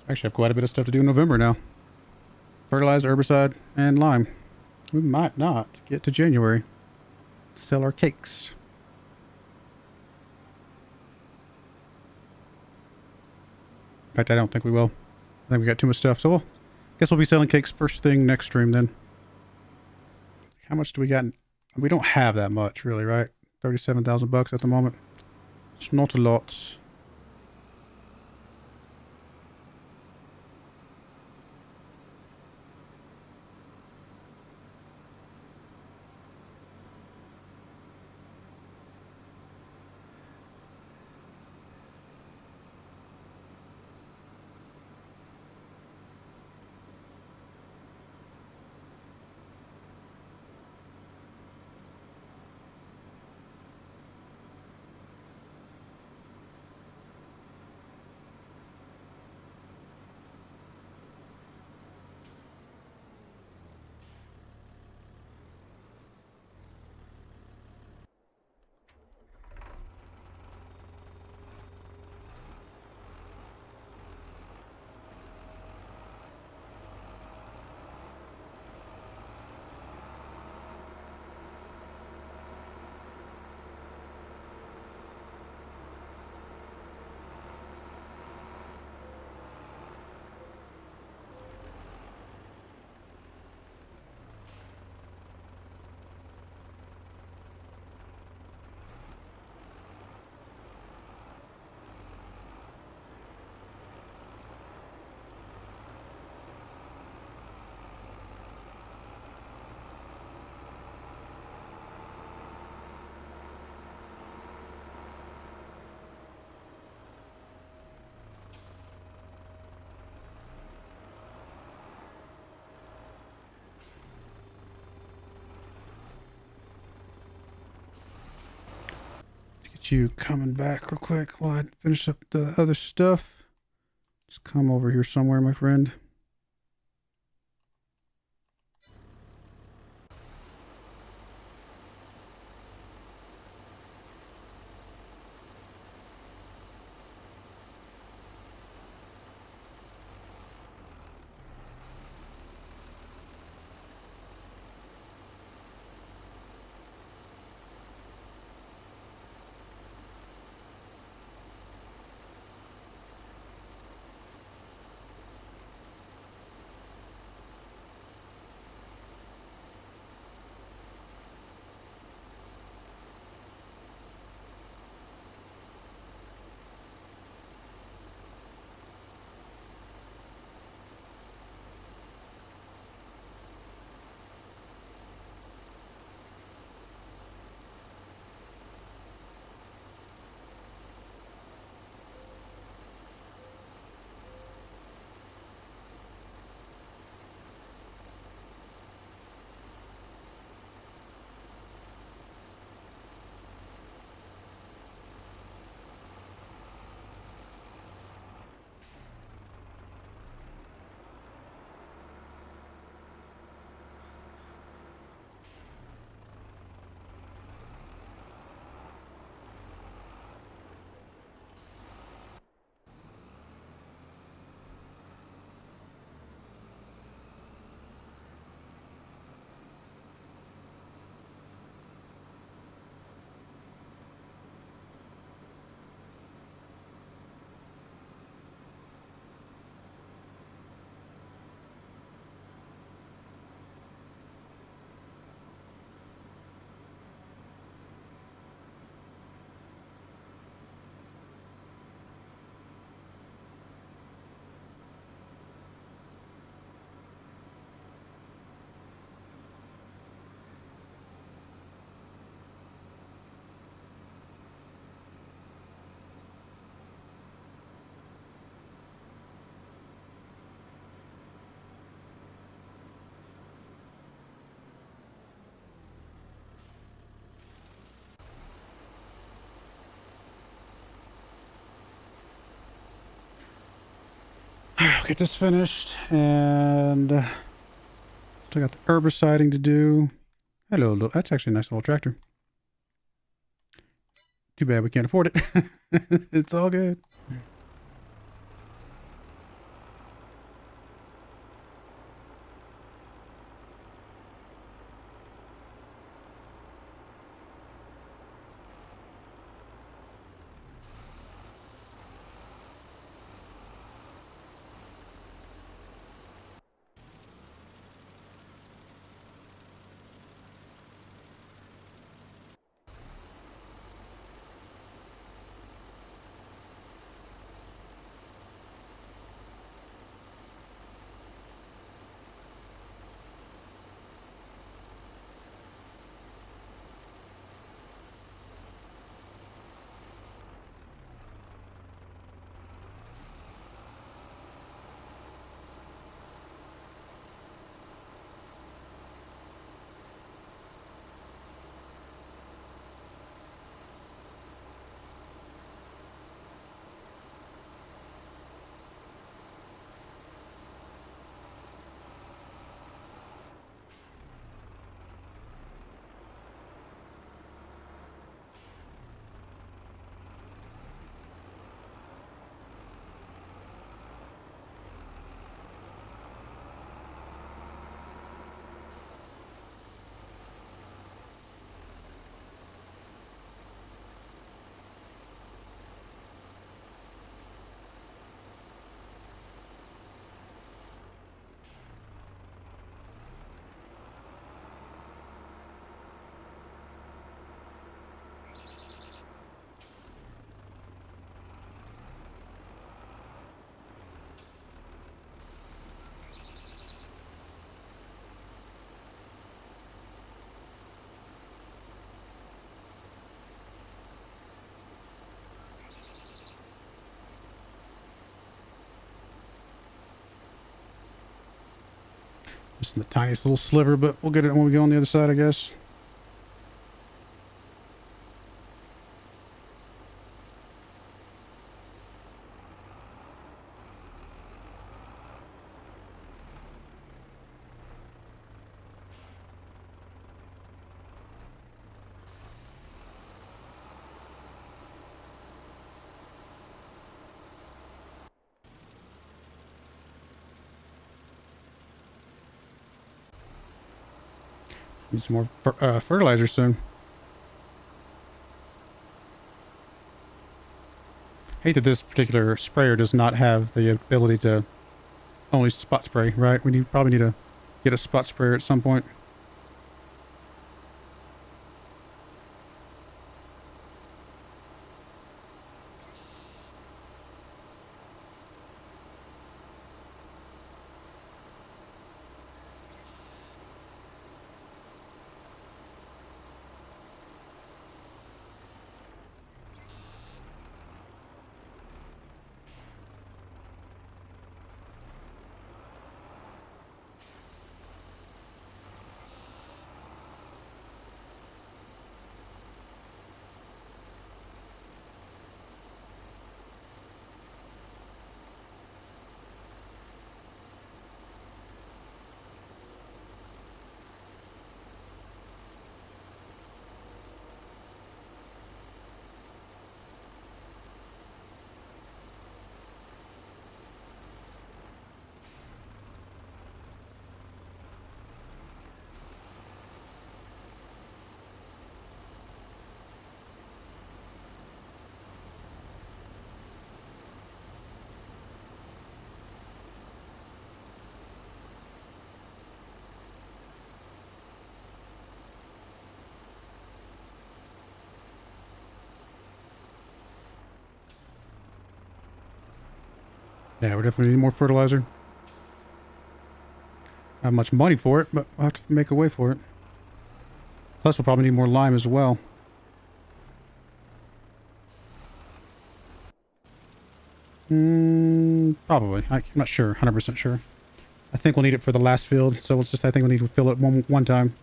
Actually, I have quite a bit of stuff to do in November now. Fertilizer, herbicide, and lime. We might not get to January. Sell our cakes. In fact, I don't think we will. I think we got too much stuff. So we'll, guess we'll be selling cakes first thing next stream then. How much do we got? We don't have that much really, right? 37,000 bucks at the moment. It's not a lot. Get you coming back real quick while I finish up the other stuff. Just come over here somewhere, my friend. I'll get this finished, and still got the herbiciding to do. Hello, that's actually a nice little tractor. Too bad we can't afford it. It's all good. Just in the tiniest little sliver, but we'll get it when we go on the other side, I guess. Need some more fertilizer soon. Hate that this particular sprayer does not have the ability to only spot spray, right? We probably need to get a spot sprayer at some point. Yeah, we definitely need more fertilizer. Not much money for it, but we'll have to make a way for it. Plus, we'll probably need more lime as well. Probably. I'm not sure. 100% sure. I think we'll need it for the last field, so I think we'll need to fill it one time.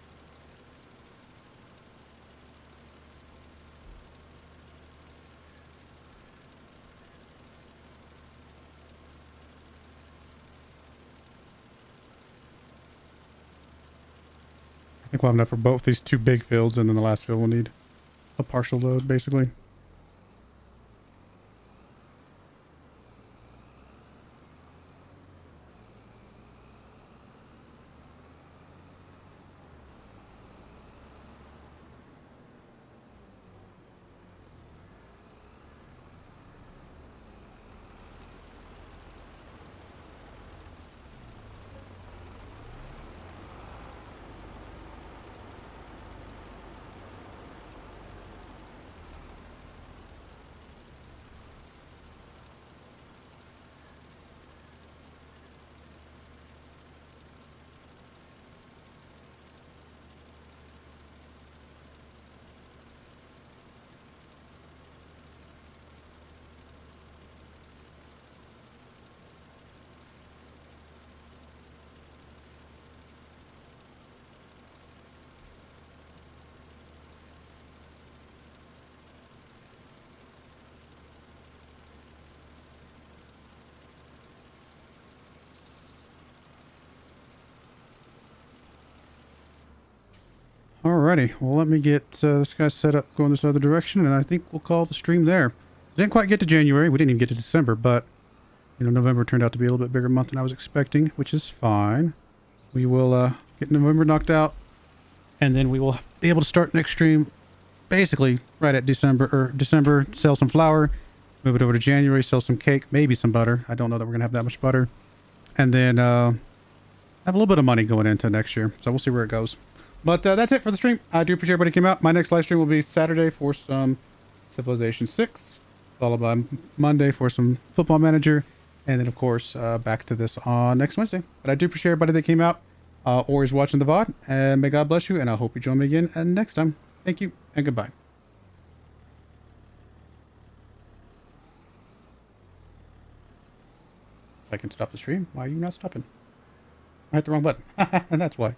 think we'll have enough for both these two big fields, and then the last field will need a partial load, basically. Alrighty, well, let me get this guy set up going this other direction, and I think we'll call the stream there. Didn't quite get to January. We didn't even get to December, but, you know, November turned out to be a little bit bigger month than I was expecting, which is fine. We will get November knocked out, and then we will be able to start next stream basically right at December, sell some flour, move it over to January, sell some cake, maybe some butter. I don't know that we're going to have that much butter. And then have a little bit of money going into next year, so we'll see where it goes. But that's it for the stream. I do appreciate everybody came out. My next live stream will be Saturday for some Civilization 6, followed by Monday for some Football Manager, and then, of course, back to this on next Wednesday. But I do appreciate everybody that came out or is watching the VOD, and may God bless you, and I hope you join me again next time. Thank you, and goodbye. If I can stop the stream, why are you not stopping? I hit the wrong button, and that's why.